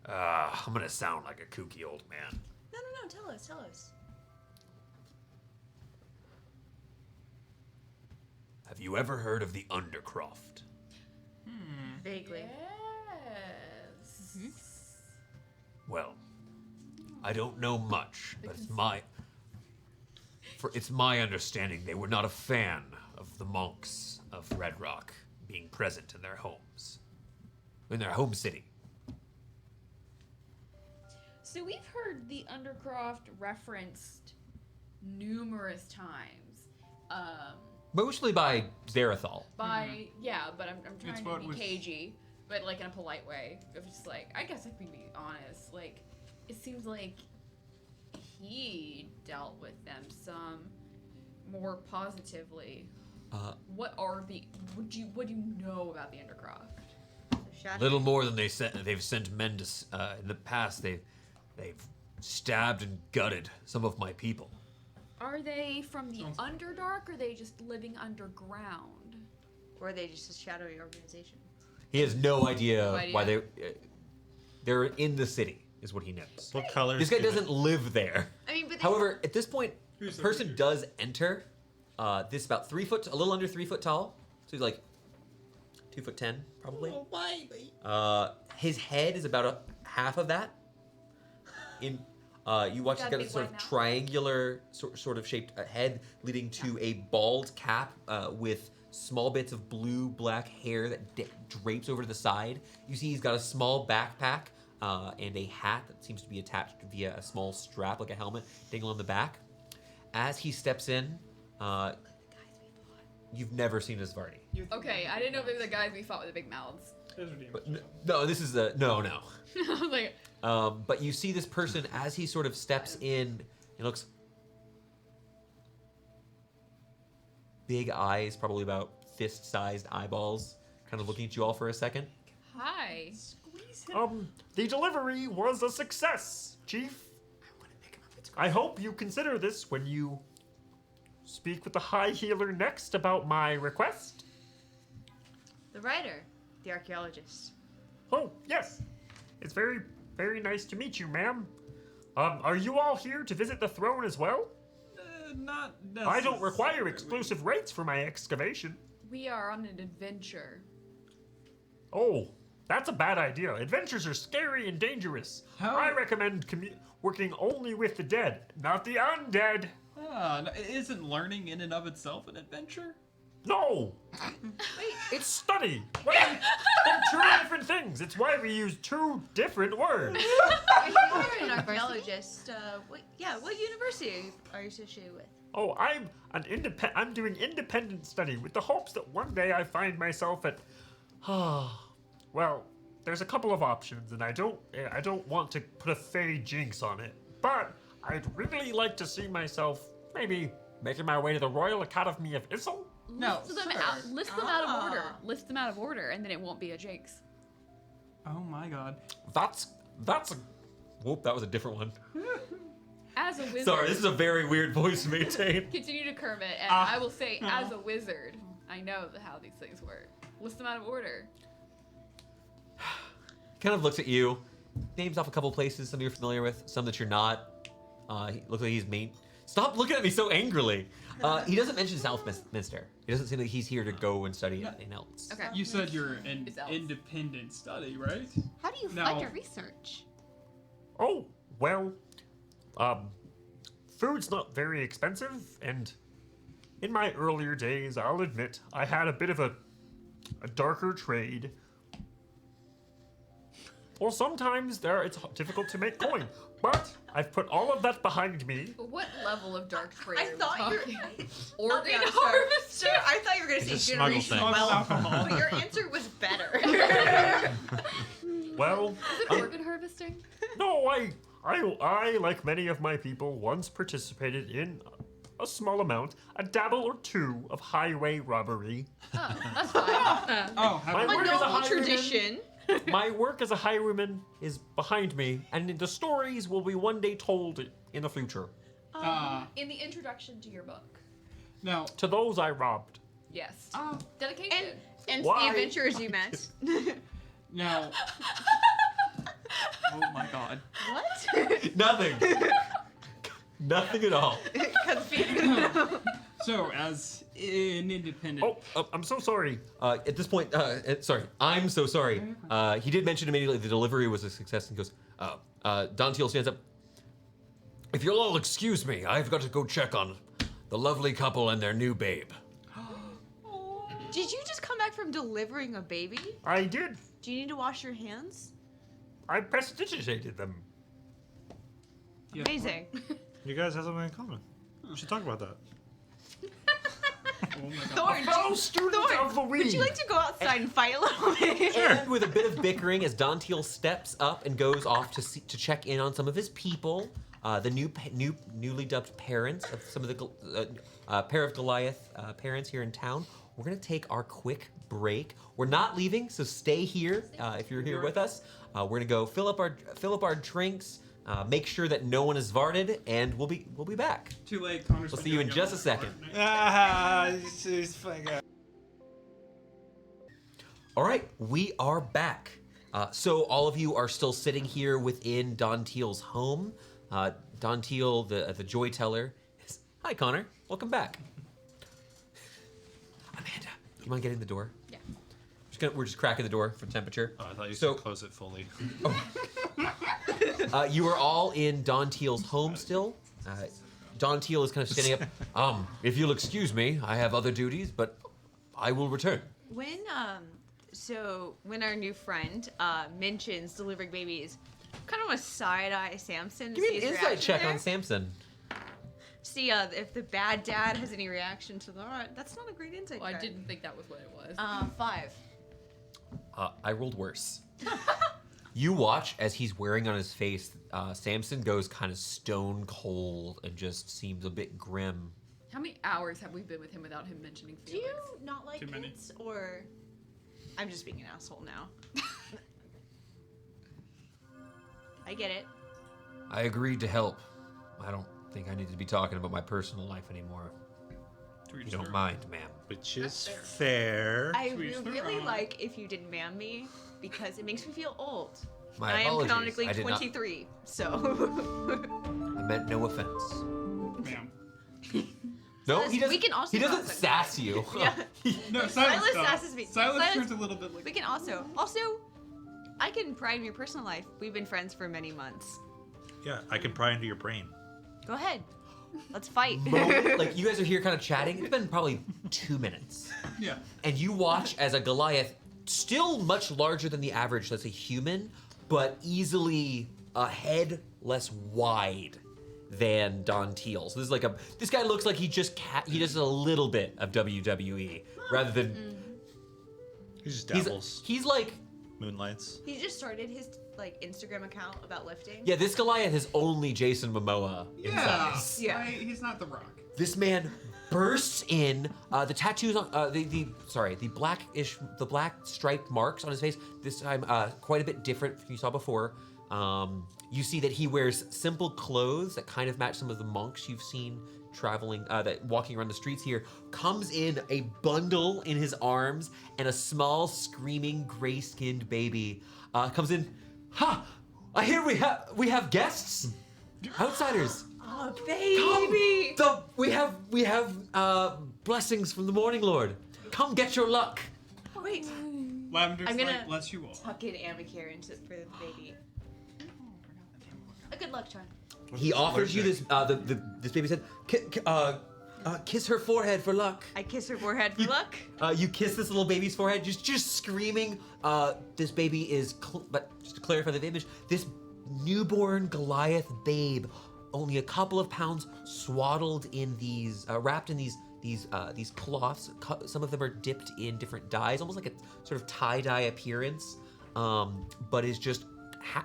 I'm gonna sound like a kooky old man. No. Tell us. Have you ever heard of the Undercroft? Vaguely. Yes. Well, I don't know much, but it's my understanding they were not a fan of the monks of Red Rock being present in their homes, in their home city. So we've heard the Undercroft referenced numerous times. Mostly by Zarathal. But I'm trying It's to what be was- cagey, but like in a polite way. Of just like, I guess I can be honest. Like, it seems like he dealt with them some more positively. What do you know about the Undercroft? Little more than they've sent men to. In the past, they've stabbed and gutted some of my people. Are they from the Underdark, or are they just living underground? Or are they just a shadowy organization? He has no idea No idea. why they're in the city, is what he knows. What colors? This guy doesn't live there. I mean, but However, at this point, Who's a the person leader? does enter. This about 3 foot, a little under 3 foot tall. So he's like 2'10", probably. Oh, baby. His head is about a half of that. You watch, he's Got a got a big sort of white mouth. triangular sort of shaped head leading to a bald cap with small bits of blue-black hair that drapes over to the side. You see he's got a small backpack and a hat that seems to be attached via a small strap, like a helmet, dangle on the back. As he steps in, you've never seen a Xvarty. Okay, I didn't know if they were the guys we fought with the big mouths. Those are demons. But no, this is a no. I was like, But you see this person as he sort of steps in. It looks big eyes, probably about fist-sized eyeballs, kind of looking at you all for a second. hi. The delivery was a success, Chief. I hope you consider this when you speak with the High Healer next about my request. The writer, the archaeologist. Oh, yes. It's very, very nice to meet you, ma'am. Are you all here to visit the throne as well? Not I don't require necessarily. exclusive rates for my excavation. We are on an adventure. Oh, that's a bad idea. Adventures are scary and dangerous. How- I recommend working only with the dead, not the undead. No, isn't learning in and of itself an adventure? No! It's study! They're two different things. It's why we use two different words. If you're an archaeologist, what university are you associated with? Oh, I'm doing independent study with the hopes that one day I find myself at well, there's a couple of options and I don't want to put a fey jinx on it. But I'd really like to see myself maybe making my way to the Royal Academy of Issel. No, List them sir. out. List them out of order. Ah. List them out of order, and then it won't be a jinx. Oh my god. That's a. Whoop, that was a different one. As a wizard. Sorry, this is a very weird voice to maintain. Continue to Kermit, and I will say, as a wizard, I know how these things work. List them out of order. Kind of looks at you, names off a couple places, some you're familiar with, some that you're not. He looks like he's main. Stop looking at me so angrily. He doesn't mention Southminster. It doesn't seem like he's here to go and study anything else. Okay. You said you're an It's elf. independent study, right? How do you No. fund your research? Oh, well, food's not very expensive, and in my earlier days, I'll admit, I had a bit of a darker trade. Or sometimes it's difficult to make coin, but I've put all of that behind me. But what level of dark trade I are we thought you talking? were Organ sir, harvester. sir, I thought you were going to It's say a smuggle generation thing. wealth, Alcohol. but your answer was better. Well, Is it organ harvesting? no, I, like many of my people, once participated in a small amount, a dabble or two of highway robbery. Oh, that's fine. Oh, how My A work as a noble highwayman- tradition. My work as a highwayman is behind me, and the stories will be one day told in the future. In the introduction to your book. now, To those I robbed. Yes. And Dedication. and Why? the adventurers you met. now. Oh my god. What? Nothing. Nothing at all. Confused. So, as an independent. I'm so sorry. At this point, sorry, I'm so sorry. He did mention immediately the delivery was a success and goes, Dantiel stands up. If you'll all excuse me, I've got to go check on the lovely couple and their new babe. Did you just come back from delivering a baby? I did. Do you need to wash your hands? I prestidigitated them. Yeah. Amazing. You guys have something in common. We should talk about that. Oh my god. Thorn, Fellow student of the week. would you like to go outside and fight a little bit? And with a bit of bickering, as Dantiel steps up and goes off to check in on some of his people, the newly dubbed parents of some of the pair of Goliath parents here in town. We're gonna take our quick break. We're not leaving, so stay here if you're here with us. We're gonna go fill up our drinks, make sure that no one is Xvarted, and we'll be back. Too late, Connor's We'll been see you in doing just it a second. He's funny guy. All right, we are back. So all of you are still sitting here within Dantiel's home. Don Teal, the joy teller. Hi, Connor. Welcome back. Amanda, you mind getting the door? Yeah. We're just cracking the door for temperature. Oh, I thought you So- said close it fully. You are all in Don Teal's home still. Don Teal is kind of standing up. If you'll excuse me, I have other duties, but I will return. When when our new friend mentions delivering babies, kind of want to side eye Samson. Give me an insight check on Samson. See if the bad dad has any reaction to that. That's not a great insight. Well, I check. didn't think that was what it was. 5. I rolled worse. You watch as he's wearing on his face. Samson goes kind of stone cold and just seems a bit grim. How many hours have we been with him without him mentioning Do Felix? you not like Too many. kids, or I'm just being an asshole now? I get it. I agreed to help. I don't think I need to be talking about my personal life anymore. To each You don't their- mind, ma'am. Which is fair. I Sweet would sweet really Ron. like if you didn't man me because it makes me feel old. My I am apologies. canonically I did not- 23, so I meant no offense. Ma'am. No, Silas, he doesn't. we can also he doesn't gossip. sass you. yeah. No, Silas Silas does. sasses me. Silas Silas- turns a little bit like. We can also I can pry into your personal life. We've been friends for many months. Yeah, I can pry into your brain. Go ahead. Let's fight. Like you guys are here kind of chatting. It's been probably 2 minutes. Yeah. And you watch as a Goliath, still much larger than the average, that's a human, but easily a head less wide than Don Teal. So this guy looks like he does a little bit of WWE rather than He just dabbles. he's like, Moonlights. He just started his Instagram account about lifting. yeah, this Goliath is only Jason Momoa in Yeah. size. Yeah. He's not the Rock. This man bursts in. The tattoos on the black striped marks on his face. This time, quite a bit different from you saw before. You see that he wears simple clothes that kind of match some of the monks you've seen traveling, that walking around the streets here. Comes in a bundle in his arms and a small, screaming, gray-skinned baby. Comes in. Ha! I hear we have guests, outsiders. Oh, baby. Come, we have blessings from the Morning Lord. Come get your luck. Wait. Lavender's I'm gonna like, bless you all. Tuck in Amicare for the baby. A good luck charm. He offers you this. This baby said, "Kiss her forehead for luck." I kiss her forehead for luck. You kiss this little baby's forehead, just screaming. This baby is, but just to clarify the image, this newborn Goliath babe, only a couple of pounds, swaddled in these, wrapped in these cloths. Some of them are dipped in different dyes, almost like a sort of tie-dye appearance, but is just.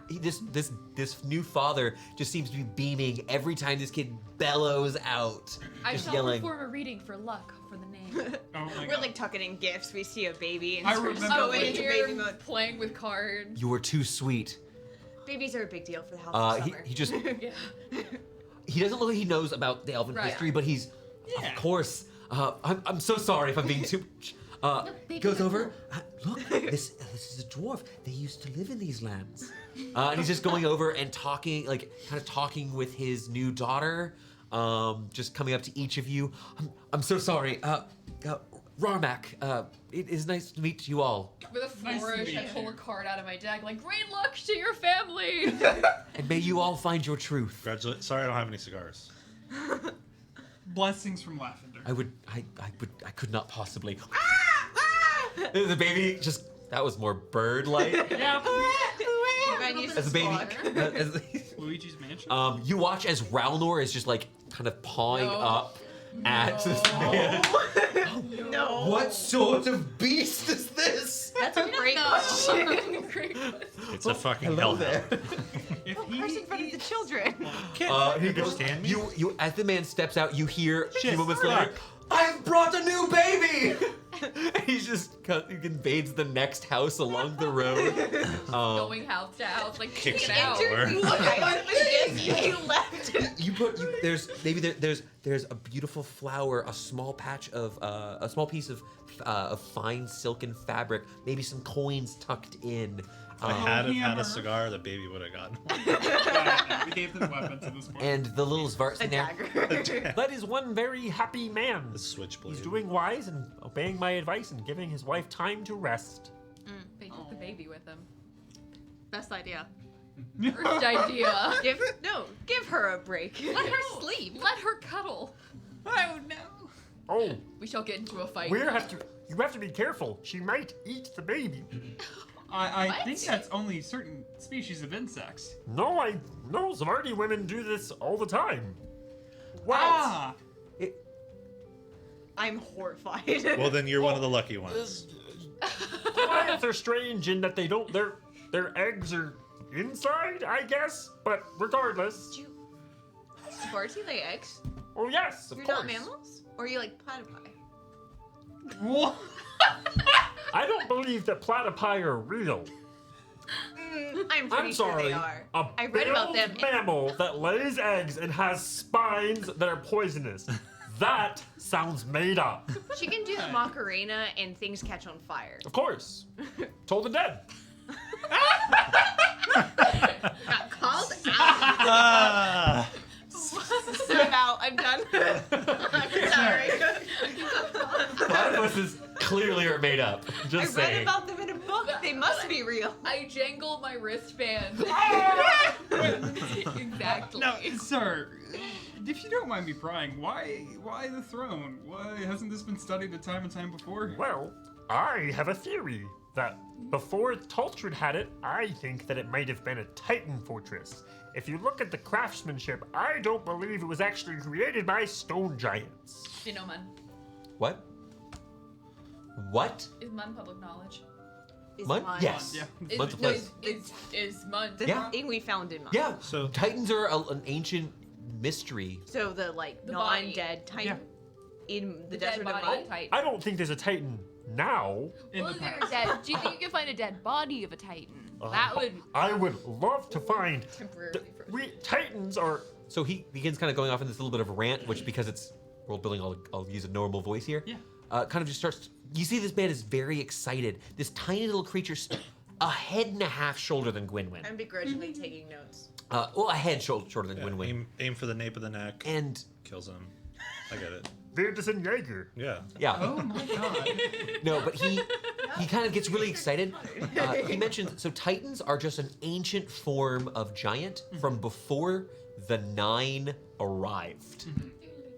This new father just seems to be beaming every time this kid bellows out, I just shall yelling. perform a reading for luck for the name. Oh my We're god. like tucking in gifts. We see a baby and I we're just remember going when into Here, baby mode. playing with cards. You are too sweet. Babies are a big deal for the house of summer. He just Yeah. he doesn't look like he knows about the elven Right. history, but he's Yeah. of course. I'm so sorry if I'm being too much. baby, Goes that's over. Look, this is a dwarf. They used to live in these lands. And he's just going over and talking, like kind of talking with his new daughter. Just coming up to each of you. I'm so sorry. Rarmak. It is nice to meet you all. With a Nice to flourish, meet I you. pull a card out of my deck, like, great luck to your family! And may you all find your truth. Congratulations. Sorry, I don't have any cigars. Blessings from Lavender. I could not possibly. The baby just, that was more bird-like. Yeah. Man, you As a baby. slaughter. Uh, Luigi's Mansion. You watch as Ralnor is just like kind of pawing No. up at this man. No. What sort of beast is this? That's a great question. Great. It's a fucking hellhound. If Person in front of the children. He goes, understand me? you, as the man steps out, you hear a few Shit, moments fuck. later, I've brought a new baby! And he's just he invades the next house along the road. Going house to house, like, kick Kicks it it out. out. You look at it, you left. There's a beautiful flower, a small patch of a small piece of fine silken fabric, maybe some coins tucked in. I had have had hammer. a cigar, the baby would have gotten one. Yeah, we gave them weapons at this point. And the little Xvart's A in there. dagger. That is one very happy man. The switchblade. He's doing wise and obeying my advice and giving his wife time to rest. They took the baby with them. Best idea. First idea. Give her a break. Let her sleep. Let her cuddle. Oh no. Oh, We shall get into a fight. you have to be careful. She might eat the baby. I What? think that's only certain species of insects. No, Xvarti women do this all the time. Ah! I'm horrified. Well, then you're one of the lucky ones. Goliaths are strange in that they don't. Their eggs are inside, I guess. But regardless. Xvarti lay eggs? Oh yes, of You're course. not mammals? Or are you like platypi? What? I don't believe that platypi are real. I'm pretty I'm sure sorry. they are. A I read about them. billed mammal that lays eggs and has spines that are poisonous. That sounds made up. She can do the Macarena and things catch on fire. Of course. Told the dead. Got called out. Ah! I'm out. I'm done. I'm sorry. Platypuses clearly are made up. I Just read saying. about them in a book. They must be real. I jangle my wristband. Exactly. No, sir, if you don't mind me prying, why the throne? Why hasn't this been studied a time and time before? Well, I have a theory that before Taltrid had it, I think that it might have been a Titan fortress. If you look at the craftsmanship, I don't believe it was actually created by stone giants. You know, man. What? What? Is mun public knowledge? Is Mun? mine. Yes. Yeah. Is, Mun's a no, place. is mun. The Yeah. thing we found in mine. Yeah. So- Titans are an ancient mystery. So the like The body. non-dead titan in the dead desert of body mine. Titan. I don't think there's a Titan now. In Well, the there's past. dead. Do you think you can find a dead body of a Titan? That would I would love to find. temporarily frozen. Titans are. So he begins kind of going off in this little bit of a rant, which because it's world building, I'll use a normal voice here. Yeah. Kind of just starts. You see, this man is very excited. This tiny little creature, a head and a half shorter than Gwynwyn. I'm begrudgingly taking notes. Well, a head shorter than Yeah, Gwynwyn. aim for the nape of the neck. And Kills him. I get it. Verdes and Jaeger. Yeah. yeah, Oh my god. no, but he kind of gets really excited. He mentions so Titans are just an ancient form of giant from before the Nine arrived.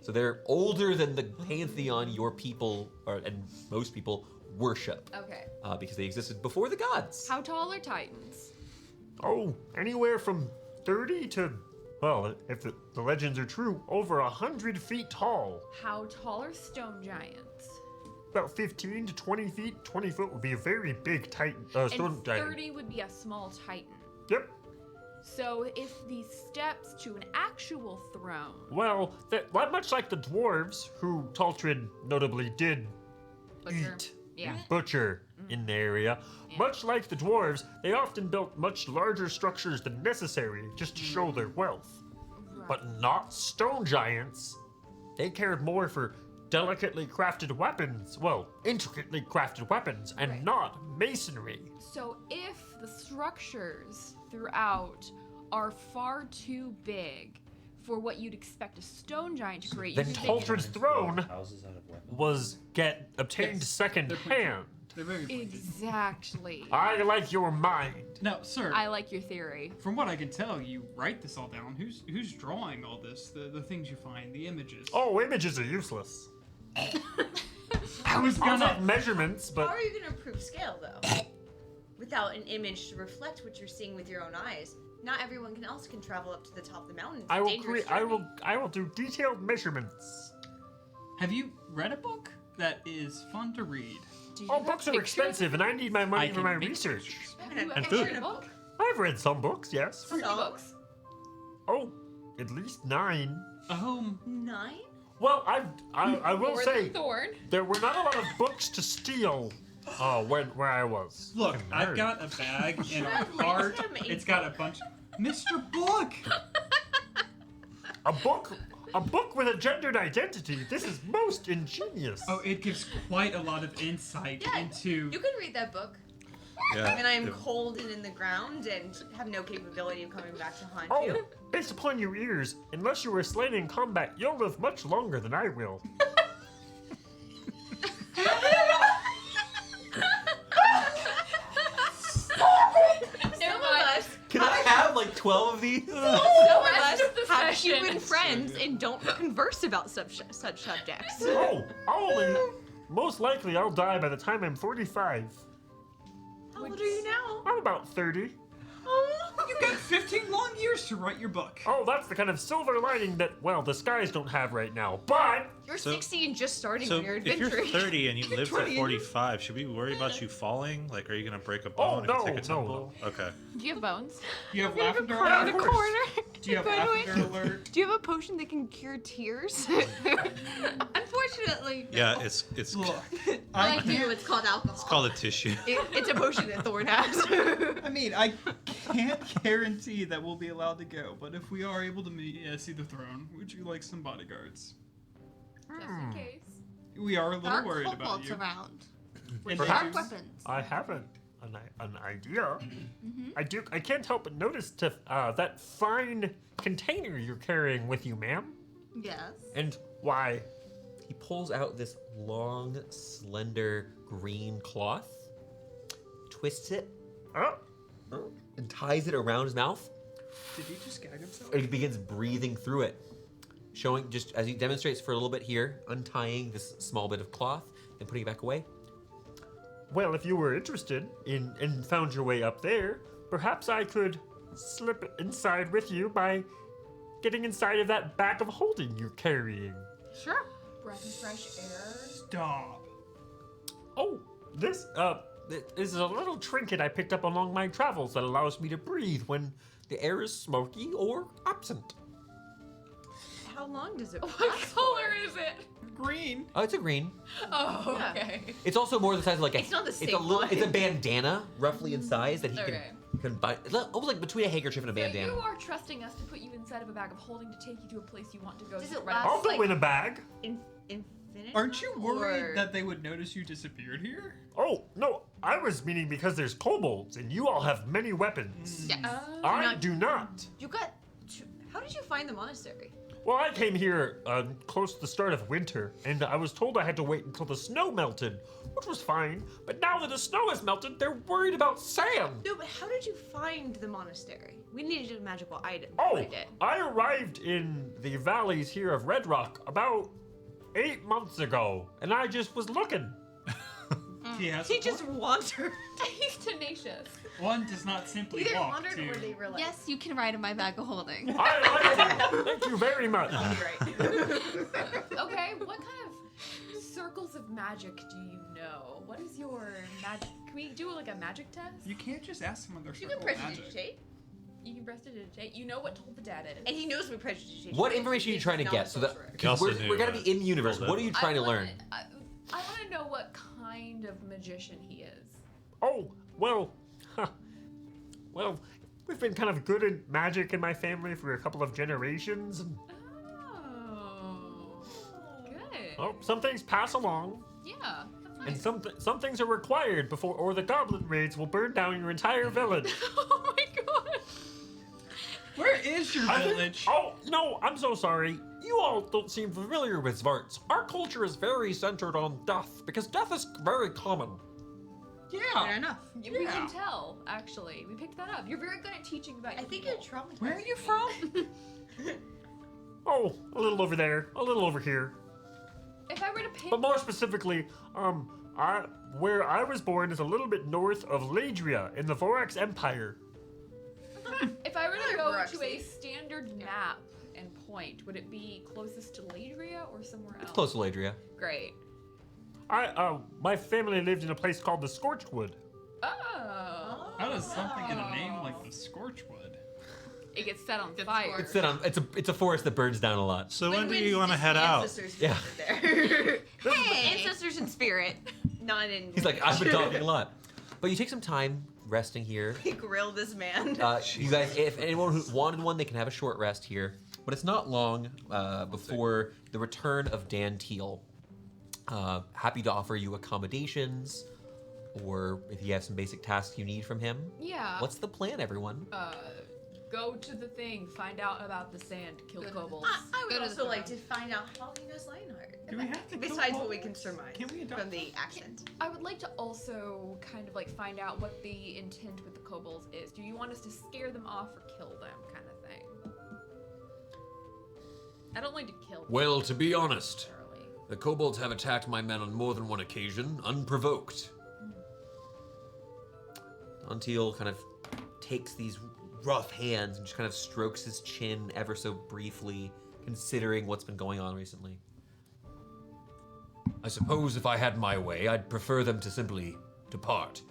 So they're older than the pantheon your people and most people worship Okay. because they existed before the gods. How tall are Titans? Oh, anywhere from 30 to, well, if the legends are true, over 100 feet tall. How tall are stone giants? About 15 to 20 feet. 20 foot would be a very big Titan. Stone And giant. 30 would be a small Titan. Yep. So if these steps to an actual throne, Well, much like the dwarves, who Taltrid notably did Butcher. eat Yeah. and butcher in the area, much like the dwarves, they often built much larger structures than necessary just to show their wealth. But not stone giants. They cared more for delicately crafted weapons, well, intricately crafted weapons, and Right. not masonry. So if the structures throughout are far too big for what you'd expect a stone giant to create, Then you think Taltrid's throne Houses out of weapons. was obtained Yes. second They're pretty hand. They're very pointed. Exactly. I like your mind. Now, sir, I like your theory. from what I can tell, you write this all down. Who's drawing all this? The things you find, the images. Oh, images are useless. I was I'll gonna. take measurements, How but are you going to prove scale, though? Without an image to reflect what you're seeing with your own eyes. Not everyone else can travel up to the top of the mountain. It's I a will dangerous create. journey. I will do detailed measurements. Have you read a book that is fun to read? Do you Oh, have books are pictures? expensive, and I need my money I for can my make research. pictures. Have you And ever food. read a book? I've read some books, yes. How many Some? books? Oh, at least 9. Oh, 9? Well, I will More say than Thorn. there were not a lot of books to steal. Where I was. look, Fucking I've nerd. got a bag in our Sure, cart. Lisa made It's got a bunch. Mr. Book. a book with a gendered identity. This is most ingenious. Oh, it gives quite a lot of insight Yeah, into. You can read that book. Yeah. And I'm cold and in the ground and have no capability of coming back to haunt Oh, you. based upon your ears, unless you were slain in combat, you'll live much longer than I will. Never mind. Can I have like 12 of these? Some of us of the have session. human friends and don't converse about such subjects. Oh, most likely I'll die by the time I'm 45. How old are you now? I'm about 30. You got 15 long years to write your book. Oh, that's the kind of silver lining that, well, the skies don't have right now. But You're So- 60 and just starting So on your if you're adventure. 30 and you live to 20 years. 45, should we worry about you falling? Like, are you gonna break a bone if no, you take a no, tumble? Okay. Do you have bones? Do you have You have a lavender cry in the alert? corner. Do you have By the way, lavender alert? do you have a potion that can cure tears? Unfortunately, no. Yeah, it's Look, I I do. can't. It's called alcohol. called a tissue. It's a potion that Thorn has. I mean, I can't guarantee that we'll be allowed to go, but if we are able to meet, See the throne. Would you like some bodyguards? Just in case. we are a There little aren't worried about kobolds you. around. And Perhaps. Jews. Weapons. I have an idea. I can't help but notice that fine container you're carrying with you, ma'am. Yes. And why? He pulls out this long, slender green cloth, twists it, Oh, and ties it around his mouth. Did he just gag himself? And he begins breathing through it, showing just as he demonstrates for a little bit here, untying this small bit of cloth and putting it back away. well, if you were interested and found your way up there, perhaps I could slip inside with you by getting inside of that bag of holding you're carrying. Sure. Breath of fresh air. Stop. Oh, this is a little trinket I picked up along my travels that allows me to breathe when the air is smoky or absent. How long does it What last color for? is it? Green. Oh, it's a green. Oh, Yeah. okay. It's also more the size of like a. It's not the It's same a little. one. It's a bandana, roughly in size, that he Okay. can combine. It's almost like between a handkerchief and a So bandana. you are trusting us to put you inside of a bag of holding to take you to a place you want to go. Does to it right last, I'll go like- in a bag. Infinite? Aren't you worried Or- that they would notice you disappeared here? Oh, no, I was meaning because there's kobolds and you all have many weapons. Yes. I do not. You got. How did you find the monastery? Well, I came here close to the start of winter, and I was told I had to wait until the snow melted, which was fine. But now that the snow has melted, they're worried about sand. No, but how did you find the monastery? We needed a magical item to Oh, find it. I arrived in the valleys here of Red Rock about 8 months ago, and I just was looking. He has. He a just point. wandered. He's tenacious. One does not simply Either walk wandered to. or they were like. Yes, you can ride in my bag of holding. I like it. Thank you very much. You're right. Okay, what kind of circles of magic do you know? What is your magic? Can we do like a magic test? You can't just ask someone their You circle can of magic. prestidigitate. You can prestidigitate. You know what told the dad it is. And he knows what prestidigitation What is. information are you He's trying to not get? a So that sorcerer. You also we're knew, gonna be in the universe. Golden. What are you trying to learn? I want to know what kind of magician he is. Oh, well, well, we've been kind of good at magic in my family for a couple of generations. And, Oh, good. oh, some things pass along, Yeah. That's and nice. some things are required before, or the goblin raids will burn down your entire village. Oh my god. Where is your I think- village? oh, no, I'm so sorry. You all don't seem familiar with Xvarts. Our culture is very centered on death, because death is very common. Fair Yeah. enough. We Yeah. can tell, actually. We picked that up. You're very good at teaching about I your think you're people. traumatized. Where are you from? Oh, a little over there, a little over here. If I were to pick But more specifically, where I was born is a little bit north of Ladria in the Vorax Empire. If I were to Really, go Roxy? to a standard map and point, would it be closest to Ladria or somewhere else? It's close to Ladria. Great. My family lived in a place called the Scorchwood. Oh. How does something in a name like the Scorchwood? It gets set on fire. It's set on. It's a forest that burns down a lot. So when do you want to head out? Ancestors Yeah. there. Hey! Ancestors in spirit, not in. He's like, I've been talking a lot. But you take some time resting here. He grilled this man. You guys, if anyone who wanted one, they can have a short rest here. But it's not long before the return of Dan Teal. Happy to offer you accommodations or if you have some basic tasks you need from him. Yeah. What's the plan, everyone? Go to the thing, find out about the sand, kill kobolds. I would Go to the also like to throne. find out how he knows Lionheart. Do we have to kill Besides what we kobolds? can surmise Can we adopt from the accent. I would like to also kind of like find out what the intent with the kobolds is. Do you want us to scare them off or kill them, kind of thing? I don't like to kill them. Well, to be honest, necessarily. the kobolds have attacked my men on more than one occasion, unprovoked. Until kind of takes these rough hands and just kind of strokes his chin ever so briefly, considering what's been going on recently. I suppose if I had my way, I'd prefer them to simply depart.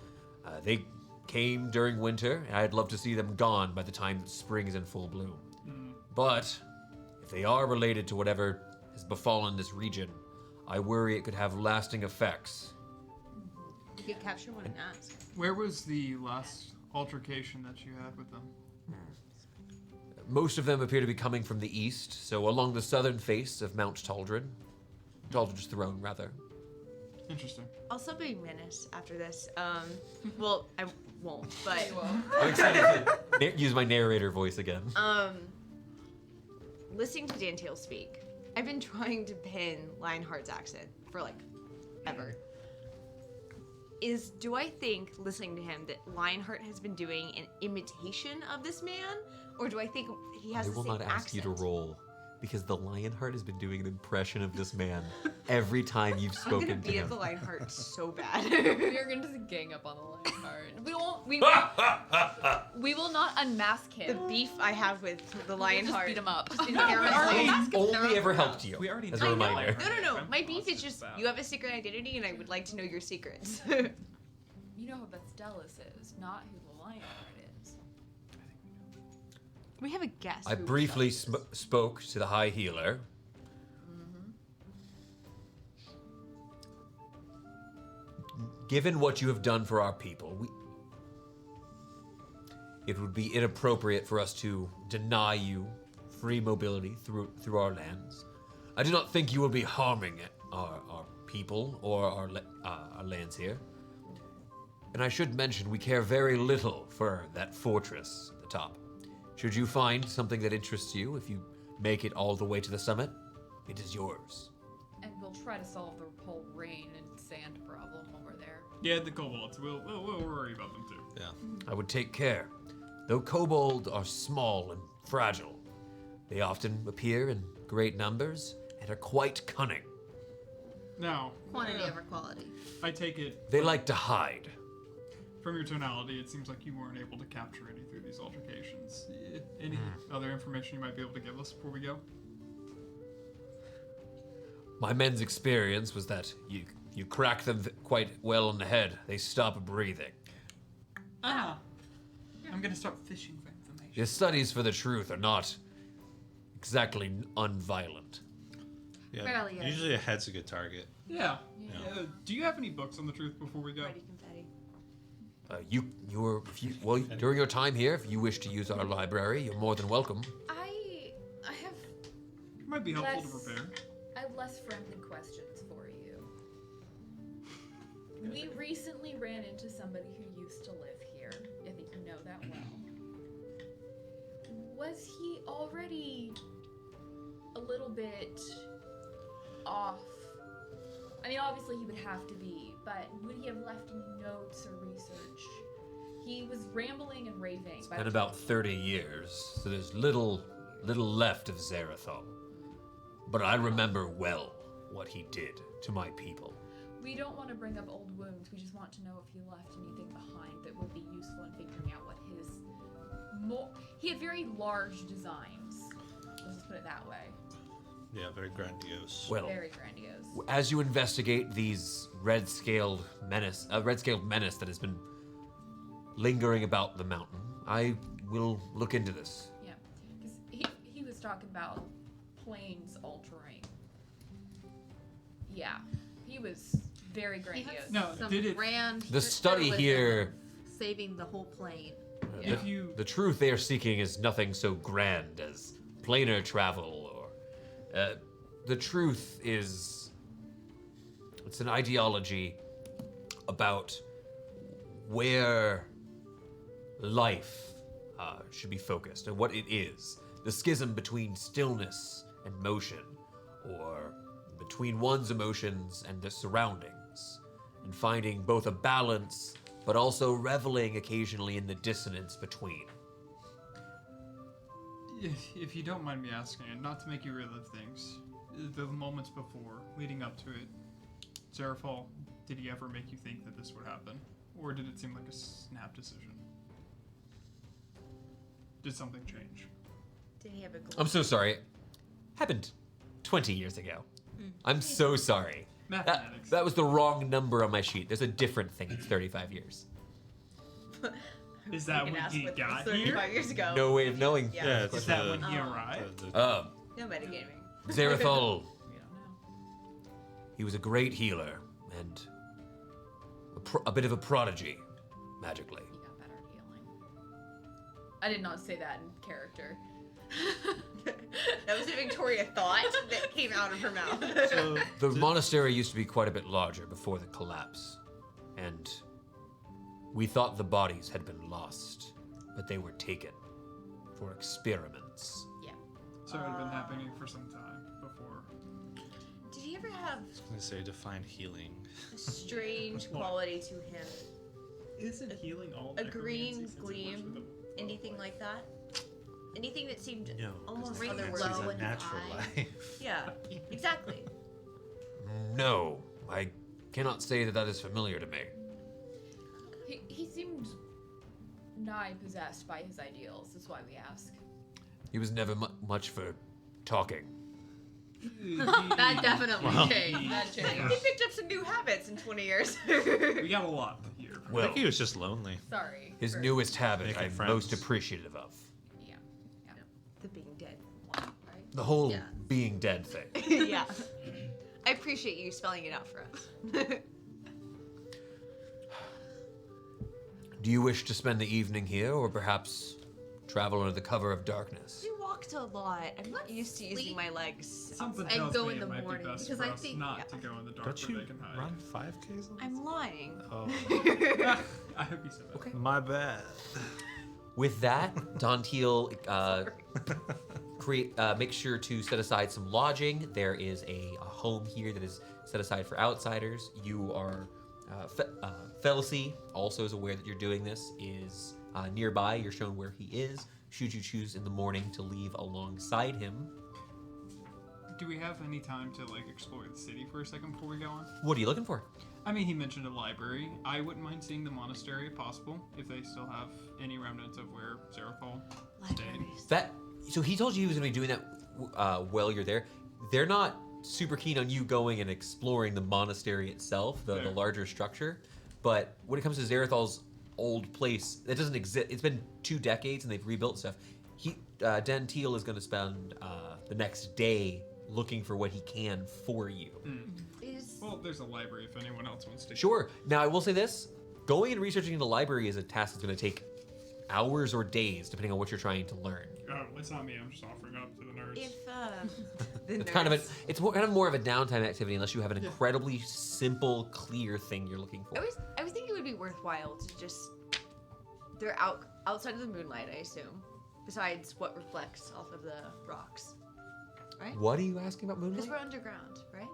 They came during winter, and I'd love to see them gone by the time that spring is in full bloom. But if they are related to whatever has befallen this region, I worry it could have lasting effects. You could capture one and ask. Where was the last altercation that you had with them? Most of them appear to be coming from the east, so along the southern face of Mount Taldrin. Taldrin's throne, rather. Interesting. I'll still be menace after this. Well, I won't, but I'm excited to use my narrator voice again. listening to Dantail speak, I've been trying to pin Lionheart's accent for like ever. Do I think, listening to him, that Lionheart has been doing an imitation of this man? Or do I think he has I the will same not ask you accent? to roll, because the Lionheart has been doing an impression of this man every time you've I'm gonna spoken to beat up him. the Lionheart so bad. We are going to just gang up on the Lionheart. We will not unmask The him. beef I have with the We'll just Lionheart. beat him up. It's only ever helped you, We already as know a the reminder. Lionheart. No. I'm My beef is positive just about. you have a secret identity, and I would like to know your secrets. You know who Bestelis is, not who the Lionheart is. we have a guess. I briefly spoke to the High Healer. Given what you have done for our people, it would be inappropriate for us to deny you free mobility through our lands. I do not think you will be harming our people or our lands here. And I should mention, we care very little for that fortress at the top. Should you find something that interests you, if you make it all the way to the summit, it is yours. And we'll try to solve the whole rain and sand problem when we're there. Yeah, the kobolds. We'll worry about them too. Yeah. I would take care. Though kobolds are small and fragile, they often appear in great numbers and are quite cunning. Now, Quantity over quality. I take it They like to hide. from your tonality, it seems like you weren't able to capture any through these altercations. Any other information you might be able to give us before we go? My men's experience was that you crack them quite well on the head, they stop breathing. Ah. I'm gonna start fishing for information. The studies for the truth are not exactly unviolent. Yeah. Barely is. Usually a head's a good target. Yeah. Yeah. Do you have any books on the truth before we go? Ready confetti. During your time here, if you wish to use our library, you're more than welcome. I have It might be helpful to Less- prepare. I have less friendly questions for you. We recently ran into somebody who used to live here. I think you know that well. Was he already a little bit off? I mean, obviously he would have to be, but would he have left any notes or research? He was rambling and raving. by Been the about time- 30 years, so there's little left of Zarathol. But I remember well what he did to my people. We don't want to bring up old wounds. We just want to know if he left anything behind that would be useful in figuring out what his he had very large designs. Let's just put it that way. Yeah, very grandiose. Well, Very grandiose. as you investigate these red-scaled menace that has been lingering about the mountain, I will look into this. Yeah, because he was talking about planes altering. Yeah, he was very He grandiose. has No, some did it- grand The study symbolism here, saving the whole plane. If you the truth they are seeking is nothing so grand as planar travel, or the truth is, it's an ideology about where life should be focused and what it is. The schism between stillness and motion, or between one's emotions and the surroundings, and finding both a balance but also reveling occasionally in the dissonance between. If you don't mind me asking, and not to make you relive things, the moments before, leading up to it, Zerafal, did he ever make you think that this would happen? Or did it seem like a snap decision? Did something change? Did he have a I'm so sorry. Happened 20 years ago. I'm so sorry. Mathematics. That was the wrong number on my sheet. There's a different thing. It's 35 years. Is that You can when ask he what got 35 here? years ago. No way of knowing. Yeah. it's Is that the- when he Oh. arrived? Um, No metagaming. Zerathol, We don't know. He was a great healer and a bit of a prodigy, magically. He got better at healing. I did not say that in character. That was a Victoria thought that came out of her mouth. So, The monastery used to be quite a bit larger before the collapse, and we thought the bodies had been lost, but they were taken for experiments. Yeah. So it had been happening for some time before. Did he ever have I was gonna say define healing. a strange quality to him? Isn't healing all A green gleam? Anything like that? Anything that seemed No, almost Ring necromancy otherworldly? is glow a in his natural eye. life. Yeah, exactly. No, I cannot say that that is familiar to me. He seemed nigh possessed by his ideals, is why we ask. He was never much for talking. That definitely changed. That changed. He picked up some new habits in 20 years. We got a lot here. I Well, think he was just lonely. Sorry. his for- newest habit Making I'm friends. most appreciative of. Yeah. The being dead one, right? The whole Yeah. being dead thing. Yeah. I appreciate you spelling it out for us. Do you wish to spend the evening here, or perhaps travel under the cover of darkness? We walked a lot. I'm not used to using Sleep. my legs. Something And tells go me in the it might morning, be best because for I us think- not to go in the dark Don't where you they can hide. run 5Ks? I'm lying. Oh, I hope you said that. Okay. my bad. With that, Dontiel make sure to set aside some lodging. There is a home here that is set aside for outsiders. You are Felicy also is aware that you're doing this. Is nearby. You're shown where he is. Should you choose in the morning to leave alongside him, Do we have any time to like explore the city for a second before we go on? what are you looking for? I mean, he mentioned a library. I wouldn't mind seeing the monastery if possible, if they still have any remnants of where Zerathal stayed. Libraries. That. So he told you he was going to be doing that while you're there. They're not super keen on you going and exploring the monastery itself, the Fair. larger structure. But when it comes to Zerathal's old place, that doesn't exist. It's been 2 decades and they've rebuilt stuff. Dantiel is going to spend the next day looking for what he can for you. Is Well, there's a library if anyone else wants to. Sure. Now, I will say this. Going and researching the library is a task that's going to take hours or days, depending on what you're trying to learn. Oh, it's not me. I'm just offering up to the nerds. if the It's kind of nerds- kind of more of a downtime activity unless you have an incredibly simple, clear thing you're looking for. I would think it would be worthwhile to just. They're outside of the moonlight, I assume. Besides what reflects off of the rocks, right? What are you asking about Because moonlight? we're underground, right?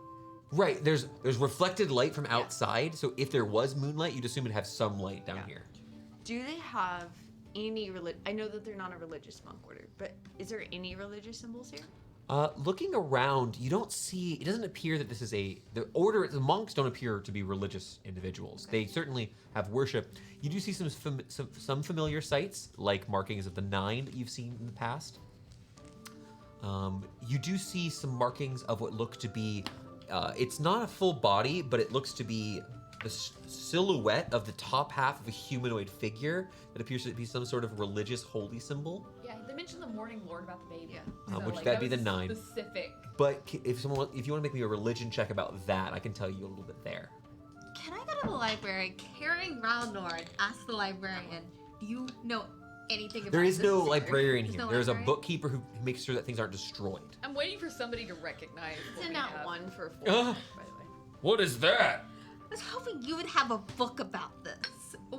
Right. There's reflected light from outside, so if there was moonlight, you'd assume it'd have some light down Yeah. here. Do they have any I know that they're not a religious monk order, but is there any religious symbols here? Looking around, you don't see. It doesn't appear that this is the monks don't appear to be religious individuals. They certainly have worship. You do see some familiar sights, like markings of the 9 that you've seen in the past. You do see some markings of what look to be. It's not a full body, but it looks to be the silhouette of the top half of a humanoid figure that appears to be some sort of religious holy symbol. Yeah, they mentioned the Morning Lord about the baby. Yeah. Which like, that'd that be the was 9. Specific. But if you want to make me a religion check about that, I can tell you a little bit there. Can I go to the library carrying Ralnor and ask the librarian, do you know anything about There is this no here? librarian There's here. no There's a librarian? bookkeeper who makes sure that things aren't destroyed. I'm waiting for somebody to recognize. It's what in we that have. 1 for 4, Ugh. by the way. What is that? I was hoping you would have a book about this.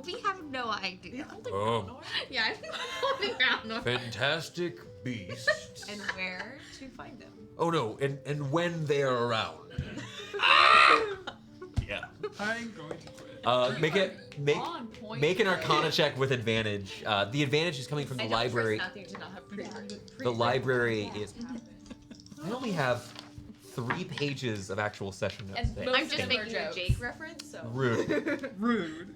We have no idea. Oh, Yeah, I'm holding ground. fantastic beasts. And where to find them? Oh no, and when they are around. Yeah. I'm going to quit. Make an Arcana check with advantage. The advantage is coming from the library. Nothing to not have The library is. I only have 3 pages of actual session notes. And today. most I'm just of them are making a jokes. Jake reference, so. Rude. Rude.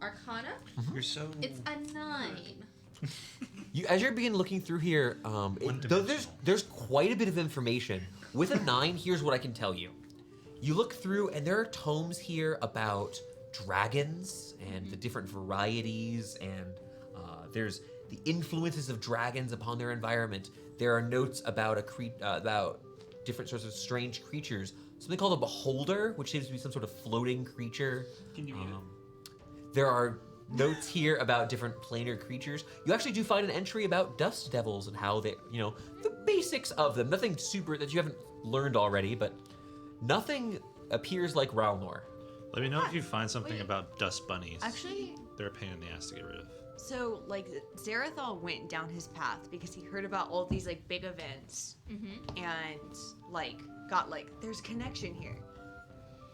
Arcana? You're so. It's a 9. As you're beginning looking through here, though there's quite a bit of information. With a 9, here's what I can tell you. You look through, and there are tomes here about dragons and the different varieties, and there's the influences of dragons upon their environment. There are notes about about different sorts of strange creatures. Something called a beholder, which seems to be some sort of floating creature. Can you read it? There are notes here about different planar creatures. You actually do find an entry about dust devils and how they, the basics of them. Nothing super that you haven't learned already, but nothing appears like Ralnor. Let me know if you find something about dust bunnies. Actually, They're a pain in the ass to get rid of. so like Zarathal went down his path because he heard about all these like big events and like got like there's a connection here.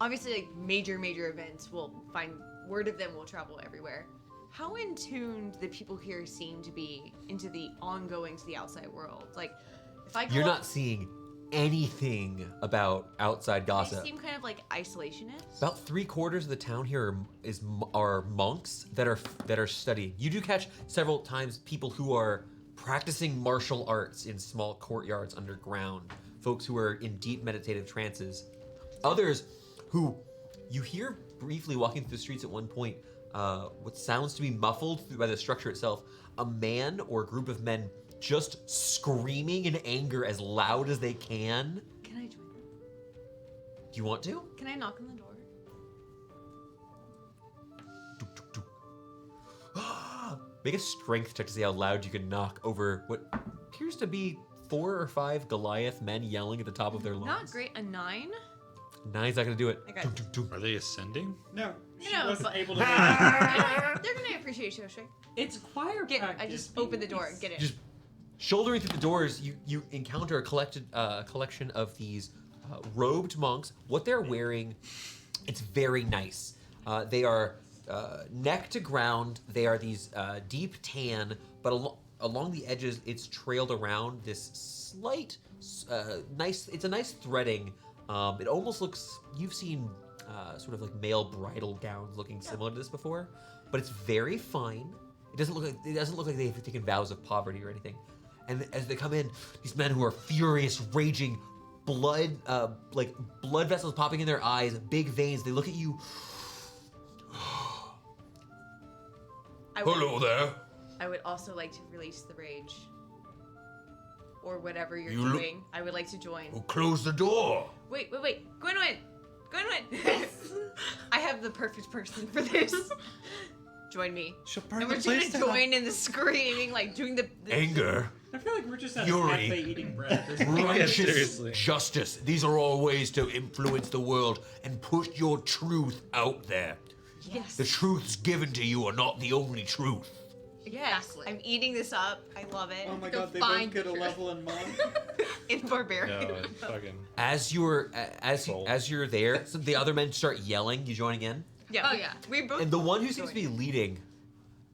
Obviously, like major events will find word of them will travel everywhere. How in tune do the people here seem to be into the ongoing to the outside world? Like, if I go You're up- not seeing anything about outside they gossip. seem kind of like isolationist. About 3/4 of the town here are monks that are studying. You do catch several times people who are practicing martial arts in small courtyards underground. Folks who are in deep meditative trances. Others who you hear briefly walking through the streets at one point. What sounds to be muffled by the structure itself. A man or a group of men just screaming in anger as loud as they can. Can I join them? Do you want to? Can I knock on the door? Make a strength check to see how loud you can knock over what appears to be 4 or 5 Goliath men yelling at the top of their lungs. Not great. A 9? 9's not gonna do it. I got it. Are they ascending? No, she No, wasn't but- able to. They're gonna appreciate you, Shay. It's choir Get. practice. I just open the door and get it. Just shouldering through the doors, you encounter a collection of these robed monks. What they're wearing, it's very nice. They are neck to ground. They are these deep tan, but along the edges, it's trailed around this slight, nice. It's a nice threading. It almost looks. You've seen sort of like male bridal gowns looking similar to this before, but it's very fine. It doesn't look like they've taken vows of poverty or anything. And as they come in, these men who are furious, raging, blood vessels popping in their eyes, big veins. They look at you. Hello there. I would also like to release the rage. Or whatever you're You look- doing. I would like to join. Oh, close the door. Wait. Gwynwyn! I have the perfect person for this. Join me. She'll burn And we're just gonna join in the screaming, like doing the Anger, I feel like we're just at a Fury. cafe eating bread. righteous seriously. justice. These are all ways to influence the world and push your truth out there. Yes. The truths given to you are not the only truth. Yes. Exactly. I'm eating this up. I love it. Oh my Go god, they find both get a the level in monk. In barbarian. No, it's fucking. As you're there, some the other men start yelling. You joining in? Yeah. Oh, yeah. We both. And the one who seems to be leading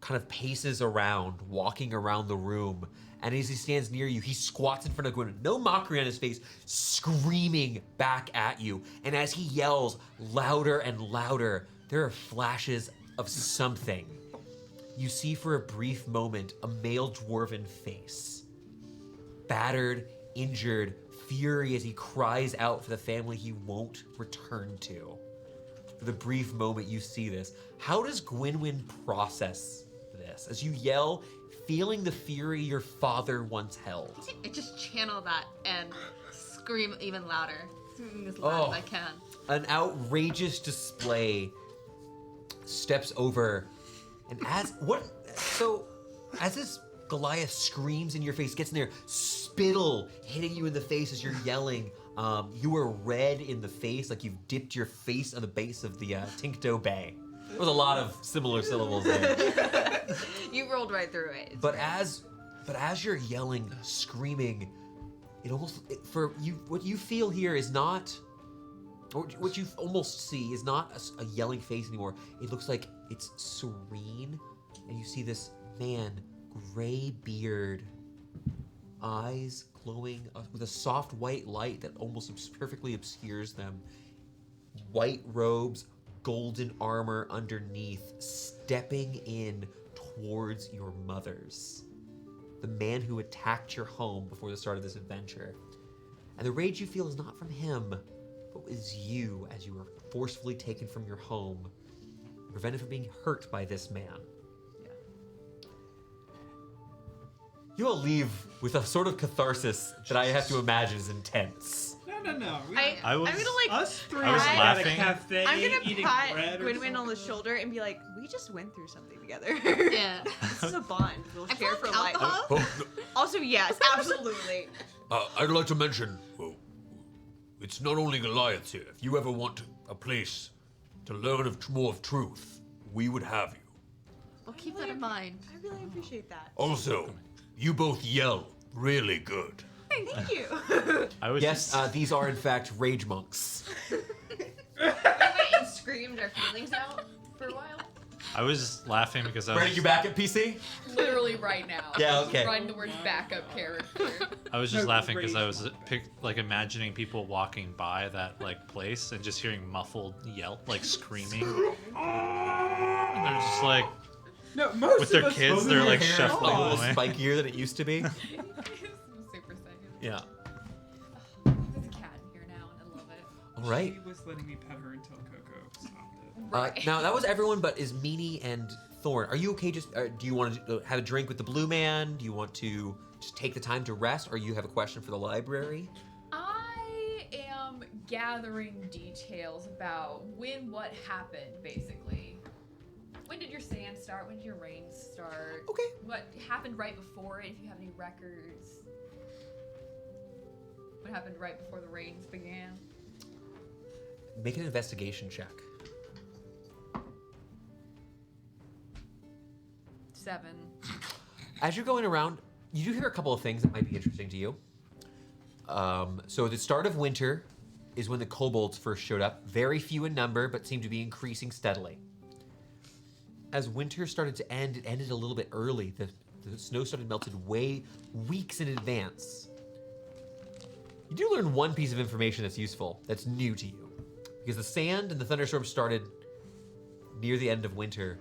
kind of paces around, walking around the room. And as he stands near you, he squats in front of Gwyn, no mockery on his face, screaming back at you. And as he yells louder and louder, there are flashes of something. You see for a brief moment a male dwarven face. Battered, injured, fury as he cries out for the family he won't return to. For the brief moment you see this, how does Gwynwyn process this? As you yell, feeling the fury your father once held. I just channel that and scream even louder. Scream as loud as I can. An outrageous display steps over, and as this Goliath screams in your face, gets in there, spittle hitting you in the face as you're yelling. You are red in the face, like you've dipped your face on the base of the Tincto Bay. There was a lot of similar syllables there. You rolled right through it. It's But great. as you're yelling, screaming, for you, what you feel here is not, or what you almost see is not a yelling face anymore. It looks like it's serene, and you see this man, gray beard, eyes glowing with a soft white light that almost perfectly obscures them. White robes, golden armor underneath, stepping in towards your mothers. The man who attacked your home before the start of this adventure. And the rage you feel is not from him, but is you as you are forcefully taken from your home, prevented from being hurt by this man. You all leave with a sort of catharsis that I have to imagine is intense. No. I was- I'm gonna like. Us three I was at laughing. a cafe I'm gonna eating pat bread or Gwynwyn on the something. shoulder and be like, "We just went through something together. Yeah. This is a bond we'll I share found for life." alcohol. Oh, Also, yes, absolutely. I'd like to mention, well, it's not only Goliaths here. If you ever want a place to learn more of truth, we would have you. We'll keep that in mind. I really appreciate that. Also, you both yell really good. Thank you. I was Yes, just- these are in fact rage monks. And screamed our feelings out for a while. I was just laughing because I Ready was you back at PC? Literally right now. Yeah, okay. Writing the word backup character. I was just No, laughing because I rage. was like imagining people walking by that like place and just hearing muffled yelp, like screaming. And they're just like No, most with their of us kids, both they're in like your hair. Like a shuffling little away. spikier than it used to be. Super second. Yeah. There's a cat in here now, and I love it. All right. She was letting me pet her until Coco stopped it. Right. Now that was everyone, but is Meanie and Thorn? Are you okay? Just do you want to have a drink with the Blue Man? Do you want to just take the time to rest, or you have a question for the library? I am gathering details about what happened, basically. When did your sand start? When did your rain start? Okay. What happened right before it, if you have any records? What happened right before the rains began? Make an investigation check. 7. As you're going around, you do hear a couple of things that might be interesting to you. So the start of winter is when the kobolds first showed up. Very few in number, but seem to be increasing steadily. As winter started to end, it ended a little bit early. The snow started melted weeks in advance. You do learn one piece of information that's useful, that's new to you. Because the sand and the thunderstorm started near the end of winter.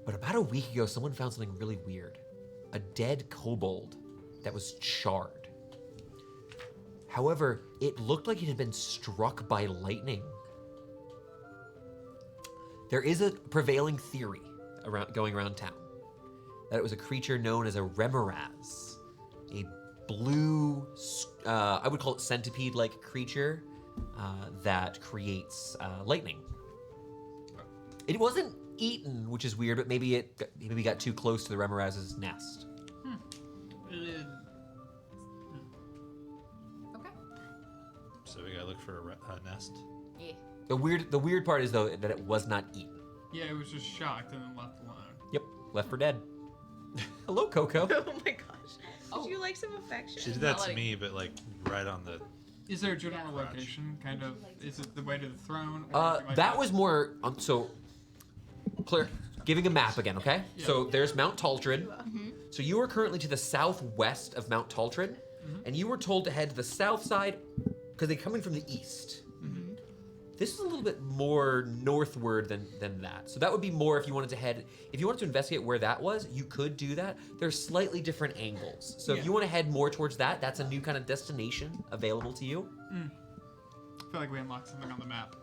But about a week ago, someone found something really weird. A dead kobold that was charred. However, it looked like it had been struck by lightning. There is a prevailing theory going around town that it was a creature known as a remoraz, a blue, I would call it centipede-like creature that creates lightning. It wasn't eaten, which is weird, but maybe it got too close to the remoraz's nest. Okay. So we gotta look for a nest. Yeah. The weird part is though that it was not eaten. Yeah, it was just shocked and then left alone. Yep, left for dead. Hello, Coco. Oh my gosh. Oh. Would you like some affection? She did that Not to like- me, but like right on the. Is there a general Yeah. location? Kind of. Is it the way to the throne? Or anything like That was more so. Claire, giving a map again, okay? Yeah. So there's Mount Taltrin. So you are currently to the southwest of Mount Taltrin, and you were told to head to the south side because they're coming from the east. This is a little bit more northward than that. So that would be more if you wanted to investigate where that was, you could do that. There's slightly different angles. So if Yeah. you want to head more towards that, that's a new kind of destination available to you. I feel like we unlocked something on the map.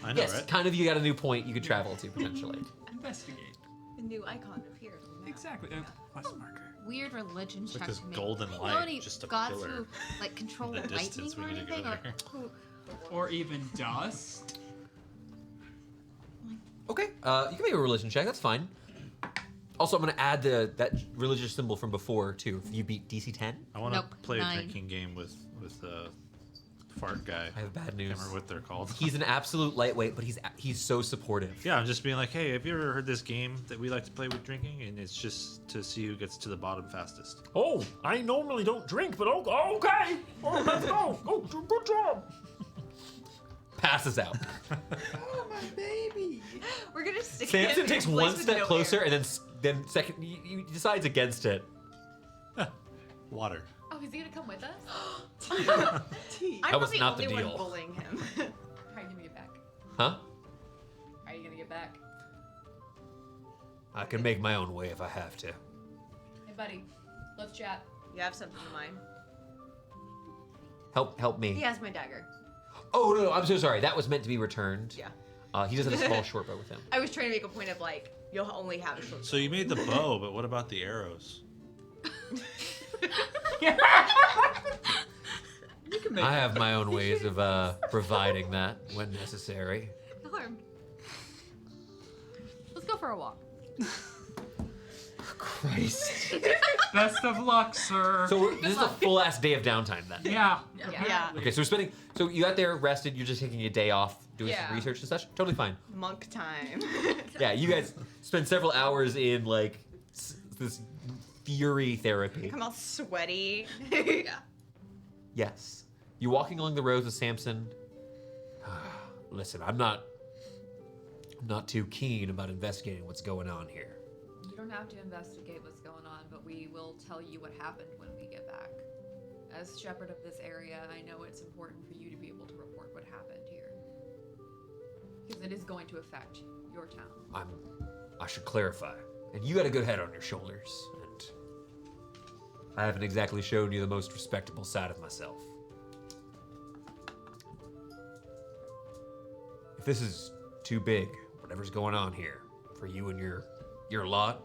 I know, Yes, right? kind of you got a new point you could travel to potentially. Investigate. A new icon appeared on the map. Exactly. Plus marker. Weird religion It's check like this to me. golden You know light, any just a gods pillar. who like control In the lightning distance, we or need to go anything? Or there. who? Or even dust. Okay, you can make a religion check. That's fine. Also, I'm going to add that religious symbol from before, too. If you beat DC 10, I want to Nope, play 9. a drinking game with the fart guy. I have bad I news. can't remember what they're called. He's an absolute lightweight, but he's so supportive. Yeah, I'm just being like, hey, have you ever heard this game that we like to play with drinking? And it's just to see who gets to the bottom fastest. Oh, I normally don't drink, but okay. Oh, let's go. Oh, good job. Passes out. We're gonna stick Samson him takes in a place one with step no closer, air. and then second, he decides against it. Water. Oh, is he gonna come with us? I'm That was the not the only deal. one bullying him. How are you gonna get back? Huh? How are you gonna get back? I can make my own way if I have to. Hey, buddy, let's chat. You have something in mind. Help me. He has my dagger. Oh no, I'm so sorry. That was meant to be returned. Yeah. He does have a small short bow with him. I was trying to make a point of like, you'll only have a short So you made the bow, but what about the arrows? You can make I have my own ways of providing that when necessary. Alarm. Let's go for a walk. Christ. Best of luck, sir. So this is a full ass day of downtime then. yeah. Yeah. Okay, so we're spending. So you got there, rested. You're just taking a day off, doing Yeah. some research and such. Totally fine. Monk time. Yeah, you guys spend several hours in like this fury therapy. Come out sweaty. Yes. You're walking along the roads with Samson. Listen, I'm not too keen about investigating what's going on here. You don't have to investigate what's going on, but we will tell you what happened when we get back. As shepherd of this area, I know it's important for you to be able to report what happened here. Because it is going to affect your town. I should clarify. And you got a good head on your shoulders, and I haven't exactly shown you the most respectable side of myself. If this is too big, whatever's going on here, for you and your lot,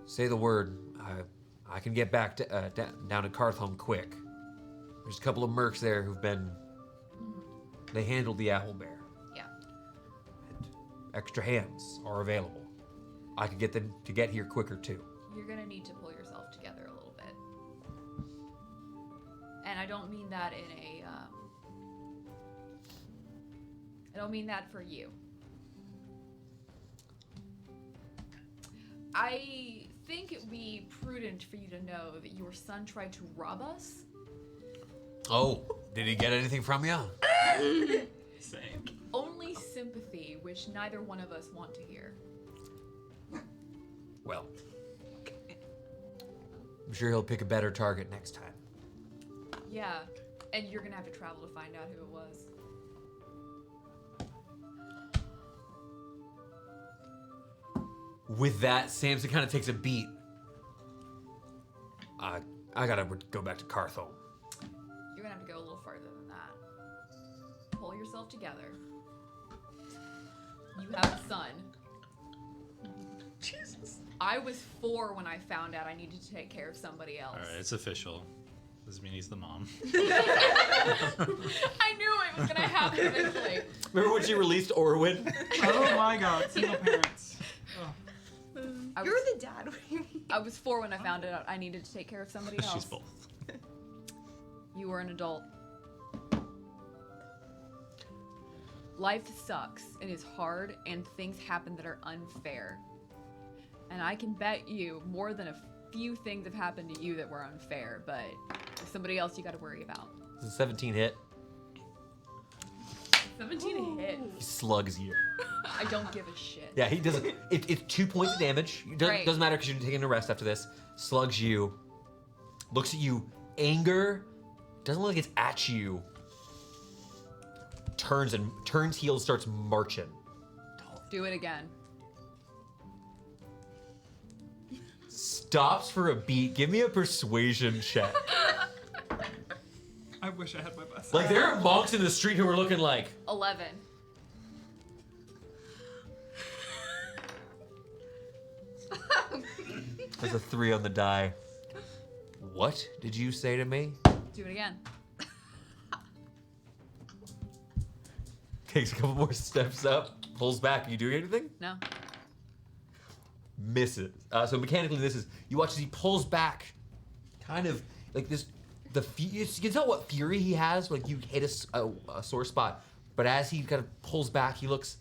say the word. I can get back to, down to Carthholm quick. There's a couple of mercs there who've been. They handled the owl bear. Yeah. And extra hands are available. I could get them to get here quicker too. You're gonna need to pull yourself together a little bit. And I don't mean that in a, I don't mean that for you. I think it would be prudent for you to know that your son tried to rob us. Oh, did he get anything from you? Same. Only sympathy, which neither one of us want to hear. Well, I'm sure he'll pick a better target next time. Yeah, and you're gonna have to travel to find out who it was. With that, Samson kind of takes a beat. I gotta go back to Carthholm. You're gonna have to go a little further than that. Pull yourself together. You have a son. Jesus. I was 4 when I found out I needed to take care of somebody else. All right, it's official. Does mean he's the mom. I knew it was gonna happen eventually. Remember when she released Orwin? Oh my god, single parents. Oh. I You're was, the dad. What do you mean? I was 4 when I found out I needed to take care of somebody else. She's both. You were an adult. Life sucks and is hard, and things happen that are unfair. And I can bet you more than a few things have happened to you that were unfair, but there's somebody else you gotta worry about. It's a 17 hit. 17 hit. He slugs you. I don't give a shit. Yeah, he doesn't. It's 2 points of damage. It doesn't, Right. doesn't matter because you're taking a rest after this. Slugs you. Looks at you. Anger. Doesn't look like it's at you. Turns heels, starts marching. Do it again. Stops for a beat. Give me a persuasion check. I wish I had my best. Like there are monks in the street who are looking like. 11. There's a 3 on the die. What did you say to me? Do it again. Takes a couple more steps up. Pulls back. You doing anything? No. misses. So mechanically misses. You watch as he pulls back, kind of like this. You can tell what fury he has. Like you hit a sore spot, but as he kind of pulls back, he looks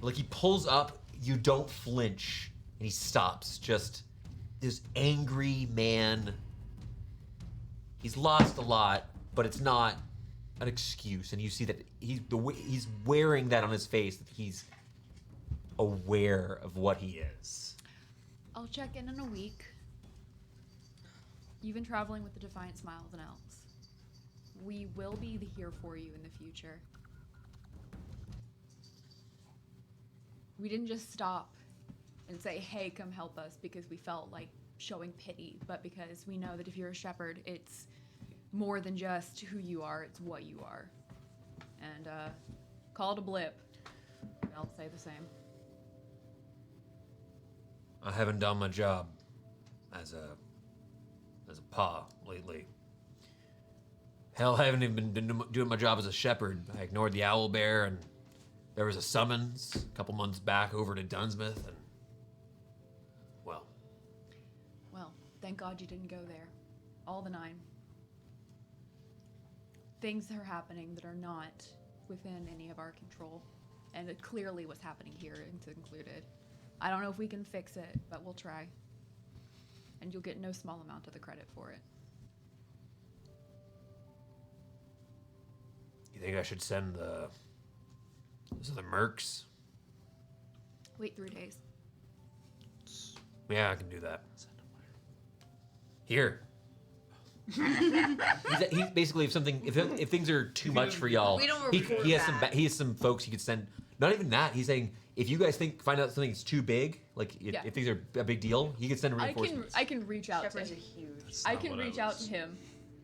like he pulls up. You don't flinch, and he stops. Just this angry man. He's lost a lot, but it's not an excuse. And you see that he's wearing that on his face. That he's aware of what he is. I'll check in a week. You've been traveling with the Defiant Smile of an Elves. We will be here for you in the future. We didn't just stop and say, hey, come help us because we felt like showing pity, but because we know that if you're a shepherd, it's more than just who you are, it's what you are. And call it a blip. I'll say the same. I haven't done my job as a pa lately. Hell, I haven't even been doing my job as a shepherd. I ignored the owl bear, and there was a summons a couple months back over to Dunsmouth, and well, thank God you didn't go there. All the 9. Things are happening that are not within any of our control, and it clearly what's happening here is included. I don't know if we can fix it, but we'll try. And you'll get no small amount of the credit for it. you think I should send the mercs? Wait 3 days. Yeah, I can do that. Here. He's basically if things are too much for y'all, We don't he record has that. he has some folks he could send. Not even that. He's saying if you guys find out something's too big, like Yeah. if things are a big deal, he could send reinforcements. I can reach out Shepherds to are him. huge. I not can what I reach out was- to him.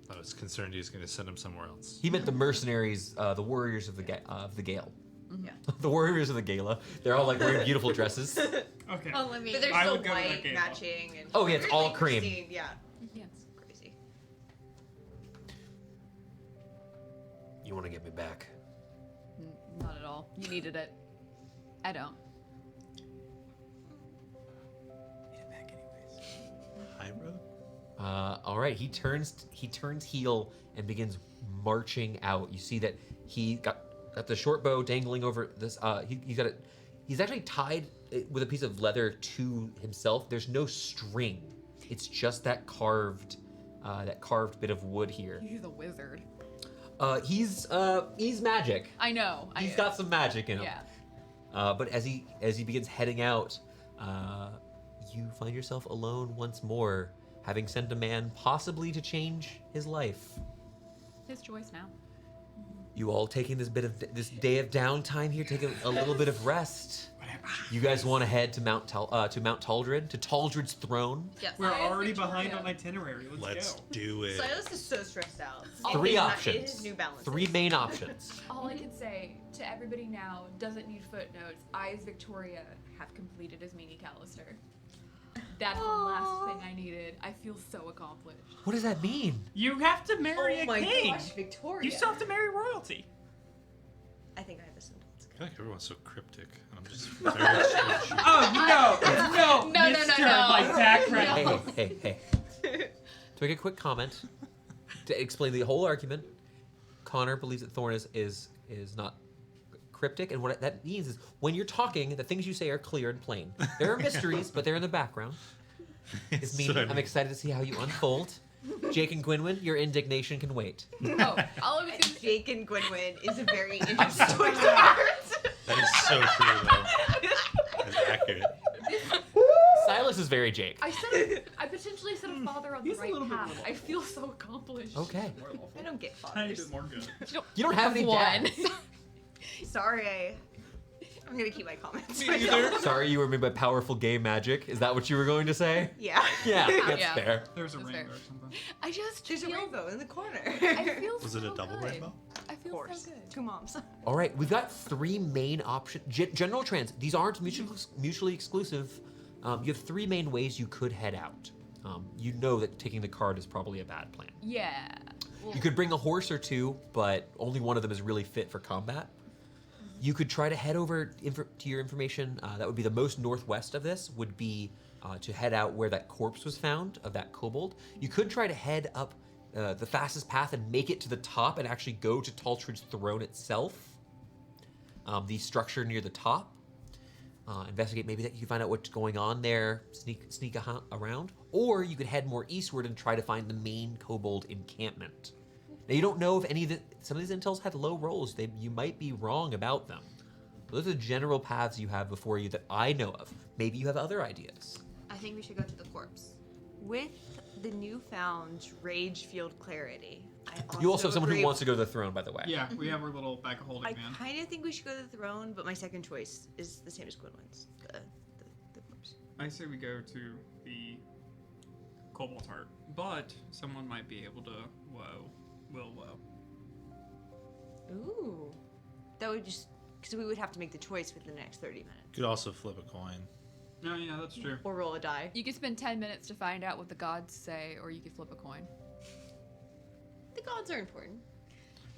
I was concerned he was going to send him somewhere else. He meant the mercenaries, the warriors of the Gale. Yeah. The warriors of the Gala. They're all like wearing beautiful dresses. Okay. Well, let me. But they're I still would go to white, the Gale. matching, and Oh, yeah, it's all cream. pristine, yeah, Yes. crazy. You want to get me back? Not at all. You needed it. I don't. High road? All right. He turns heel and begins marching out. You see that he got the short bow dangling over this. He's got it. He's actually tied it with a piece of leather to himself. There's no string. It's just that carved bit of wood here. You're the wizard. He's magic. I know. He's got some magic in him. Yeah. But as he begins heading out, you find yourself alone once more, having sent a man possibly to change his life. His choice now. You all taking this day of downtime here, taking a little bit of rest. You guys want to head to Mount Taldred, to Taldred's throne. Yes. We're Silas already Victoria. behind on itinerary. Let's go. do it. Silas is so stressed out. Three It is options. New Balance. 3 main options. All I can say to everybody now doesn't need footnotes. I, as Victoria, have completed as Meanie Callister. That's the last thing I needed. I feel so accomplished. What does that mean? You have to marry Oh a my king. gosh, Victoria. You still have to marry royalty. I think I have a sentence. I feel like everyone's so cryptic. And I'm just very sure. Oh no, No, Mr. no. Like background. Hey. To make a quick comment, to explain the whole argument, Connor believes that Thorn is not cryptic, and what that means is when you're talking, the things you say are clear and plain. There are mysteries, but they're in the background. It's meaning I'm excited to see how you unfold. Jake and Gwynwyn, your indignation can wait. Oh, all I was gonna say. Jake and Gwynwyn is a very interesting choice of words. That is so true, though. That's accurate. Silas is very Jake. I potentially set a father on the He's a right little bit path. more. I feel so accomplished. Okay. I don't get Tiny fathers. bit more good. You don't have any One. dads. Sorry. I'm gonna keep my comments. Sorry, you were made by powerful gay magic. Is that what you were going to say? Yeah. Yeah, that's Yeah. fair. There's a That's rainbow fair. or something. I just There's a feel, rainbow in the corner. I feel Was so it a double good. rainbow? I Of feel course. so good. 2 moms. All right, we've got 3 main options. General trans. These aren't mutually exclusive. You have 3 main ways you could head out. You know that taking the cart is probably a bad plan. Yeah. Well, You could bring a horse or 2, but only one of them is really fit for combat. You could try to head over to your information. That would be the most northwest of this. Would be to head out where that corpse was found of that kobold. You could try to head up the fastest path and make it to the top and actually go to Taltrid's throne itself. The structure near the top. Investigate maybe that you can find out what's going on there. Sneak around, or you could head more eastward and try to find the main kobold encampment. Now you don't know if some of these intels had low rolls. You might be wrong about them. Those are the general paths you have before you that I know of. Maybe you have other ideas. I think we should go to the corpse. With the newfound rage-fueled clarity, You also have someone who agree- wants to go to the throne, by the way. Yeah, we have our little bag of holding I man. kind of think we should go to the throne, but my second choice is the same as Quinlan's. The corpse. I say we go to the Cobalt Heart, but someone might be able to will. Ooh. That would just... Because we would have to make the choice within the next 30 minutes. You could also flip a coin. No, yeah, that's true. Or roll a die. You could spend 10 minutes to find out what the gods say, or you could flip a coin. The gods are important.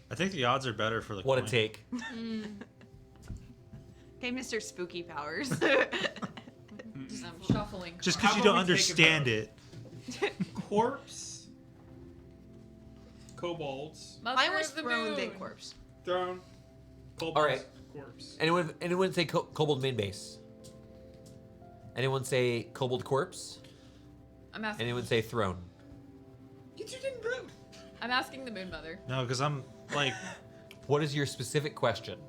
I think the odds are better for the What a coin. take. Okay, Mr. Spooky Powers. I'm shuffling. Just How because you about don't we take a understand vote? it. Corpse, kobolds, Mother Mine was of the throne, then moon. corpse. throne, kobolds, All right. corpse. Anyone say kobold main base? Anyone say kobold corpse? I'm asking. Anyone say throne? You two didn't vote. I'm asking the moon mother. No, because I'm like, What is your specific question?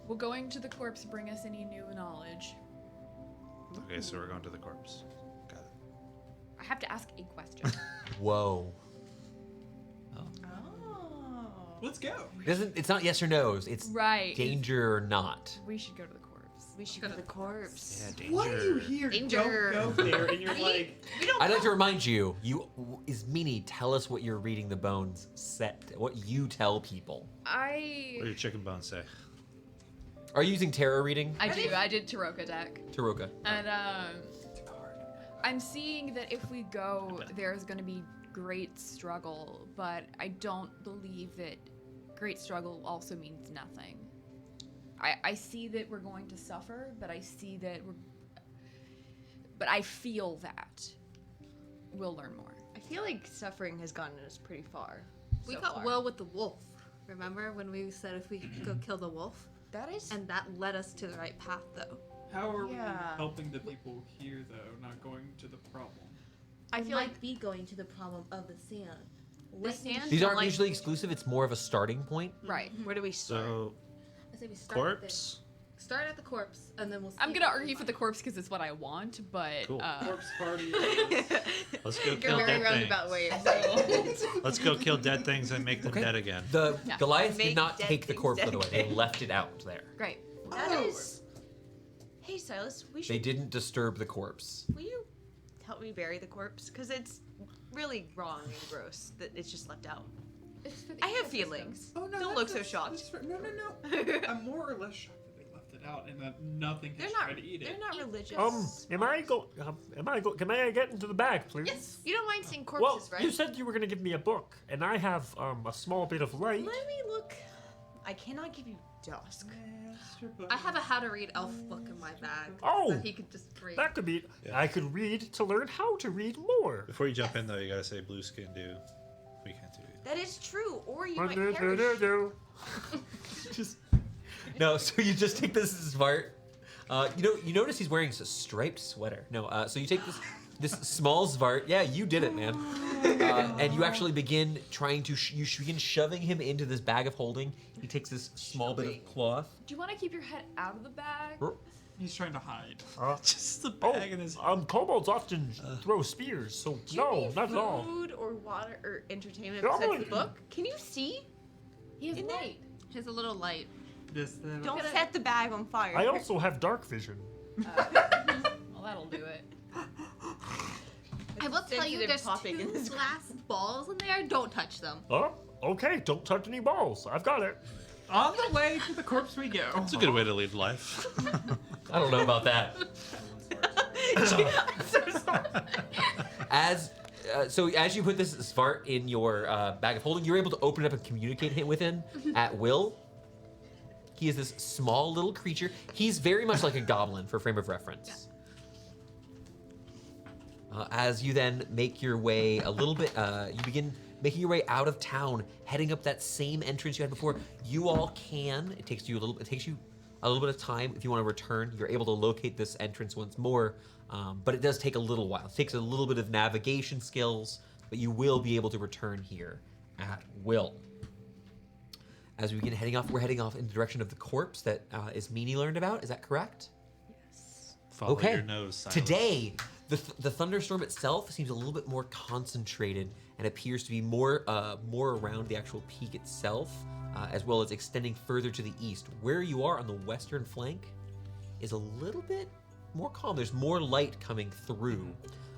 Will going to the corpse bring us any new knowledge? okay, so we're going to the corpse. Got it. I have to ask a question. Whoa. Let's go. It's not yes or no's. It's Right. danger or not. We should go to the corpse. We should go to the corpse. Yeah, danger. Why are you here? Danger. Don't go there, and you're like, I'd like to remind you, Ismini, tell us what your reading the bones set, what you tell people. What do your chicken bones say? Are you using tarot reading? I did Taroka deck. Taroka. And I'm seeing that if we go, there's going to be great struggle, but I don't believe that great struggle also means nothing. I see that we're going to suffer, but I feel that we'll learn more. I feel like suffering has gotten us pretty far. We so got far. well with the wolf. Remember when we said if we could go kill the wolf? That is... And that led us to the right path, though. how are we Yeah. helping the people here though, not going to the problem? I feel like be going to the problem of the sand. the sand... These don't aren't like- mutually exclusive. It's more of a starting point. Right. Where do we start? So, I say we start at corpse? Start at the corpse, and then we'll. See I'm gonna argue for the corpse because it's what I want, but Cool. Corpse party. Let's go Go kill very dead roundabout things. way. Let's go kill dead things and make them Okay. dead again. The Yeah. Goliath did Make not dead take the things corpse, by dead the way. They things. left it out there. great. That is... Hey, Silas, we should... They didn't disturb the corpse. Will you help me bury the corpse? Because it's really wrong and gross that it's just left out. It's for the I have ecosystem. feelings. Oh no! Don't look so shocked. No. I'm more or less shocked that they left it out and that nothing They're has not. tried to eat it. They're not religious. Can I get into the bag, please? Yes. You don't mind seeing Well, corpses, right? you said you were going to give me a book, and I have a small bit of light. Let me look. I cannot give you dusk. I have a how to read elf book in my bag. Oh! That he could just read. That could be. Yeah. I could read to learn how to read more. Before you jump in, though, you gotta say blue skin do. We can't do it. That is true, or you might perish. Just no. So you just take this Xvart. You notice he's wearing a striped sweater. No. So you take this small Xvart. Yeah, you did it, man. And you actually begin trying to you begin shoving him into this bag of holding. He takes this small bit of cloth. Do you want to keep your head out of the bag? He's trying to hide. Just the Oh, bag in his. kobolds often throw spears, so Do you no, need not at all. food or water or entertainment No, besides I'm the not- book? Can you see? He has In there? light. He's a little light. Don't set the bag on fire. I also have dark vision. Well, that'll do it. I will tell you, sensitive there's topic in two this glass balls in there. Don't touch them. Oh, okay. Don't touch any balls. I've got it. On the way to the corpse we go. It's a good way to lead life. I don't know about that. I'm so sorry. As you put this Xvart in your bag of holding, you're able to open it up and communicate with him at will. He is this small little creature. He's very much like a goblin for frame of reference. As you then make your way a little bit, you begin making your way out of town, heading up that same entrance you had before. You all can. It takes you a little bit of time. If you want to return, you're able to locate this entrance once more, but it does take a little while. It takes a little bit of navigation skills, but you will be able to return here at will. As we begin heading off, we're heading off in the direction of the corpse that is Meanie learned about. Is that correct? Follow your nose, Silas. Today, the thunderstorm itself seems a little bit more concentrated and appears to be more around the actual peak itself, as well as extending further to the east. Where you are on the western flank is a little bit more calm. There's more light coming through,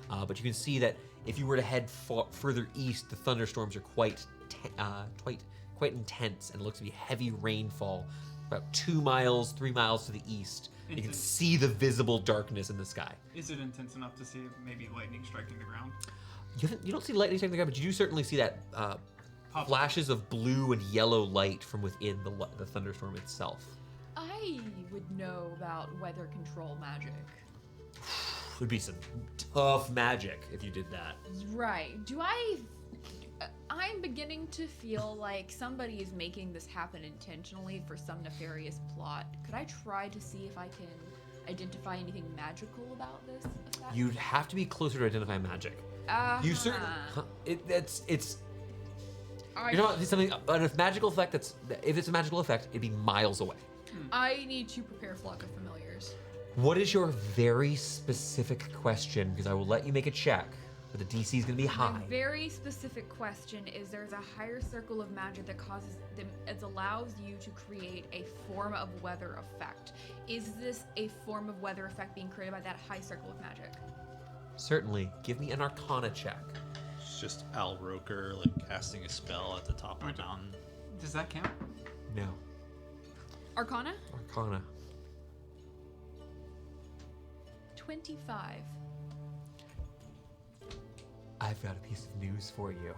but you can see that if you were to head further east, the thunderstorms are quite intense, and it looks to be heavy rainfall about 2 miles, 3 miles to the east. You can see the visible darkness in the sky. Is it intense enough to see maybe lightning striking the ground? You don't see lightning striking the ground, but you do certainly see that flashes of blue and yellow light from within the thunderstorm itself. I would know about weather control magic. It would be some tough magic if you did that. Right. I'm beginning to feel like somebody is making this happen intentionally for some nefarious plot. Could I try to see if I can identify anything magical about this effect? You'd have to be closer to identify magic. You certainly. You're not something. But if magical effect, if it's a magical effect, it'd be miles away. I need to prepare flock of familiars. What is your very specific question? Because I will let you make a check, but the DC is going to be high. My very specific question is: there's a higher circle of magic that allows you to create a form of weather effect. Is this a form of weather effect being created by that high circle of magic? Certainly. Give me an Arcana check. It's just Al Roker like casting a spell at the top of a mountain. Does that count? No. Arcana? Arcana. 25. I've got a piece of news for you.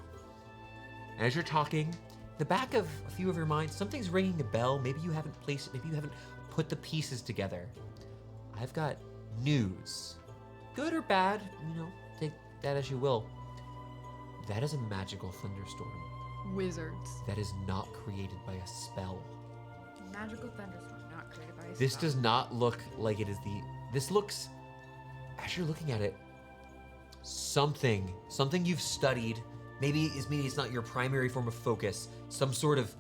As you're talking, the back of a few of your minds, something's ringing a bell. Maybe you haven't placed it. Maybe you haven't put the pieces together. I've got news. Good or bad, take that as you will. That is a magical thunderstorm. Wizards. That is not created by a spell. Magical thunderstorm, not created by a This spell. does not look like it is this looks, as you're looking at it, something you've studied, maybe it's not your primary form of focus, some sort of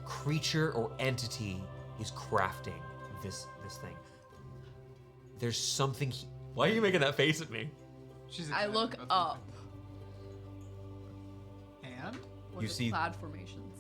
creature or entity is crafting this thing. There's something. Why are you making that face at me? I look up. And? What You are see- cloud formations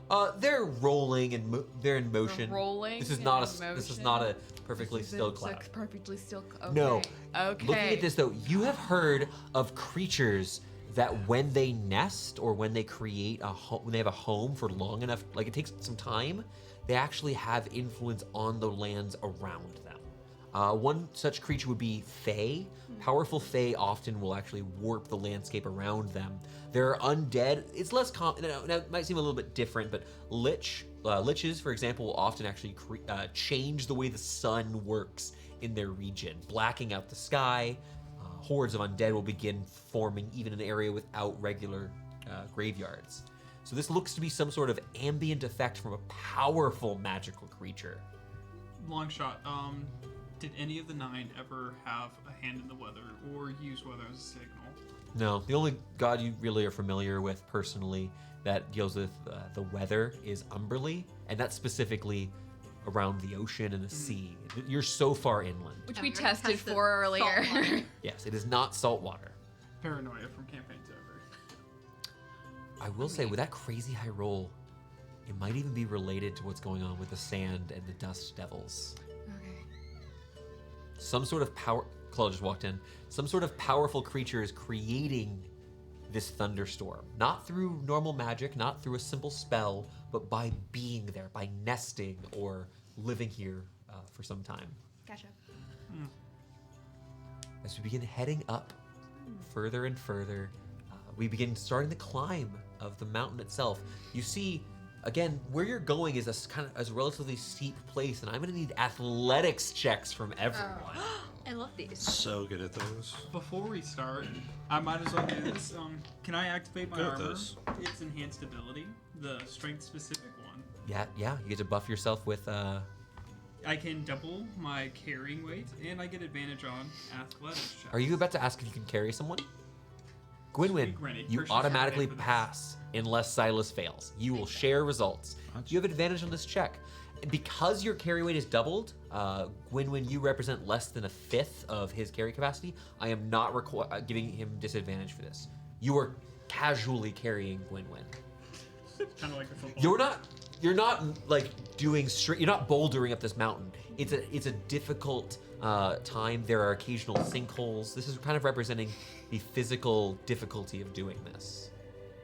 like? They're rolling and they're in motion. They're rolling. This is and not in this is motion? not a perfectly This is still a- cloud. like perfectly still. Okay. No. Okay. Looking at this though, you have heard of creatures that when they nest or when they create a home, when they have a home for long enough, like it takes some time, they actually have influence on the lands around them. One such creature would be Fae. Powerful Fae often will actually warp the landscape around them. There are undead. It's less common. Now, it might seem a little bit different, but liches, for example, will often actually change the way the sun works in their region, blacking out the sky. Hordes of undead will begin forming even in an area without regular graveyards. So this looks to be some sort of ambient effect from a powerful magical creature. Long shot. Did any of the 9 ever have a hand in the weather or use weather as a signal? No, the only god you really are familiar with personally that deals with the weather is Umberly, and that's specifically around the ocean and the sea. You're so far inland. Which I've we already tested tested for earlier. saltwater. Yes, it is not salt water. Paranoia from campaign's over. I will say, with that crazy high roll, it might even be related to what's going on with the sand and the dust devils. Okay. Some sort of power. Claude just walked in. Some sort of powerful creature is creating this thunderstorm. Not through normal magic, not through a simple spell, but by being there, by nesting or living here for some time. Gotcha. As we begin heading up further and further, we begin starting the climb of the mountain itself. You see again, where you're going is a relatively steep place, and I'm gonna need athletics checks from everyone. I love these. So good at those. Before we start, I might as well do this. Can I activate my Good at armor? those. It's enhanced ability, the strength specific one. Yeah, you get to buff yourself with. I can double my carrying weight, and I get advantage on athletics checks. Are you about to ask if you can carry someone? Gwynwyn, Granted, you Christian's automatically okay for this. pass unless Silas fails. You will share results. You have advantage on this check. And because your carry weight is doubled, Gwynwyn, you represent less than a fifth of his carry capacity. I am not giving him disadvantage for this. You are casually carrying Gwynwyn. Kind of like the football. You're not like doing straight. You're not bouldering up this mountain. It's a difficult time. There are occasional sinkholes. This is kind of representing the physical difficulty of doing this.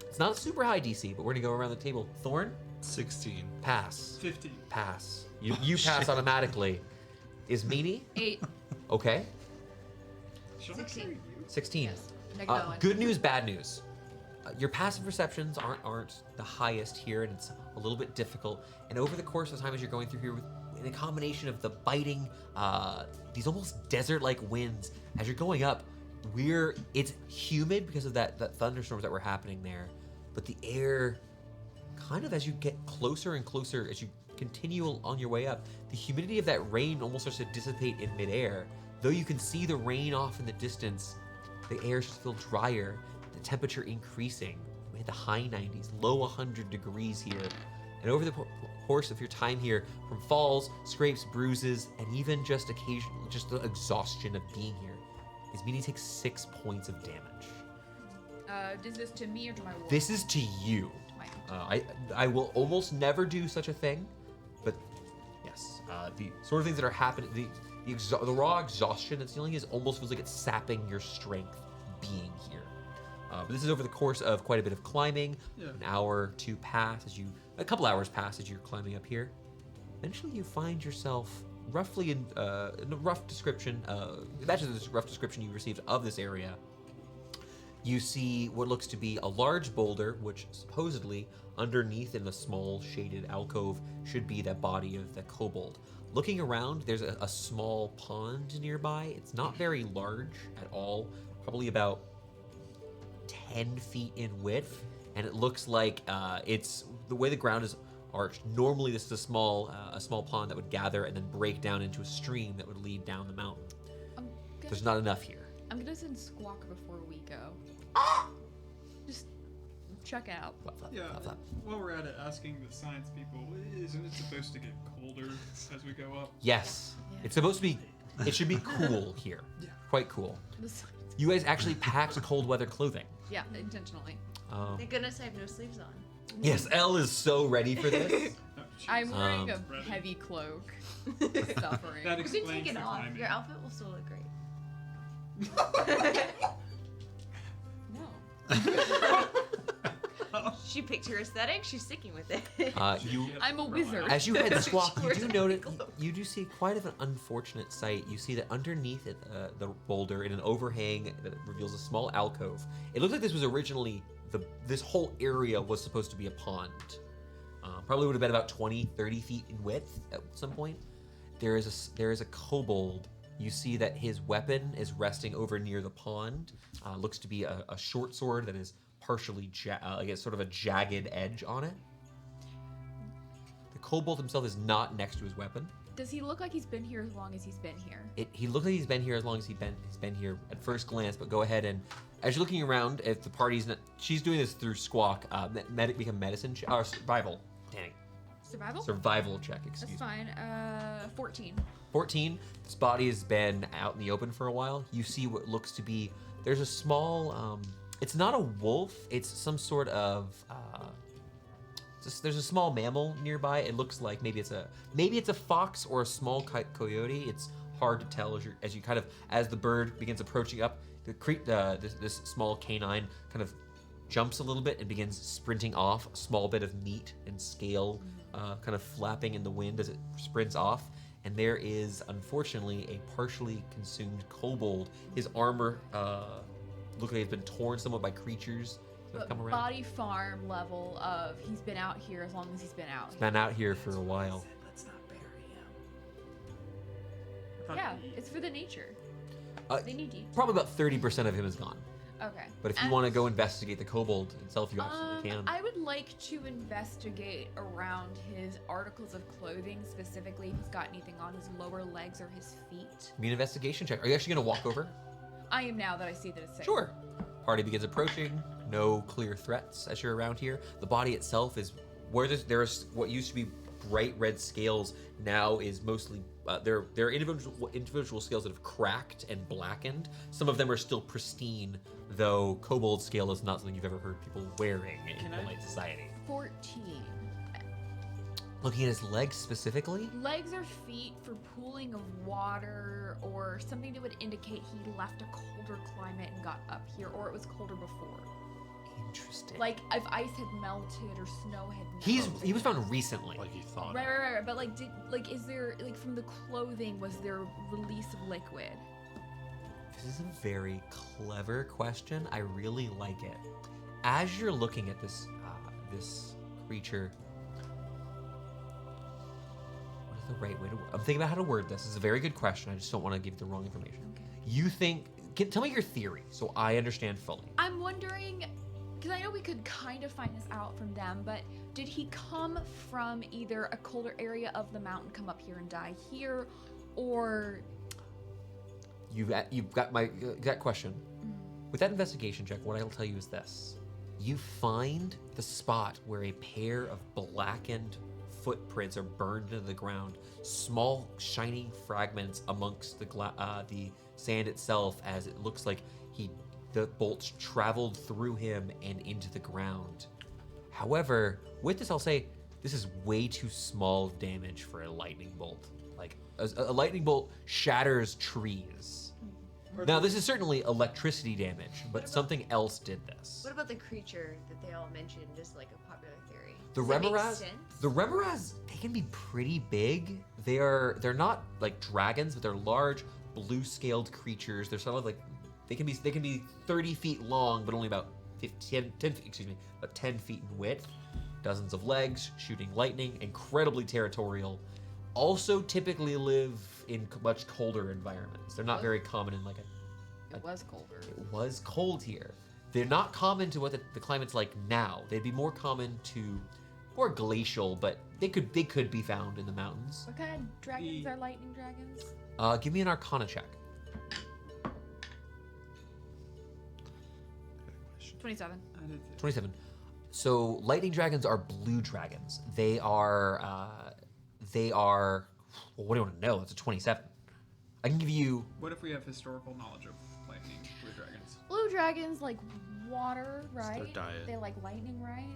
It's not a super high DC, but we're gonna go around the table. Thorn, 16. pass, 15. pass. You pass automatically. Is Meanie 8. okay? Should I 16. carry you? 16. Negative one. Good news, bad news. Your passive perceptions aren't the highest here, and it's a little bit difficult. And over the course of time, as you're going through here, in a combination of the biting, these almost desert-like winds, as you're going up, it's humid because of that thunderstorms that were happening there. But the air, kind of as you get closer and closer, as you continue on your way up, the humidity of that rain almost starts to dissipate in midair. Though you can see the rain off in the distance, the air starts to feel drier. The temperature increasing. We hit the high 90s, low 100 degrees here. And over the course of your time here, from falls, scrapes, bruises, and even just the exhaustion of being here, is meaning takes 6 points of damage. Is this to me or to my wolf? This is to you. I will almost never do such a thing, but yes, the sort of things that are happening, the raw exhaustion that's feeling is almost feels like it's sapping your strength being here. But this is over the course of quite a bit of climbing. Yeah. An hour or two pass a couple hours pass as you're climbing up here. Eventually, you find yourself roughly in a rough description. Imagine this rough description you received of this area. You see what looks to be a large boulder, which supposedly underneath in the small shaded alcove should be the body of the kobold. Looking around, there's a small pond nearby. It's not very large at all, probably about 10 feet in width, and it looks like it's the way the ground is arched. Normally, this is a small pond that would gather and then break down into a stream that would lead down the mountain. There's not enough here. I'm gonna send Squawk before we go. Just check out. Flap, flap, Yeah. flap, flap. While we're at it, asking the science people, isn't it supposed to get colder as we go up? Yes, Yeah. it's supposed to be. It should be cool here. Yeah. Quite cool. This- You guys actually packed cold weather clothing. Yeah, intentionally. Thank goodness I have no sleeves on. Yes, Elle is so ready for this. No, jeez. I'm wearing a Ready. heavy cloak. Suffering. That You can explains take it the off. timing. Your outfit will still look great. No. She picked her aesthetic. She's sticking with it. You, I'm a wizard. as you head squawk, you Wears do a notice cloak. you do see quite of an unfortunate sight. You see that underneath it, the boulder, in an overhang that reveals a small alcove. It looks like this was originally this whole area was supposed to be a pond. Probably would have been about 20, 30 feet in width at some point. There is a kobold. You see that his weapon is resting over near the pond. Looks to be a short sword that is partially like it's sort of a jagged edge on it. The kobold himself is not next to his weapon. Does he look like he's been here as long as he's been here? He looks like he's been here as long as he's been here at first glance. But go ahead and, as you're looking around, if the party's not, she's doing this through Squawk. Become medicine or survival. Dang. Survival? Check. That's Excuse me. fine. 14. 14. This body has been out in the open for a while. You see what looks to be. There's a small. It's not a wolf. It's some sort of. There's a small mammal nearby. It looks like maybe it's a fox or a small coyote. It's hard to tell as you kind of as the bird begins approaching up. This small canine kind of jumps a little bit and begins sprinting off. A small bit of meat and scale kind of flapping in the wind as it sprints off. And there is, unfortunately, a partially consumed kobold. His armor looks like it's been torn somewhat by creatures. But come around. body farm level of he's been out here as long as he's been out. He's been out here for a while. Let's not bury him. Yeah, it's for the nature. They need deep. Probably about 30% of him is gone. Okay. But if you And, want to go investigate the kobold itself, you absolutely can. I would like to investigate around his articles of clothing, specifically if he's got anything on his lower legs or his feet. Give me an investigation check. Are you actually going to walk over? I am now that I see that it's safe. Sure. Party begins approaching. No clear threats as you're around here. The body itself is where there's what used to be bright red scales now is mostly there are individual scales that have cracked and blackened. Some of them are still pristine, though kobold scale is not something you've ever heard people wearing in polite society. 14. Looking at his legs specifically, Legs or feet for pooling of water or something that would indicate he left a colder climate and got up here, or it was colder before. interesting. Like if ice had melted or snow had melted. He was found recently. Like you thought. Right. But is there from the clothing was there release of liquid? This is a very clever question. I really like it. As you're looking at this creature, what is the right way to? I'm thinking about how to word this. This is a very good question. I just don't want to give you the wrong information. Okay. You think? Tell me your theory, so I understand fully. I'm wondering, because I know we could kind of find this out from them, but did he come from either a colder area of the mountain, come up here and die here, or? You've got my exact question. With that investigation check, what I'll tell you is this. You find the spot where a pair of blackened footprints are burned into the ground. Small, shining fragments amongst the sand itself, as it looks like the bolts traveled through him and into the ground. However, with this, I'll say this is way too small of damage for a lightning bolt. Like a lightning bolt shatters trees. Now, this is certainly electricity damage, but something else did this. What about the creature that they all mentioned as like a popular theory? The Does that make Remoraz, sense? the Remoraz, they can be pretty big. They're not like dragons, but they're large, blue-scaled creatures. They're sort of like they can be 30 feet long, but only about 10 feet in width. Dozens of legs, shooting lightning, incredibly territorial. Also, typically live in much colder environments. They're not very common in like a. It was colder. It was cold here. They're not common to what the climate's like now. They'd be more common to more glacial, but they could be found in the mountains. What kind of dragons are lightning dragons? Give me an Arcana check. 27. I did too. 27. So lightning dragons are blue dragons. They are. Well, what do you want to know? It's a 27. I can give you. What if we have historical knowledge of lightning blue dragons? Blue dragons like water, right? their diet. They like lightning, right?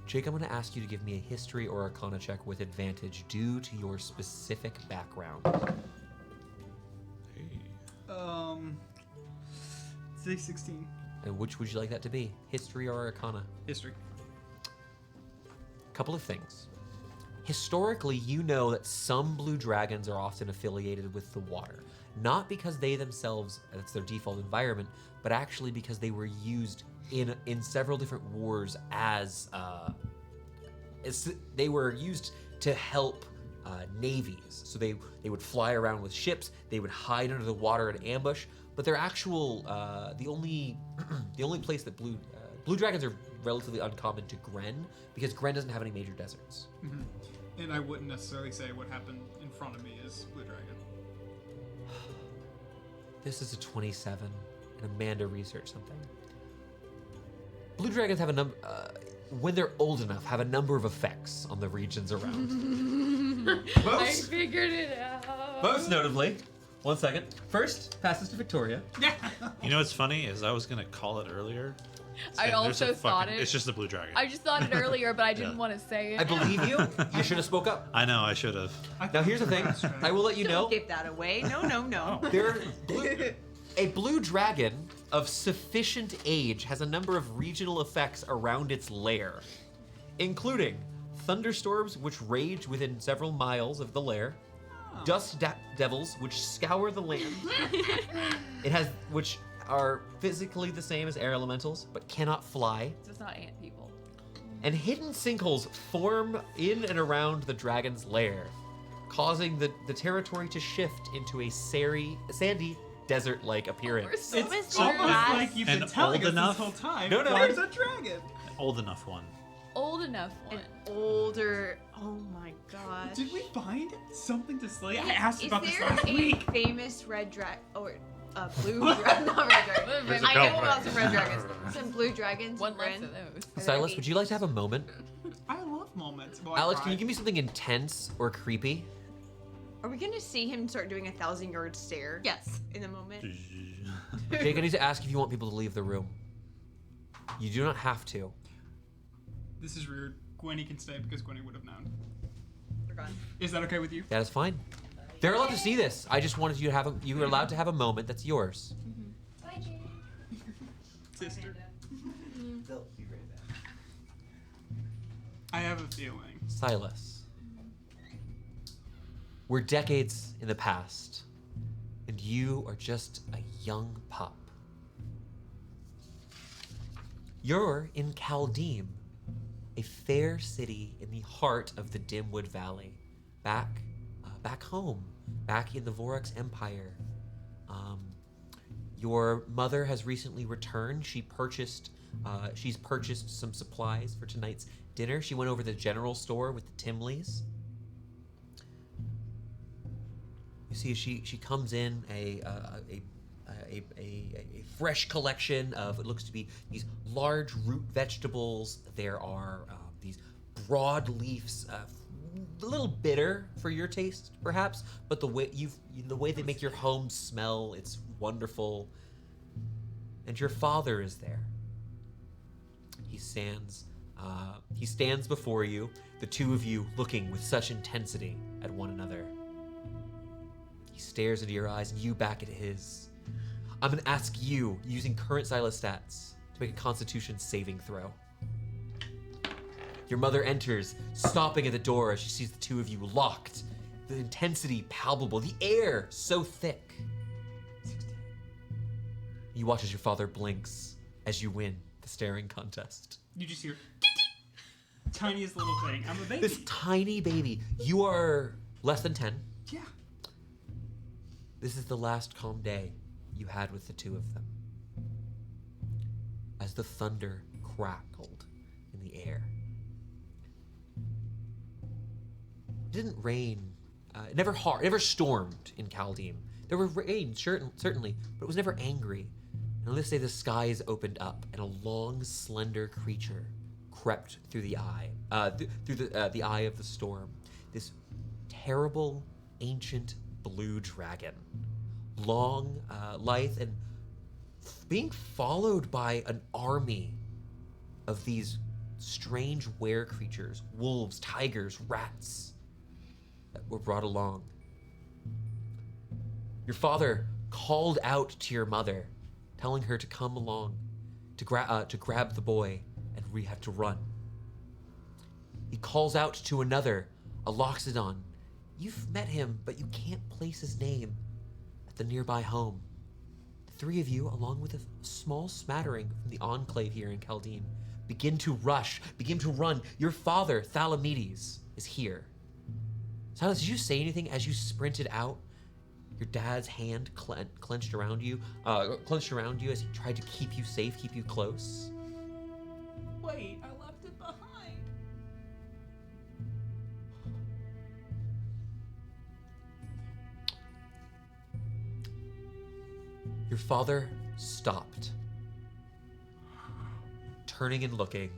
Jake, I'm going to ask you to give me a history or Arcana check with advantage due to your specific background. Hey. Say 16. And which would you like that to be? History or Arcana? History. Couple of things. Historically, you know that some blue dragons are often affiliated with the water. Not because they themselves, that's their default environment, but actually because they were used in several different wars as they were used to help navies. So they would fly around with ships, they would hide under the water and ambush, but they're actual, the only place that blue dragons are relatively uncommon to Gren, because Gren doesn't have any major deserts. Mm-hmm. And I wouldn't necessarily say what happened in front of me is blue dragon. This is a 27, and Amanda researched something. Blue dragons have a number, when they're old enough, have a number of effects on the regions around. I figured it out. Most notably, one second. First, passes to Victoria. You know what's funny is I was gonna call it earlier. I and there's a also thought fucking- it. It's just the blue dragon. I just thought it earlier, but I didn't Yeah. want to say it. I believe you. You should have spoke up. I know I should have. Now here's the thing. I will let you know. Don't give that away. No. A blue dragon of sufficient age has a number of regional effects around its lair, including thunderstorms which rage within several miles of the lair, dust devils which scour the land. It has which are physically the same as air elementals, but cannot fly. So it's not ant people. And hidden sinkholes form in and around the dragon's lair, causing the territory to shift into a sandy, desert-like appearance. So It's Mr. almost Glass. like you've been And telling old us enough? this whole time. No, no. There's a dragon. Old enough one. Old enough one. An older. Oh my gosh. Did we find something to slay? I asked Is about this there last a week. famous red dragon or blue dragon? Not red dragon. There's a I know couple. about some red dragons. Some blue dragons. One in less Bryn. of those. Silas, would you like to have a moment? I love moments. Well, Alex, can you give me something intense or creepy? Are we gonna see him start doing a 1,000-yard stare? Yes. In the moment. Jake, I need to ask if you want people to leave the room. You do not have to. This is weird. Gwenny can stay because Gwenny would have known. We're gone. Is that okay with you? That is fine. They're allowed to see this. I just wanted you to have you were allowed to have a moment that's yours. Bye, Jane. Sister. They'll be right back. I have a feeling. Silas. We're decades in the past, and you are just a young pup. You're in Kaldheim, a fair city in the heart of the Dimwood Valley, back home, back in the Vorax Empire. Your mother has recently returned. She's purchased some supplies for tonight's dinner. She went over to the general store with the Timleys. You see, she comes in a fresh collection of, it looks to be these large root vegetables. There are these broad leaves, a little bitter for your taste, perhaps, but the way they make your home smell, it's wonderful. And your father is there. He stands before you, the two of you looking with such intensity at one another. He stares into your eyes and you back at his. I'm gonna ask you, using current Silas stats, to make a Constitution saving throw. Your mother enters, stopping at the door as she sees the two of you locked. The intensity palpable, the air so thick. You watch as your father blinks as you win the staring contest. You just hear tiniest little thing. I'm a baby. This tiny baby, you are less than 10. Yeah. This is the last calm day you had with the two of them. As the thunder crackled in the air. It didn't rain. It never stormed in Kaldheim. There were rain, certainly, but it was never angry. And on this day, the skies opened up, and a long, slender creature crept through the eye, through the eye of the storm. This terrible, ancient blue dragon, long, lithe, and being followed by an army of these strange were creatures, wolves, tigers, rats, that were brought along. Your father called out to your mother, telling her to come along, to grab the boy, and we have to run. He calls out to another, a Loxodon. You've met him, but you can't place his name, at the nearby home. The three of you, along with a small smattering from the enclave here in Kaldheim, begin to run. Your father, Thalamedes, is here. Silas, did you say anything as you sprinted out? Your dad's hand clenched around you as he tried to keep you safe, keep you close. Wait, I left it behind. Your father stopped, turning and looking.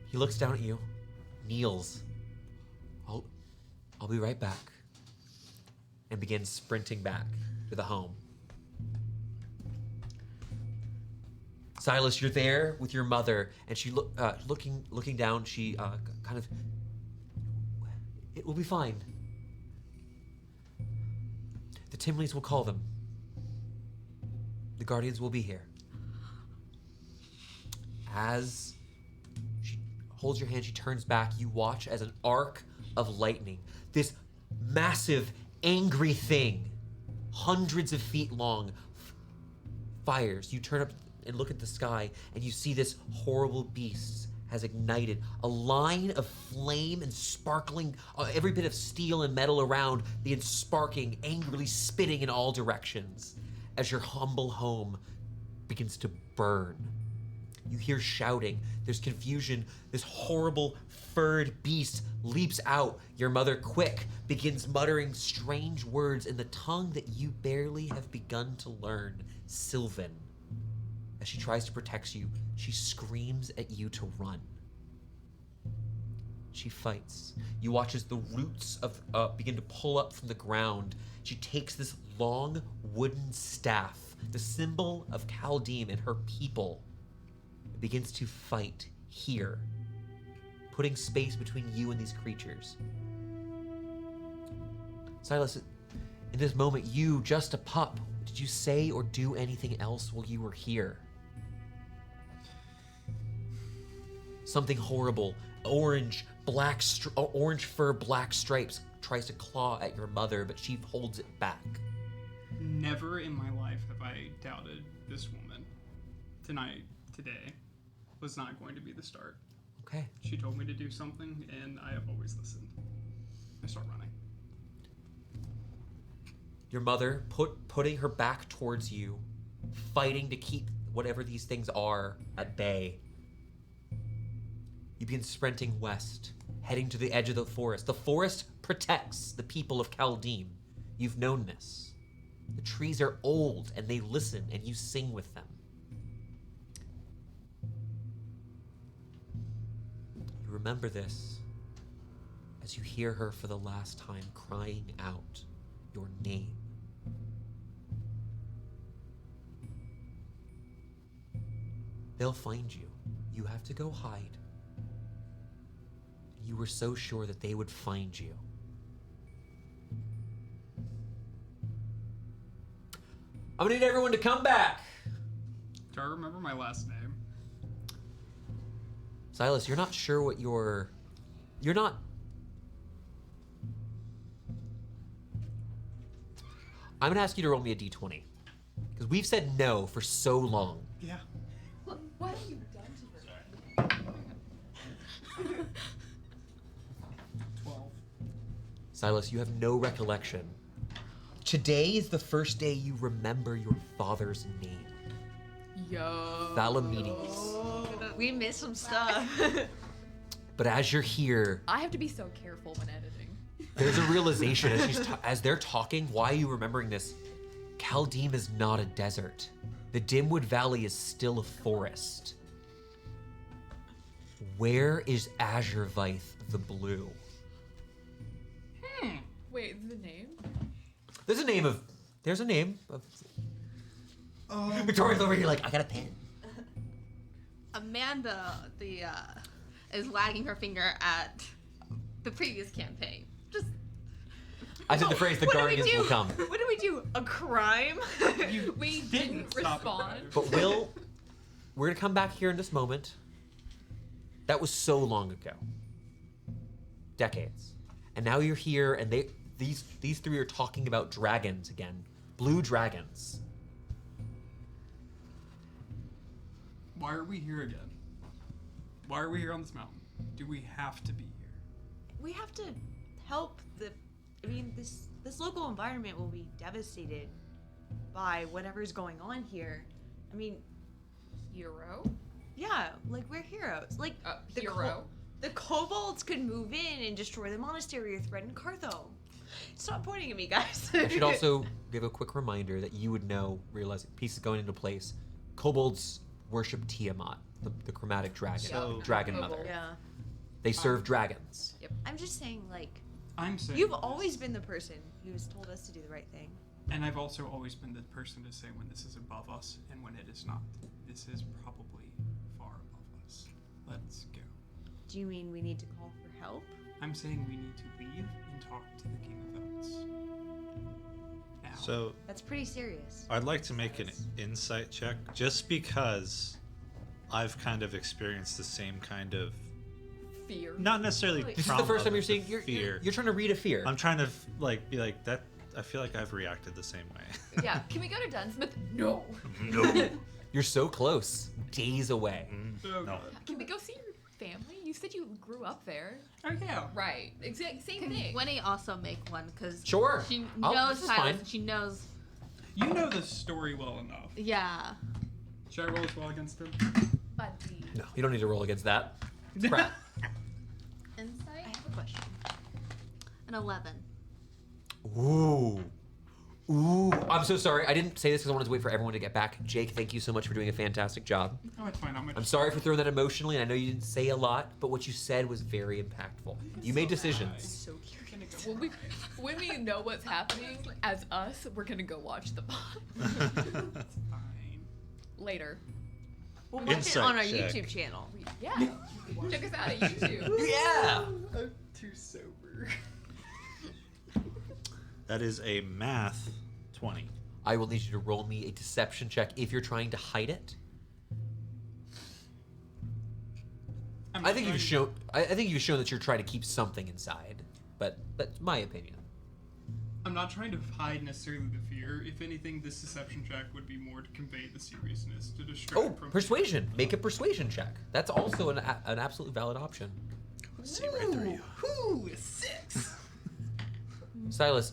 He looks down at you, kneels. I'll be right back, and begins sprinting back to the home. Silas, you're there with your mother, and she looking down. She kind of. It will be fine. The Timleys will call them. The Guardians will be here. As she holds your hand, she turns back. You watch as an arc of lightning, this massive, angry thing, hundreds of feet long, fires. You turn up and look at the sky, and you see this horrible beast has ignited. A line of flame and sparkling, every bit of steel and metal around begins sparking, angrily spitting in all directions as your humble home begins to burn. You hear shouting, there's confusion, this horrible furred beast leaps out. Your mother, quick, begins muttering strange words in the tongue that you barely have begun to learn, Sylvan. As she tries to protect you, she screams at you to run. She fights. You watch as the roots of begin to pull up from the ground. She takes this long wooden staff, the symbol of Khaldim and her people, and begins to fight here, putting space between you and these creatures. Silas, in this moment, you, just a pup, did you say or do anything else while you were here? Something horrible, orange fur, black stripes, tries to claw at your mother, but she holds it back. Never in my life have I doubted this woman. Today, was not going to be the start. Okay. She told me to do something, and I have always listened. I start running. Your mother putting her back towards you, fighting to keep whatever these things are at bay. You begin sprinting west, heading to the edge of the forest. The forest protects the people of Khaldim. You've known this. The trees are old, and they listen, and you sing with them. You remember this as you hear her for the last time crying out your name. They'll find you. You have to go hide. You were so sure that they would find you. I'm gonna need everyone to come back. Do I remember my last name? Silas, you're not sure what you're not. I'm gonna ask you to roll me a d20. Because we've said no for so long. Yeah. What have you done to her? 12. Silas, you have no recollection. Today is the first day you remember your father's name. Yo. Valamedes. We missed some stuff. But as you're here, I have to be so careful when editing. there's a realization as they're talking, why are you remembering this? Khaldim is not a desert. The Dimwood Valley is still a forest. Where is Azurvith the Blue? Wait, the name? There's a name of. Victoria's over here like, I got a pen. Amanda, is wagging her finger at the previous campaign. Just I said the phrase, the What did we Guardians do? will come. What did we do? A crime? We Didn't didn't stop it. respond. But we're gonna come back here in this moment. That was so long ago. Decades. And now you're here, and these three are talking about dragons again. Blue dragons. Why are we here again? Why are we here on this mountain? Do we have to be here? We have to help this local environment will be devastated by whatever's going on here. I mean, Hero? yeah, like we're heroes. Like the Hero? the kobolds could move in and destroy the monastery or threaten Carthholm. Stop pointing at me, guys. I should also give a quick reminder that you would know, realizing pieces going into place. Kobolds worship Tiamat, the chromatic dragon, So- dragon Kobold. mother. Yeah. They serve dragons. I'm just saying, like, I'm saying you've this, always been the person who's told us to do the right thing. and I've also always been the person to say when this is above us and when it is not. This is probably far above us. Let's go. Do you mean we need to call for help? I'm saying we need to leave and talk to the King of Elves. Now. So That's pretty serious. I'd like to make an insight check, just because I've kind of experienced the same kind of, Fear. not necessarily. This is the trauma, first time but you're seeing. the fear. You're trying to read a fear. I'm trying to be like that. I feel like I've reacted the same way. Yeah. Can we go to Dunsmith? No. No. You're so close. Days away. Oh, No. God. Can we go see your family? You said you grew up there. Oh, yeah. Right. Exact same Can thing. Winnie also make one? Because Sure. she Oh, knows this is Silas. fine. And she knows. You know the story well enough. Yeah. Should I roll as well against him? Buddy. No, you don't need to roll against that. Crap. Insight. I have a question. An 11. Ooh. Ooh. I'm so sorry. I didn't say this because I wanted to wait for everyone to get back. Jake, thank you so much for doing a fantastic job. Oh, it's fine. I'm sorry for throwing that emotionally, and I know you didn't say a lot, but what you said was very impactful. You made decisions. So curious. When we know what's happening, as us, we're gonna go watch the pod It's fine. later. We'll watch it Insight on our check. YouTube channel. Yeah. Check us out on YouTube. Yeah. I'm too sober. That is a math 20. I will need you to roll me a deception check if you're trying to hide it. I think you've shown. I think you've shown that you're trying to keep something inside, but that's my opinion. I'm not trying to hide necessarily the fear. If anything, this deception check would be more to convey the seriousness, to distract Oh, from persuasion. Make a persuasion check. That's also an absolutely valid option. See right through you. Ooh, a 6. Silas,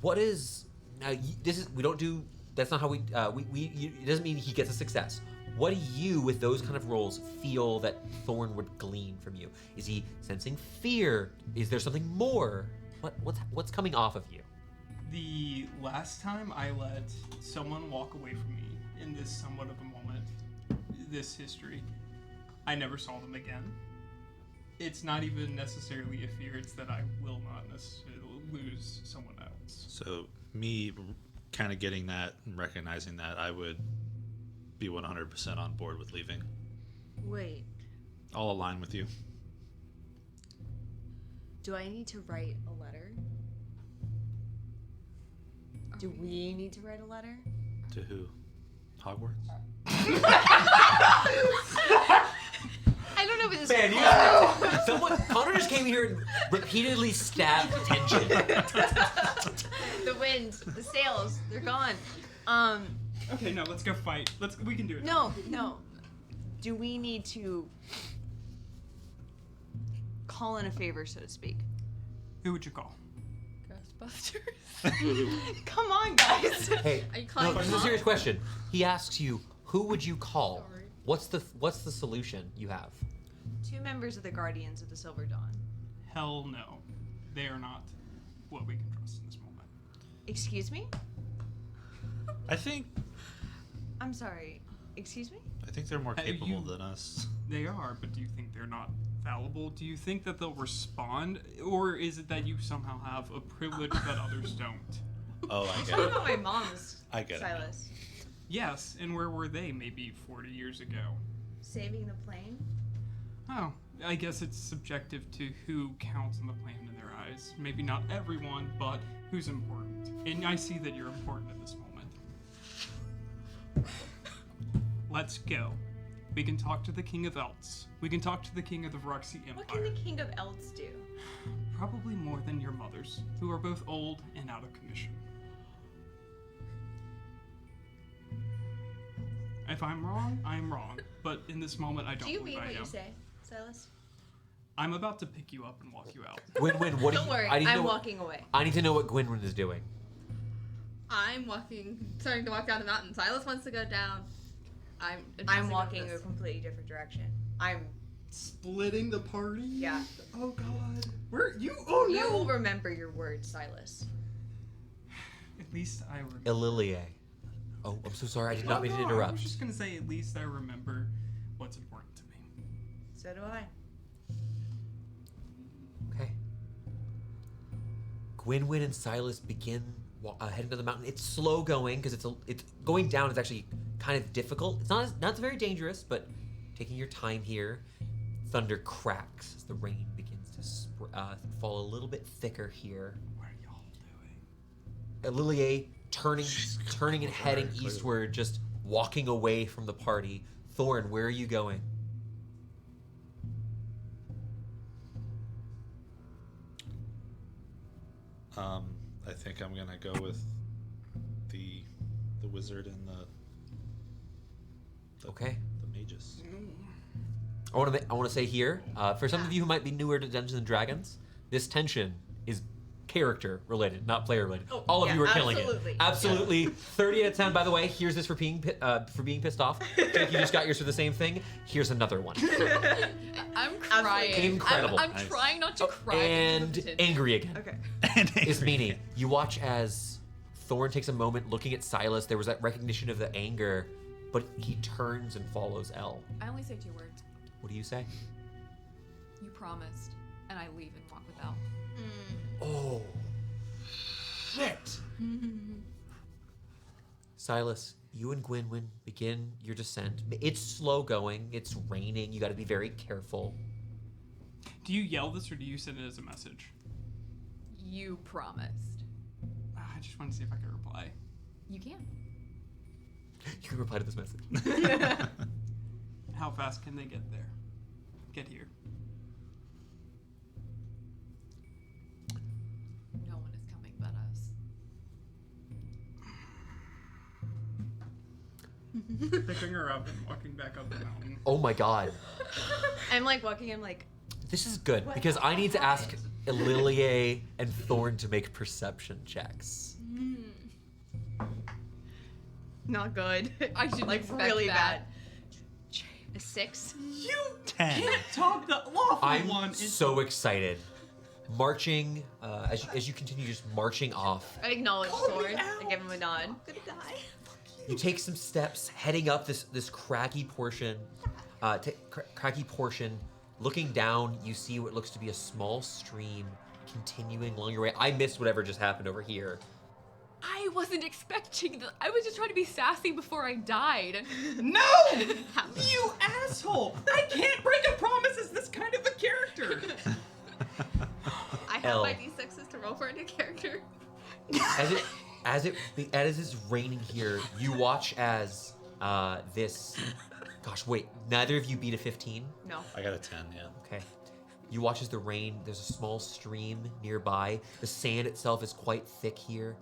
what is now? This is we don't do. That's not how we. It doesn't mean he gets a success. What do you, with those kind of rolls, feel that Thorn would glean from you? Is he sensing fear? Is there something more? What's coming off of you? The last time I let someone walk away from me in this somewhat of a moment, this history, I never saw them again. It's not even necessarily a fear, it's that I will not necessarily lose someone else. So me kind of getting that and recognizing that, I would be 100% on board with leaving. Wait, I'll align with you. do I need to write a letter? Do we need to write a letter? To who? Hogwarts? I don't know if this Man, Connor just came here and repeatedly stabbed tension. the wind, the sails, they're gone. Okay, no, let's go fight. We can do it. No. Do we need to call in a favor, so to speak? Who would you call? Ghostbusters. Come on, guys. Hey, Are you no, calling this is a Mom? serious question. He asks you, who would you call? Sorry. What's the solution you have? 2 members of the Guardians of the Silver Dawn. Hell no. They are not what we can trust in this moment. Excuse me? I think I'm sorry. Excuse me? they're more Hey, capable you- than us. They are, but do you think they're not fallible? Do you think that they'll respond? Or is it that you somehow have a privilege that others don't? Oh, I I'm get talking it. about my mom's I get it. Silas. Yes, and where were they maybe 40 years ago? Saving the plane? Oh, I guess it's subjective to who counts on the plane in their eyes. Maybe not everyone, but who's important. And I see that you're important at this moment. Let's go. We can talk to the King of Elts. We can talk to the King of the Roxy Empire. What can the King of Elves do? Probably more than your mothers, who are both old and out of commission. If I'm wrong, I'm wrong. But in this moment, I don't Do you believe mean I what am. you say, Silas? I'm about to pick you up and walk you out. Gwynwyn, what do Don't you? worry, I need to I'm know, walking away. I need to know what Gwynwyn is doing. I'm starting to walk down the mountain. Silas wants to go down. I'm walking a completely different direction. I'm. Splitting the party? Yeah. Oh God. Where you? Oh no. You will remember your words, Silas. At least I remember. Ililie. Oh, I'm so sorry. I did not mean to I was interrupt. just gonna say, at least I remember what's important to me. So do I. Okay. Gwynwyn and Silas begin heading to the mountain. It's slow going because it's going down is actually kind of difficult. It's not very dangerous, but taking your time here. Thunder cracks as the rain begins to fall a little bit thicker here. What are y'all doing? Ililie turning and heading eastward, just walking away from the party. Thorn, where are you going? I think I'm gonna go with the wizard and the Okay. the magus. I want to say here, for some of you who might be newer to Dungeons and Dragons, this tension is character related, not player related. Oh, All of yeah, you are killing absolutely. it. Absolutely. 30 out of 10. By the way, here's this for being pissed off. Jake, you just got yours for the same thing. Here's another one. I'm crying. Incredible. I'm trying not to cry. And because of angry again. Okay. Is Meanie. You watch as Thorn takes a moment looking at Silas. There was that recognition of the anger, but he turns and follows Elle. I only say 2 words. What do you say? You promised, and I leave and walk with Elle. Oh. Shit. Silas, you and Gwynwyn begin your descent. It's slow going. It's raining. You got to be very careful. Do you yell this or do you send it as a message? You promised. I just want to see if I can reply. You can. You can reply to this message. How fast can they get there? Get here. No one is coming but us. Picking her up and walking back up the mountain. Oh my god. I'm like walking. I'm like, This is good because I need to ask Lilie and Thorn to make perception checks. not good. I should like expect really that. bad. A 6. You 10. can't talk the lawful I'm one. so excited. Marching, as you continue just marching off, I acknowledge Thorn. I give him a nod. Good guy. you take some steps heading up this craggy portion. Craggy portion. Looking down, you see what looks to be a small stream continuing along your way. I missed whatever just happened over here. I wasn't expecting that. I was just trying to be sassy before I died. No! You asshole! I can't break a promise as this kind of a character. I have Elle. my d6s to roll for a new character. As it's raining here, you watch as this. Gosh, wait! Neither of you beat a 15. No. I got a 10, yeah. Okay. You watch as the rain. There's a small stream nearby. The sand itself is quite thick here,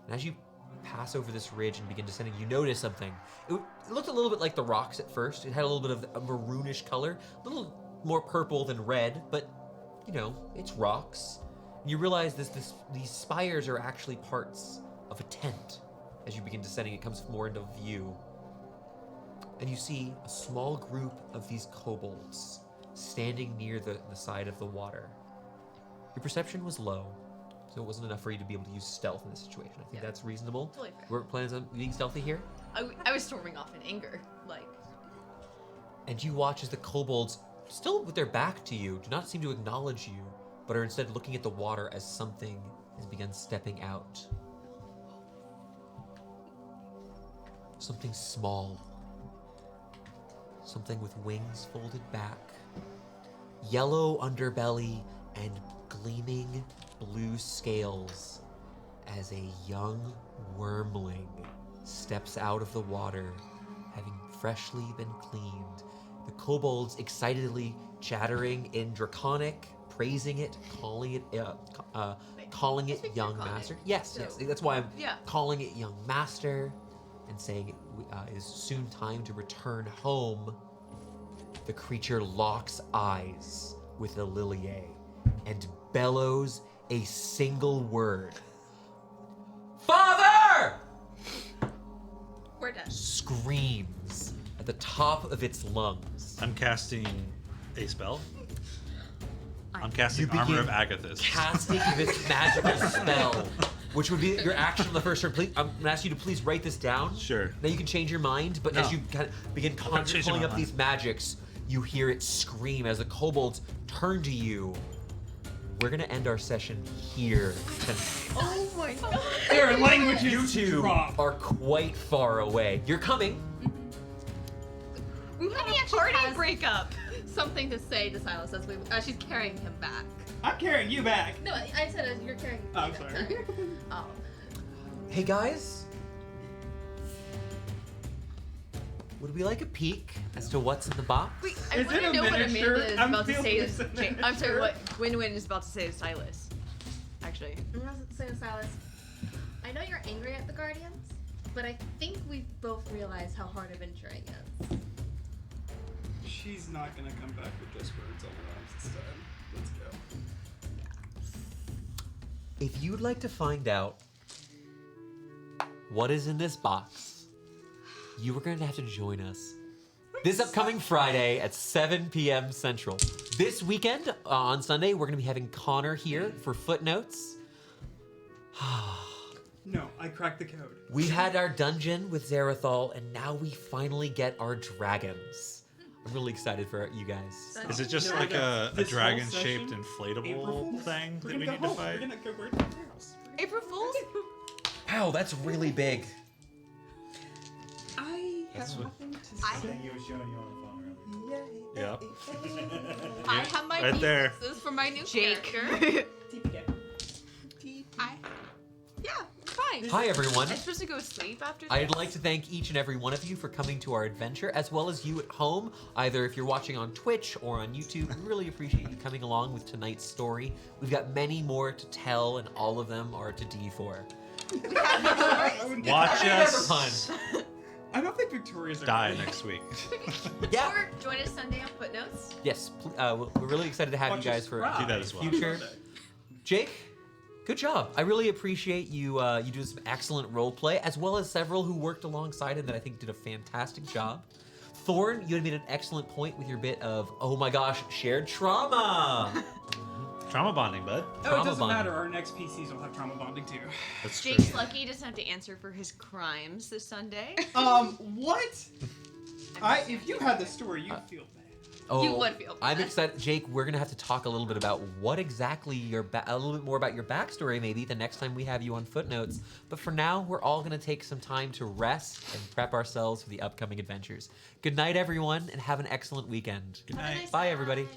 and as you pass over this ridge and begin descending, you notice something. It looked a little bit like the rocks at first. It had a little bit of a maroonish color, a little more purple than red, but you know, it's rocks. And you realize these spires are actually parts of a tent. As you begin descending, it comes more into view. And you see a small group of these kobolds standing near the side of the water. Your perception was low, so it wasn't enough for you to be able to use stealth in this situation. I think that's reasonable. Totally fair. We're planning on being stealthy here. I was storming off in anger. Like, And you watch as the kobolds, still with their back to you, do not seem to acknowledge you, but are instead looking at the water as something has begun stepping out. Something small. Something with wings folded back. Yellow underbelly and gleaming blue scales as a young wormling steps out of the water, having freshly been cleaned. The kobolds excitedly chattering in Draconic, praising it, calling it young Draconic, master. Yes, so- yes, that's why I'm Yeah. calling it young master and saying it is soon time to return home. The creature locks eyes with Lilie and bellows a single word. Father! We're done. Screams at the top of its lungs. I'm casting a spell. I'm You casting Armor begin of Agathis. Casting this magical spell, which would be your action on the first turn. Please, I'm gonna ask you to please write this down. Sure. Now you can change your mind, but as No. you kind of begin not changing pulling my up mind. these magics, you hear it scream as the kobolds turn to you. We're gonna end our session here tonight. oh my god. Their language You is two drop. are quite far away. You're coming. We Any actually party has breakup. something to say to Silas as she's carrying him back. I'm carrying you back. No, I said as you're carrying. Oh, I'm sorry. Oh. Hey guys. Would we like a peek as to what's in the box? Wait, I Is want it to a know what miniature? Amanda is I'm about to feeling say it's to a I'm sorry, miniature. what Gwynwyn is about to say to Silas. Actually. actually. I'm gonna say to Silas, I know you're angry at the Guardians, but I think we've both realized how hard adventuring is. She's not gonna come back with just birds on her arms instead. Let's go. If you'd like to find out what is in this box, you are going to have to join us this upcoming Friday at 7 p.m. Central. This weekend, on Sunday, we're going to be having Connor here for Footnotes. No, I cracked the code. We had our dungeon with Zarathal, and now we finally get our dragons. I'm really excited for you guys. Is it just like a dragon-shaped inflatable thing that we need to fight? We're gonna go right to the house. April Fools? Wow, that's really big. I That's have what- nothing to I- say. Thing you were showing you on the phone earlier. Yep. I have my Right there. pieces for my new Jake. character. TPK. Yeah, fine. Hi, everyone. I'm supposed to go sleep after this? I'd like to thank each and every one of you for coming to our adventure, as well as you at home, either if you're watching on Twitch or on YouTube. We really appreciate you coming along with tonight's story. We've got many more to tell, and all of them are to D4. Watch us Fun. I don't think Victoria's die next week. Yeah. Or join us Sunday on Footnotes. Yes. We're really excited to have you guys for Do that as well. future. Jake, good job. I really appreciate you. You doing some excellent role play, as well as several who worked alongside him that I think did a fantastic job. Thorn, you had made an excellent point with your bit of, oh my gosh, shared trauma. Trauma bonding, bud. Oh, Trauma it doesn't bonding. matter. Our next PCs will have trauma bonding too. That's true. Jake's lucky he doesn't have to answer for his crimes this Sunday. What? If you had the story, you'd feel bad. Oh, You would feel I'm bad. excited, Jake. We're gonna have to talk a little bit about what exactly a little bit more about your backstory, maybe the next time we have you on Footnotes. But for now, we're all gonna take some time to rest and prep ourselves for the upcoming adventures. Good night, everyone, and have an excellent weekend. Good night. Bye, everybody.